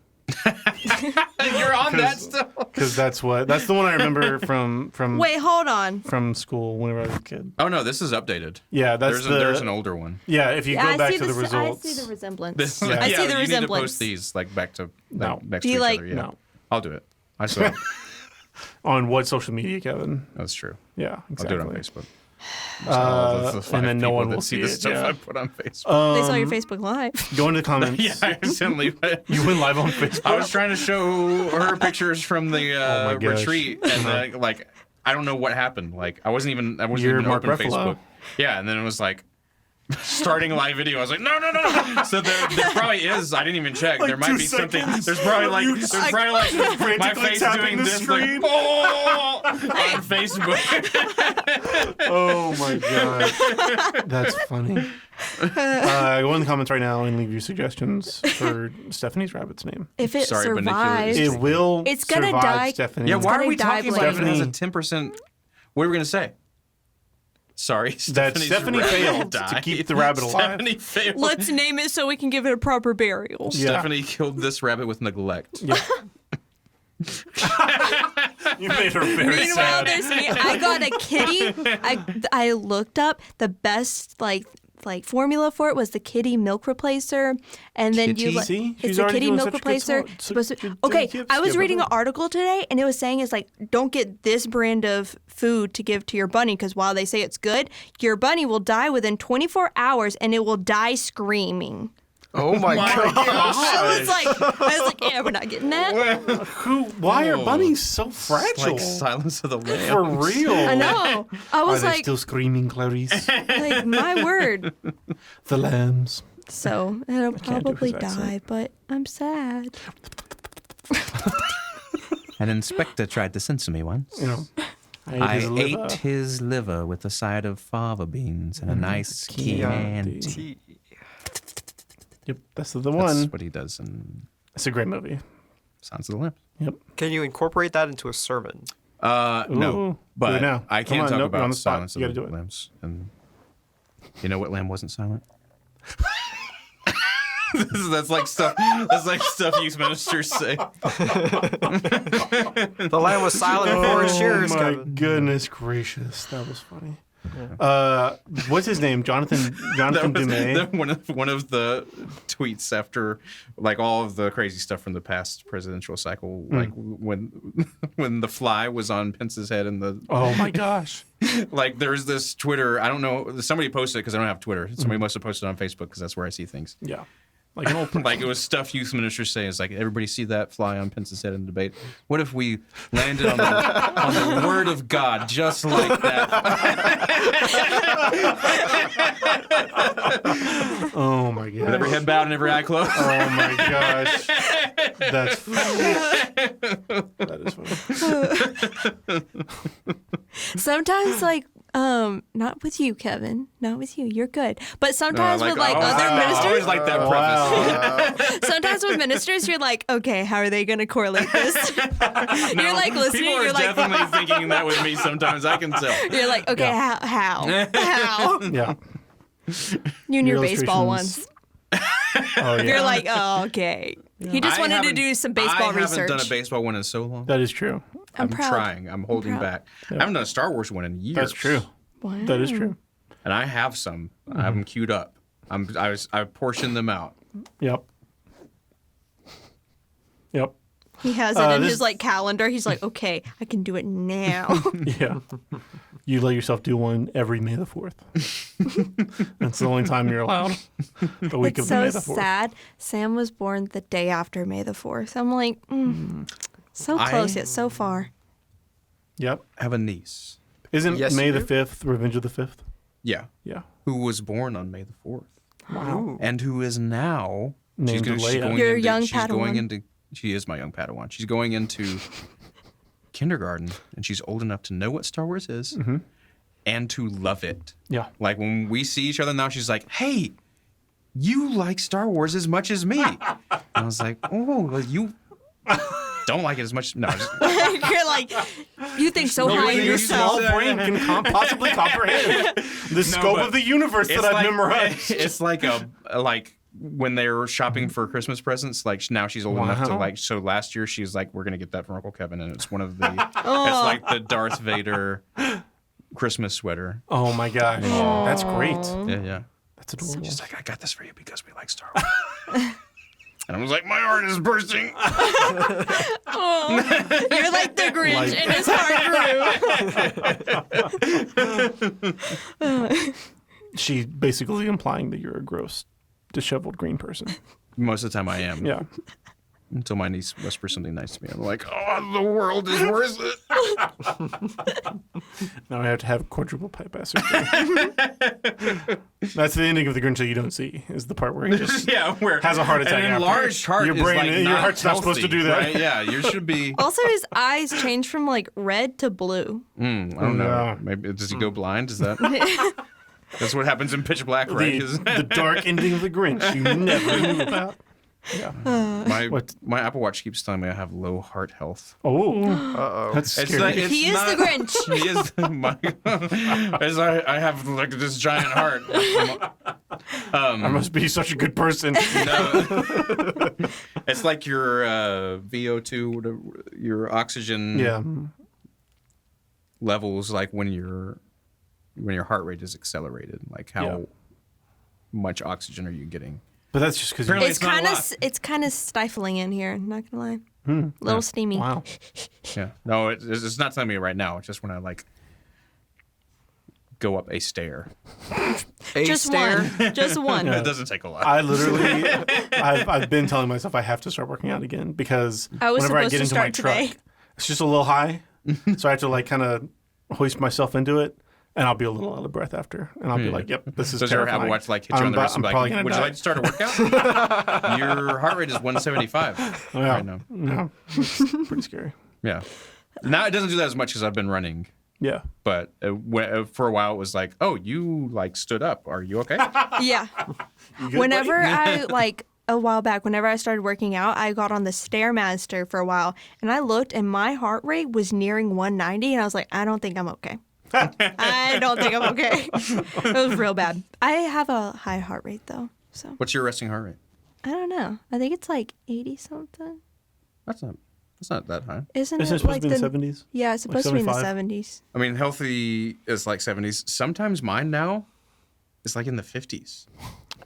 [SPEAKER 1] You're on that still.
[SPEAKER 2] Because that's the one I remember from
[SPEAKER 4] Wait, hold on.
[SPEAKER 2] from school whenever I was a kid.
[SPEAKER 1] Oh no, this is updated.
[SPEAKER 2] Yeah, that's
[SPEAKER 1] There's an older one.
[SPEAKER 2] Yeah, if you
[SPEAKER 4] Yeah,
[SPEAKER 2] go back
[SPEAKER 4] see
[SPEAKER 2] to the results.
[SPEAKER 4] I see the resemblance.
[SPEAKER 1] This,
[SPEAKER 2] Yeah.
[SPEAKER 4] I see the
[SPEAKER 1] you need to
[SPEAKER 4] resemblance.
[SPEAKER 1] post these like back to
[SPEAKER 2] No.
[SPEAKER 1] next
[SPEAKER 4] Do
[SPEAKER 1] to
[SPEAKER 4] you
[SPEAKER 1] each
[SPEAKER 4] like-
[SPEAKER 1] other. Yeah.
[SPEAKER 2] No.
[SPEAKER 1] I'll do it. I saw it.
[SPEAKER 2] On what social media, Kevin?
[SPEAKER 1] That's true.
[SPEAKER 2] Yeah,
[SPEAKER 1] I'll
[SPEAKER 2] exactly.
[SPEAKER 1] do it on Facebook.
[SPEAKER 2] And then no one will see
[SPEAKER 1] the
[SPEAKER 2] it.
[SPEAKER 1] stuff
[SPEAKER 2] Yeah.
[SPEAKER 1] I put on Facebook.
[SPEAKER 4] They saw your Facebook Live.
[SPEAKER 2] Go into the comments.
[SPEAKER 1] yeah, I accidentally.
[SPEAKER 2] You went live on Facebook.
[SPEAKER 1] I was trying to show her pictures from the
[SPEAKER 2] Oh my gosh.
[SPEAKER 1] retreat, and like I don't know what happened. Like I wasn't
[SPEAKER 2] You're
[SPEAKER 1] even
[SPEAKER 2] Mark
[SPEAKER 1] open
[SPEAKER 2] Ruffalo.
[SPEAKER 1] Facebook. Yeah, and then it was like starting live video. I was like, no. So there probably is. I didn't even check.
[SPEAKER 2] Like
[SPEAKER 1] there might
[SPEAKER 2] 2
[SPEAKER 1] be something.
[SPEAKER 2] seconds.
[SPEAKER 1] There's probably like my
[SPEAKER 2] frantically
[SPEAKER 1] face
[SPEAKER 2] tapping
[SPEAKER 1] doing
[SPEAKER 2] the
[SPEAKER 1] this
[SPEAKER 2] screen.
[SPEAKER 1] like oh on Facebook.
[SPEAKER 2] Oh my god, that's funny. Go in the comments right now and leave your suggestions for Stephanie's rabbit's name.
[SPEAKER 4] If it
[SPEAKER 1] Sorry,
[SPEAKER 4] survives,
[SPEAKER 2] It will.
[SPEAKER 4] It's gonna
[SPEAKER 2] survive,
[SPEAKER 4] die.
[SPEAKER 2] Stephanie.
[SPEAKER 1] Yeah, why are
[SPEAKER 4] gonna
[SPEAKER 1] we
[SPEAKER 4] die,
[SPEAKER 1] talking about it
[SPEAKER 2] Stephanie.
[SPEAKER 1] as a 10%? What are we gonna say? Sorry,
[SPEAKER 2] That
[SPEAKER 1] Stephanie's
[SPEAKER 2] Stephanie
[SPEAKER 1] rabbit
[SPEAKER 2] failed to
[SPEAKER 1] died.
[SPEAKER 2] keep the rabbit alive.
[SPEAKER 1] Stephanie failed.
[SPEAKER 4] let's name it so we can give it a proper burial.
[SPEAKER 2] Yeah.
[SPEAKER 1] Stephanie killed this rabbit with neglect.
[SPEAKER 2] Yeah. You made her very
[SPEAKER 4] Meanwhile,
[SPEAKER 2] sad.
[SPEAKER 4] there's me. I got a kitty. I looked up the best like formula for it was the kitty milk replacer, and then
[SPEAKER 1] Kitty?
[SPEAKER 2] See? She's
[SPEAKER 4] it's a
[SPEAKER 2] already
[SPEAKER 4] kitty
[SPEAKER 2] doing
[SPEAKER 4] milk
[SPEAKER 2] such a good
[SPEAKER 4] replacer.
[SPEAKER 2] song.
[SPEAKER 4] Supposed to,
[SPEAKER 2] Good
[SPEAKER 4] okay,
[SPEAKER 2] gifts.
[SPEAKER 4] I was
[SPEAKER 2] Give
[SPEAKER 4] reading
[SPEAKER 2] her-
[SPEAKER 4] an article today, and it was saying it's like don't get this brand of food to give to your bunny because while they say it's good, your bunny will die within 24 hours, and it will die screaming.
[SPEAKER 3] Oh my god.
[SPEAKER 4] I was like, yeah, we're not getting that.
[SPEAKER 2] Why are bunnies so fragile?
[SPEAKER 1] Like Silence of the
[SPEAKER 2] For
[SPEAKER 1] Lambs.
[SPEAKER 2] real.
[SPEAKER 4] I know. I
[SPEAKER 2] Are
[SPEAKER 4] was
[SPEAKER 2] they
[SPEAKER 4] like,
[SPEAKER 2] still screaming, Clarice?
[SPEAKER 4] like my word.
[SPEAKER 2] The lambs.
[SPEAKER 4] So it'll
[SPEAKER 2] do
[SPEAKER 4] probably
[SPEAKER 2] his
[SPEAKER 4] die,
[SPEAKER 2] accent.
[SPEAKER 4] but I'm sad.
[SPEAKER 1] An inspector tried to censor me once.
[SPEAKER 2] You know,
[SPEAKER 1] I
[SPEAKER 2] his liver.
[SPEAKER 1] ate his liver with a side of fava beans and a nice Chianti.
[SPEAKER 3] Chianti.
[SPEAKER 2] Yep, that's the
[SPEAKER 1] That's
[SPEAKER 2] one.
[SPEAKER 1] what he does in
[SPEAKER 2] It's a great movie.
[SPEAKER 1] Silence of the Lambs.
[SPEAKER 2] Yep.
[SPEAKER 3] Can you incorporate that into a sermon?
[SPEAKER 2] Ooh,
[SPEAKER 1] No,
[SPEAKER 2] do it
[SPEAKER 1] but
[SPEAKER 2] now.
[SPEAKER 1] I
[SPEAKER 2] Come
[SPEAKER 1] can
[SPEAKER 2] on,
[SPEAKER 1] talk
[SPEAKER 2] nope, you're on
[SPEAKER 1] about
[SPEAKER 2] the spot.
[SPEAKER 1] Silence
[SPEAKER 2] You
[SPEAKER 1] of
[SPEAKER 2] gotta
[SPEAKER 1] the
[SPEAKER 2] do it.
[SPEAKER 1] Lambs. And you know what lamb wasn't silent? That's like stuff. That's like stuff youth ministers say.
[SPEAKER 3] The lamb was silent for his shears.
[SPEAKER 2] Oh my
[SPEAKER 3] Kevin.
[SPEAKER 2] goodness gracious, that was funny. What's his name? Jonathan
[SPEAKER 1] That was
[SPEAKER 2] Dumais.
[SPEAKER 1] one of the tweets after like all of the crazy stuff from the past presidential cycle, like when the fly was on Pence's head and the
[SPEAKER 2] Oh my gosh.
[SPEAKER 1] like there's this Twitter. I don't know. Somebody posted it because I don't have Twitter. Somebody must have posted it on Facebook because that's where I see things.
[SPEAKER 2] Yeah. Like an old
[SPEAKER 1] Like it was stuff youth ministers say. It's like everybody see that fly on Pence's head in the debate. What if we landed on the word of God just like that?
[SPEAKER 2] Oh my god.
[SPEAKER 1] With every head bowed and every eye closed.
[SPEAKER 2] Oh my gosh. That's funny. That is funny.
[SPEAKER 1] Oh,
[SPEAKER 4] Sometimes, like, not with you, Kevin. Not with you. You're good. But sometimes with like other
[SPEAKER 1] I
[SPEAKER 4] ministers,
[SPEAKER 1] always like that preface.
[SPEAKER 4] sometimes with ministers, you're like, okay, how are they going to correlate this? You're like listening.
[SPEAKER 1] People are
[SPEAKER 4] You're like,
[SPEAKER 1] definitely thinking that with me sometimes. I can tell.
[SPEAKER 4] you're like, okay, how?
[SPEAKER 2] Yeah.
[SPEAKER 4] You and your
[SPEAKER 2] Your
[SPEAKER 4] baseball
[SPEAKER 2] illustrations.
[SPEAKER 4] ones.
[SPEAKER 2] Oh yeah.
[SPEAKER 4] You're like, oh, okay. He just wanted to do some baseball
[SPEAKER 1] I
[SPEAKER 4] research.
[SPEAKER 1] haven't done a baseball one in so long.
[SPEAKER 2] That is true.
[SPEAKER 4] I'm proud.
[SPEAKER 1] trying. I'm holding
[SPEAKER 4] proud.
[SPEAKER 1] back. I haven't done a Star Wars one in years.
[SPEAKER 2] That's true.
[SPEAKER 4] Wow.
[SPEAKER 2] That is true.
[SPEAKER 1] And I have some. I have them queued up. I portioned them out.
[SPEAKER 2] Yep. Yep.
[SPEAKER 4] He has it in
[SPEAKER 2] this-
[SPEAKER 4] his like calendar. He's like, okay, I can do it now.
[SPEAKER 2] Yeah. You let yourself do one every May the 4th. That's the only time you're allowed. The week
[SPEAKER 4] It's
[SPEAKER 2] of the
[SPEAKER 4] so
[SPEAKER 2] May the 4th.
[SPEAKER 4] sad. Sam was born the day after May the 4th. I'm like, so close yet so far.
[SPEAKER 2] Yep.
[SPEAKER 1] I have a niece.
[SPEAKER 2] Isn't
[SPEAKER 3] Yes,
[SPEAKER 2] May
[SPEAKER 3] you
[SPEAKER 2] the
[SPEAKER 3] do.
[SPEAKER 2] 5th Revenge of the 5th?
[SPEAKER 1] Yeah.
[SPEAKER 2] Yeah.
[SPEAKER 1] Who was born on May the 4th.
[SPEAKER 3] Wow.
[SPEAKER 1] And who is now
[SPEAKER 2] Named Leia.
[SPEAKER 4] Your young
[SPEAKER 1] she's going
[SPEAKER 4] Padawan.
[SPEAKER 1] into she is my young Padawan. She's going into kindergarten and she's old enough to know what Star Wars is and to love it.
[SPEAKER 2] Yeah.
[SPEAKER 1] Like when we see each other now, she's like, "Hey, you like Star Wars as much as me." And I was like, "Oh, well, you don't like it as much." No, just,
[SPEAKER 4] You're like, you think so high of
[SPEAKER 2] Your
[SPEAKER 4] yourself.
[SPEAKER 2] small brain can possibly comprehend the scope
[SPEAKER 1] but
[SPEAKER 2] of the universe that I've memorized.
[SPEAKER 1] It's like like when they were shopping for Christmas presents. Like now she's old enough to
[SPEAKER 2] Wow.
[SPEAKER 1] like. So last year she's like, "We're gonna get that from Uncle Kevin," and it's one of the. It's like the Darth Vader Christmas sweater.
[SPEAKER 2] Oh my gosh. That's great.
[SPEAKER 1] Yeah.
[SPEAKER 2] That's adorable.
[SPEAKER 1] She's like, "I got this for you because we like Star Wars." And I was like, "My heart is bursting."
[SPEAKER 4] You're like the Grinch,
[SPEAKER 2] Like-
[SPEAKER 4] and his heart grew.
[SPEAKER 2] She's basically implying that you're a gross, disheveled green person.
[SPEAKER 1] Most of the time, I am.
[SPEAKER 2] Yeah.
[SPEAKER 1] Until my niece whispers something nice to me, I'm like, "Oh, the world is worth it."
[SPEAKER 2] Now I have to have quadruple bypass surgery. That's the ending of the Grinch that you don't see. Is the part where he just
[SPEAKER 1] where
[SPEAKER 2] has a heart attack.
[SPEAKER 1] An
[SPEAKER 2] after.
[SPEAKER 1] enlarged heart
[SPEAKER 2] Your
[SPEAKER 1] is
[SPEAKER 2] brain,
[SPEAKER 1] like
[SPEAKER 2] your heart's not supposed to do that.
[SPEAKER 1] Right? Yeah, you should be.
[SPEAKER 4] Also, his eyes changed from like red to blue.
[SPEAKER 1] I don't know.
[SPEAKER 2] Yeah.
[SPEAKER 1] Maybe does he go blind? Is that? That's what happens in Pitch Black, right?
[SPEAKER 2] The dark ending of the Grinch you never knew about. Yeah.
[SPEAKER 1] My Apple Watch keeps telling me I have low heart health.
[SPEAKER 2] Oh. That's
[SPEAKER 1] It's
[SPEAKER 2] scary.
[SPEAKER 1] like, it's
[SPEAKER 4] He is
[SPEAKER 1] not-
[SPEAKER 4] the Grinch.
[SPEAKER 1] He is as I have like this giant heart.
[SPEAKER 2] I must be such a good person.
[SPEAKER 1] No. It's like your VO2, whatever, your oxygen
[SPEAKER 2] Yeah.
[SPEAKER 1] levels, like when your heart rate is accelerated, like how much oxygen are you getting?
[SPEAKER 2] But that's just because
[SPEAKER 1] Apparently
[SPEAKER 4] It's
[SPEAKER 1] not a
[SPEAKER 4] kind of
[SPEAKER 1] lot.
[SPEAKER 4] it's kind of stifling in here. Not gonna lie, a little steamy.
[SPEAKER 2] Wow.
[SPEAKER 1] Yeah. No, it's not telling me right now. It's just when I like go up a stair.
[SPEAKER 4] Just one, just one.
[SPEAKER 1] It doesn't take a lot.
[SPEAKER 2] I literally, I've been telling myself I have to start working out again because
[SPEAKER 4] I was
[SPEAKER 2] whenever I
[SPEAKER 4] supposed
[SPEAKER 2] get
[SPEAKER 4] to
[SPEAKER 2] into my
[SPEAKER 4] start today.
[SPEAKER 2] truck, it's just a little high. So I have to like kind of hoist myself into it. And I'll be a little out of breath after. And I'll be like, yep, this is
[SPEAKER 1] Does your
[SPEAKER 2] terrifying.
[SPEAKER 1] Apple Watch like hit you on the wrist and be
[SPEAKER 2] probably
[SPEAKER 1] like,
[SPEAKER 2] gonna
[SPEAKER 1] would you
[SPEAKER 2] die.
[SPEAKER 1] like to start a workout? Your heart rate is 175 right now.
[SPEAKER 2] Yeah, it's pretty scary.
[SPEAKER 1] Yeah. Now it doesn't do that as much because I've been running.
[SPEAKER 2] Yeah.
[SPEAKER 1] But for a while it was like, oh, you like stood up. Are you okay?
[SPEAKER 4] Yeah.
[SPEAKER 2] good,
[SPEAKER 4] Whenever I like a while back, whenever I started working out, I got on the Stairmaster for a while, and I looked, and my heart rate was nearing 190, and I was like, I don't think I'm okay. I don't think I'm okay. It was real bad. I have a high heart rate though, so
[SPEAKER 1] What's your resting heart rate?
[SPEAKER 4] I don't know. I think it's like 80 something.
[SPEAKER 1] That's not that high.
[SPEAKER 4] Isn't
[SPEAKER 2] Isn't it
[SPEAKER 4] it
[SPEAKER 2] supposed
[SPEAKER 4] like
[SPEAKER 2] to be in
[SPEAKER 4] the
[SPEAKER 2] the 70s?
[SPEAKER 4] Yeah, it's supposed to be in the
[SPEAKER 2] 75?
[SPEAKER 4] 70s.
[SPEAKER 1] I mean, healthy is like 70s. Sometimes mine now is like in the 50s.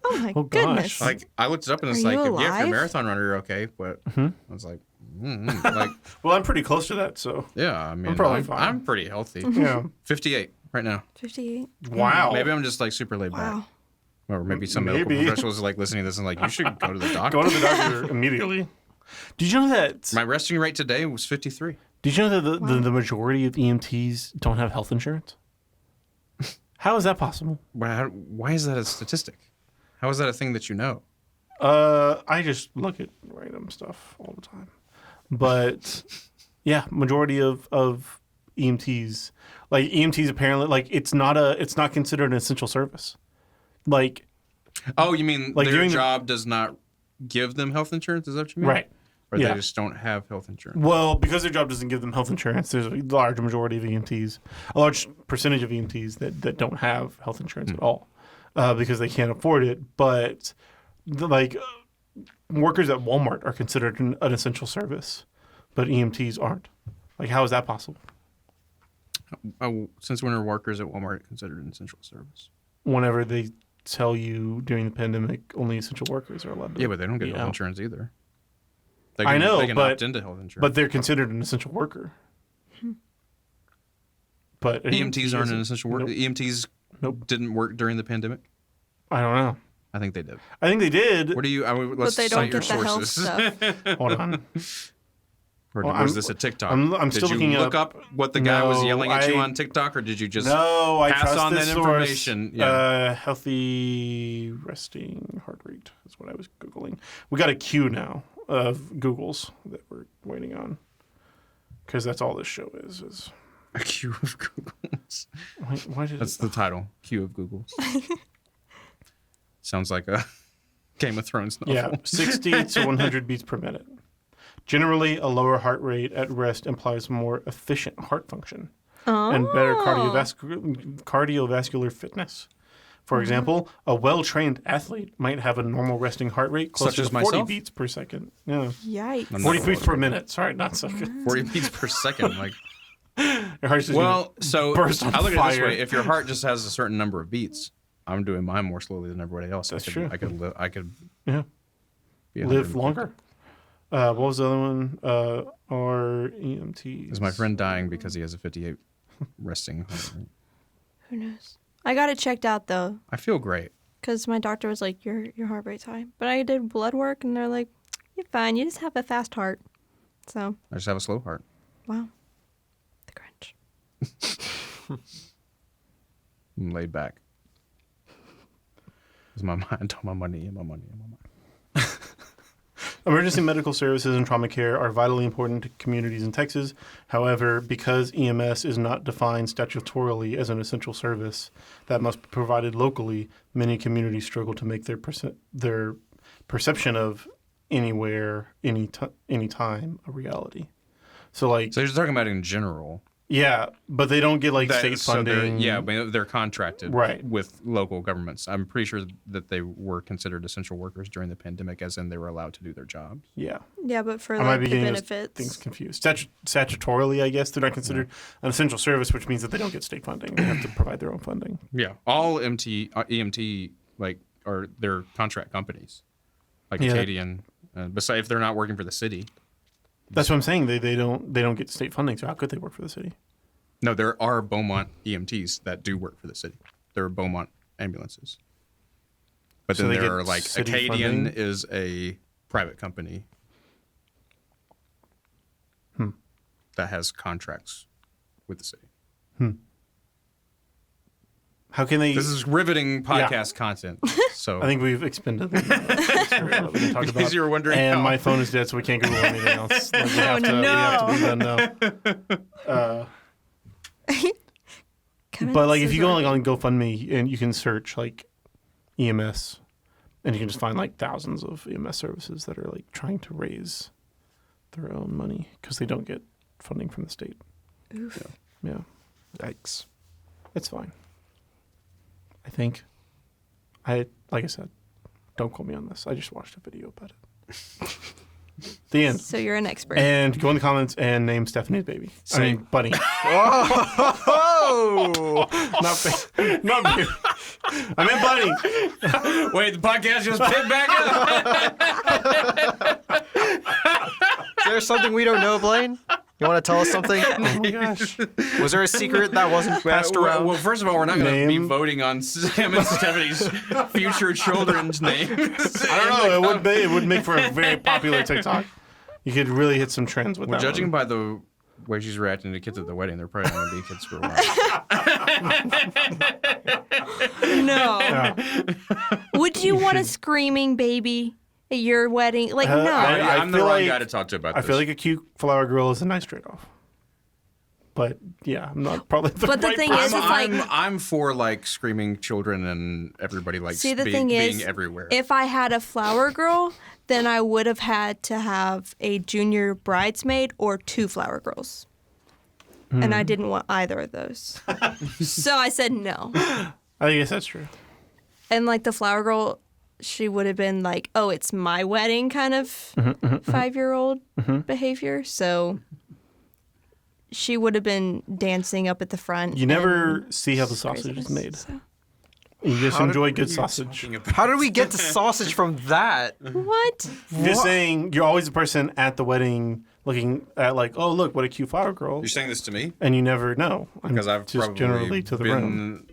[SPEAKER 4] Oh my
[SPEAKER 2] Oh, gosh.
[SPEAKER 4] goodness.
[SPEAKER 1] Like I looked it up and it's
[SPEAKER 4] Are
[SPEAKER 1] like,
[SPEAKER 4] you
[SPEAKER 1] if you're a
[SPEAKER 4] alive?
[SPEAKER 1] marathon runner, you're okay. But I was like, like,
[SPEAKER 2] Well, I'm pretty close to that, so.
[SPEAKER 1] yeah, I mean,
[SPEAKER 2] probably fine.
[SPEAKER 1] I'm pretty healthy.
[SPEAKER 2] Yeah.
[SPEAKER 1] 58 right now.
[SPEAKER 4] 58.
[SPEAKER 2] Wow.
[SPEAKER 1] Maybe I'm just like super laid back.
[SPEAKER 4] Wow.
[SPEAKER 1] Or maybe some medical
[SPEAKER 2] Maybe.
[SPEAKER 1] professionals are like listening to this and like, you should go to the doctor.
[SPEAKER 2] Go to the doctor immediately. Did you know that?
[SPEAKER 1] My resting rate today was 53.
[SPEAKER 2] Did you know that the majority of EMTs don't have health insurance? How is that possible?
[SPEAKER 1] Why is that a statistic? How is that a thing that you know?
[SPEAKER 2] I just look at random stuff all the time. But yeah, majority of EMTs, like EMTs apparently, like it's not considered an essential service. Like,
[SPEAKER 1] Oh, you mean
[SPEAKER 2] Like
[SPEAKER 1] their
[SPEAKER 2] during the-
[SPEAKER 1] job does not give them health insurance? Is that what you mean?
[SPEAKER 2] right.
[SPEAKER 1] Or
[SPEAKER 2] Yeah.
[SPEAKER 1] they just don't have health insurance?
[SPEAKER 2] Well, because their job doesn't give them health insurance, there's a large majority of EMTs, a large percentage of EMTs that don't have health insurance at all because they can't afford it. But workers at Walmart are considered an essential service, but EMTs aren't. Like, how is that possible?
[SPEAKER 1] Oh, since when are workers at Walmart considered an essential service?
[SPEAKER 2] Whenever they tell you during the pandemic, only essential workers are allowed to.
[SPEAKER 1] Yeah, but they don't get
[SPEAKER 2] be
[SPEAKER 1] health
[SPEAKER 2] out.
[SPEAKER 1] insurance either.
[SPEAKER 2] I know,
[SPEAKER 1] they can
[SPEAKER 2] but-
[SPEAKER 1] opt into health insurance.
[SPEAKER 2] But they're considered an essential worker. But an
[SPEAKER 1] EMTs aren't an
[SPEAKER 2] isn't.
[SPEAKER 1] essential worker.
[SPEAKER 2] Nope.
[SPEAKER 1] EMTs
[SPEAKER 2] Nope.
[SPEAKER 1] didn't work during the pandemic.
[SPEAKER 2] I don't know.
[SPEAKER 1] I think they did.
[SPEAKER 2] I think they did.
[SPEAKER 1] What do you?
[SPEAKER 4] But
[SPEAKER 1] Let's
[SPEAKER 4] they don't
[SPEAKER 1] cite your
[SPEAKER 4] get the health
[SPEAKER 1] sources.
[SPEAKER 4] stuff.
[SPEAKER 2] Hold on.
[SPEAKER 1] Or
[SPEAKER 2] Well,
[SPEAKER 1] was
[SPEAKER 2] I'm-
[SPEAKER 1] this a TikTok?
[SPEAKER 2] I'm
[SPEAKER 1] did
[SPEAKER 2] still
[SPEAKER 1] you
[SPEAKER 2] looking
[SPEAKER 1] look
[SPEAKER 2] up-
[SPEAKER 1] up what the guy was
[SPEAKER 2] No,
[SPEAKER 1] yelling at you
[SPEAKER 2] I-
[SPEAKER 1] on TikTok, or did you just?
[SPEAKER 2] No, I
[SPEAKER 1] pass
[SPEAKER 2] trust
[SPEAKER 1] on
[SPEAKER 2] this
[SPEAKER 1] that
[SPEAKER 2] source.
[SPEAKER 1] information. Yeah.
[SPEAKER 2] Healthy resting heart rate is what I was Googling. We got a queue now of Googles that we're waiting on. Because that's all this show is.
[SPEAKER 1] A queue of Googles.
[SPEAKER 2] Why did
[SPEAKER 1] That's
[SPEAKER 2] it,
[SPEAKER 1] the title. Queue of Googles. Sounds like a Game of Thrones novel.
[SPEAKER 2] yeah, 60 to 100 beats per minute. Generally, a lower heart rate at rest implies more efficient heart function and better cardiovascular fitness. For example, a well-trained athlete might have a normal resting heart rate closer
[SPEAKER 1] Such as
[SPEAKER 2] to 40
[SPEAKER 1] myself?
[SPEAKER 2] beats per second. Yeah,
[SPEAKER 4] Yikes.
[SPEAKER 1] I'm
[SPEAKER 2] 40
[SPEAKER 1] not-
[SPEAKER 2] beats per minute. Sorry, not second.
[SPEAKER 1] 40 beats per second. Like,
[SPEAKER 2] Your heart's just
[SPEAKER 1] well, so
[SPEAKER 2] burst on
[SPEAKER 1] I look at it this
[SPEAKER 2] fire.
[SPEAKER 1] way: if your heart just has a certain number of beats, I'm doing mine more slowly than everybody else.
[SPEAKER 2] That's
[SPEAKER 1] I could,
[SPEAKER 2] true.
[SPEAKER 1] I could
[SPEAKER 2] yeah,
[SPEAKER 1] be
[SPEAKER 2] live
[SPEAKER 1] 150.
[SPEAKER 2] longer. What was the other one? REMT.
[SPEAKER 1] Is my friend dying because he has a 58 resting heart rate?
[SPEAKER 4] Who knows? I got it checked out though,
[SPEAKER 1] I feel great.
[SPEAKER 4] because my doctor was like, your heart rate's high. But I did blood work, and they're like, you're fine. You just have a fast heart. So,
[SPEAKER 1] I just have a slow heart.
[SPEAKER 4] wow. The Grinch.
[SPEAKER 1] I'm laid back. It's my mind on my money and my money and my mind.
[SPEAKER 2] Emergency medical services and trauma care are vitally important to communities in Texas. However, because EMS is not defined statutorily as an essential service that must be provided locally, many communities struggle to make their perception of anywhere, anytime a reality. So
[SPEAKER 1] you're just talking about in general.
[SPEAKER 2] Yeah, but they don't get state funding.
[SPEAKER 1] They're contracted with local governments. I'm pretty sure that they were considered essential workers during the pandemic, as in they were allowed to do their jobs.
[SPEAKER 2] Yeah.
[SPEAKER 4] Yeah, but for
[SPEAKER 2] I might be
[SPEAKER 4] the
[SPEAKER 2] getting
[SPEAKER 4] benefits.
[SPEAKER 2] things confused. Statutorily, I guess they're not considered an essential service, which means that they don't get state funding. They have to provide their own funding.
[SPEAKER 1] Yeah, all EMT are their contract companies, Acadian. Besides, if they're not working for the city.
[SPEAKER 2] That's what I'm saying. They don't get state funding, so how could they work for the city?
[SPEAKER 1] No, there are Beaumont EMTs that do work for the city. There are Beaumont ambulances. But
[SPEAKER 2] So
[SPEAKER 1] then
[SPEAKER 2] they
[SPEAKER 1] there
[SPEAKER 2] get
[SPEAKER 1] are
[SPEAKER 2] city
[SPEAKER 1] Acadian
[SPEAKER 2] funding?
[SPEAKER 1] is a private company that has contracts with the city.
[SPEAKER 2] How can they?
[SPEAKER 1] This is riveting podcast content. So
[SPEAKER 2] I think we've expended the amount of material that we can talk
[SPEAKER 1] because
[SPEAKER 2] about.
[SPEAKER 1] you were wondering
[SPEAKER 2] And
[SPEAKER 1] how.
[SPEAKER 2] my phone is dead, so we can't Google anything else. We have to be done now.
[SPEAKER 4] Kevin,
[SPEAKER 2] But
[SPEAKER 4] this
[SPEAKER 2] if
[SPEAKER 4] is
[SPEAKER 2] you go
[SPEAKER 4] already-
[SPEAKER 2] on GoFundMe and you can search EMS, and you can just find thousands of EMS services that are trying to raise their own money because they don't get funding from the state.
[SPEAKER 4] Oof.
[SPEAKER 2] Yeah,
[SPEAKER 3] Yikes.
[SPEAKER 2] it's fine. I think. Like I said, don't quote me on this. I just watched a video about it. The end.
[SPEAKER 4] So you're an expert.
[SPEAKER 2] And go in the comments and name Stephanie's baby. I mean, Buddy.
[SPEAKER 3] Oh!
[SPEAKER 2] Not baby. I meant Buddy.
[SPEAKER 1] Wait, the podcast just picked back up.
[SPEAKER 3] Is there something we don't know, Blaine? You want to tell us something?
[SPEAKER 2] Oh my gosh.
[SPEAKER 3] Was there a secret that wasn't passed around?
[SPEAKER 1] Well, first of all, we're not going to be
[SPEAKER 2] Name.
[SPEAKER 1] voting on Sam and Stephanie's future children's names.
[SPEAKER 2] I don't know. It would make for a very popular TikTok. You could really hit some trends with
[SPEAKER 1] Well,
[SPEAKER 2] that
[SPEAKER 1] judging
[SPEAKER 2] one.
[SPEAKER 1] by the way she's reacting to kids at the wedding, they're probably going to be kids for a while.
[SPEAKER 4] No.
[SPEAKER 2] Yeah.
[SPEAKER 4] Would you want a screaming baby at your wedding? No.
[SPEAKER 1] I'm the
[SPEAKER 2] feel
[SPEAKER 1] wrong
[SPEAKER 2] like-
[SPEAKER 1] guy to talk to about
[SPEAKER 2] I
[SPEAKER 1] this.
[SPEAKER 2] feel like a cute flower girl is a nice trade-off. But yeah, I'm not probably the
[SPEAKER 4] But the
[SPEAKER 2] right
[SPEAKER 4] thing
[SPEAKER 2] person.
[SPEAKER 4] is, it's
[SPEAKER 1] I'm for screaming children and everybody
[SPEAKER 4] See, the
[SPEAKER 1] being,
[SPEAKER 4] thing is,
[SPEAKER 1] being everywhere.
[SPEAKER 4] if I had a flower girl, then I would have had to have a junior bridesmaid or 2 flower girls. And I didn't want either of those. So I said no.
[SPEAKER 2] I guess that's true.
[SPEAKER 4] And the flower girl, she would have been oh, it's my wedding kind of 5-year-old behavior. So she would have been dancing up at the front.
[SPEAKER 2] You never
[SPEAKER 4] and
[SPEAKER 2] see how the sausage is
[SPEAKER 4] craziness,
[SPEAKER 2] made.
[SPEAKER 4] so.
[SPEAKER 2] You just enjoy good sausage.
[SPEAKER 3] How did we get to sausage from that?
[SPEAKER 4] What?
[SPEAKER 2] Just saying, you're always the person at the wedding looking at oh, look, what a cute flower girl.
[SPEAKER 1] You're saying this to me?
[SPEAKER 2] And you never know. I'm
[SPEAKER 1] Because I've
[SPEAKER 2] just
[SPEAKER 1] probably
[SPEAKER 2] generally to the room.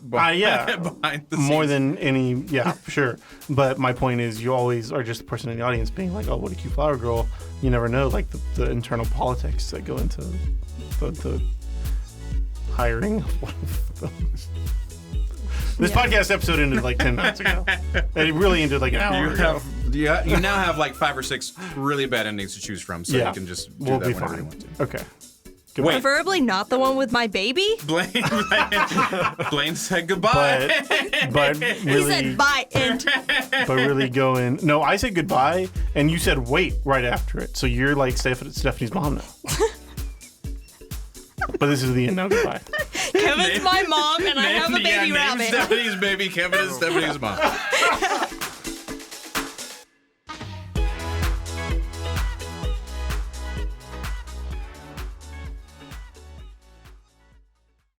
[SPEAKER 1] been
[SPEAKER 2] Yeah.
[SPEAKER 1] behind the
[SPEAKER 2] More
[SPEAKER 1] scenes.
[SPEAKER 2] than any, yeah, sure. But my point is, you always are just the person in the audience being oh, what a cute flower girl. You never know, the internal politics that go into the hiring of one of them. This podcast episode ended 10 minutes ago. It really ended an hour ago.
[SPEAKER 1] You now have 5 or 6 really bad endings to choose from, so
[SPEAKER 2] Yeah.
[SPEAKER 1] you can just do
[SPEAKER 2] We'll
[SPEAKER 1] that
[SPEAKER 2] be
[SPEAKER 1] whenever
[SPEAKER 2] fine.
[SPEAKER 1] you want to.
[SPEAKER 2] Okay.
[SPEAKER 1] Wait,
[SPEAKER 4] Preferably not the one with my baby.
[SPEAKER 1] Blaine said goodbye.
[SPEAKER 2] But
[SPEAKER 4] He
[SPEAKER 2] really,
[SPEAKER 4] said bye and
[SPEAKER 2] but really going. No, I said goodbye, and you said wait right after it. So you're Stephanie's mom now. But this is the end now. Goodbye.
[SPEAKER 4] Kevin's my mom and I have a baby
[SPEAKER 1] Name
[SPEAKER 4] rabbit.
[SPEAKER 1] Stephanie's baby. Kevin is Stephanie's mom.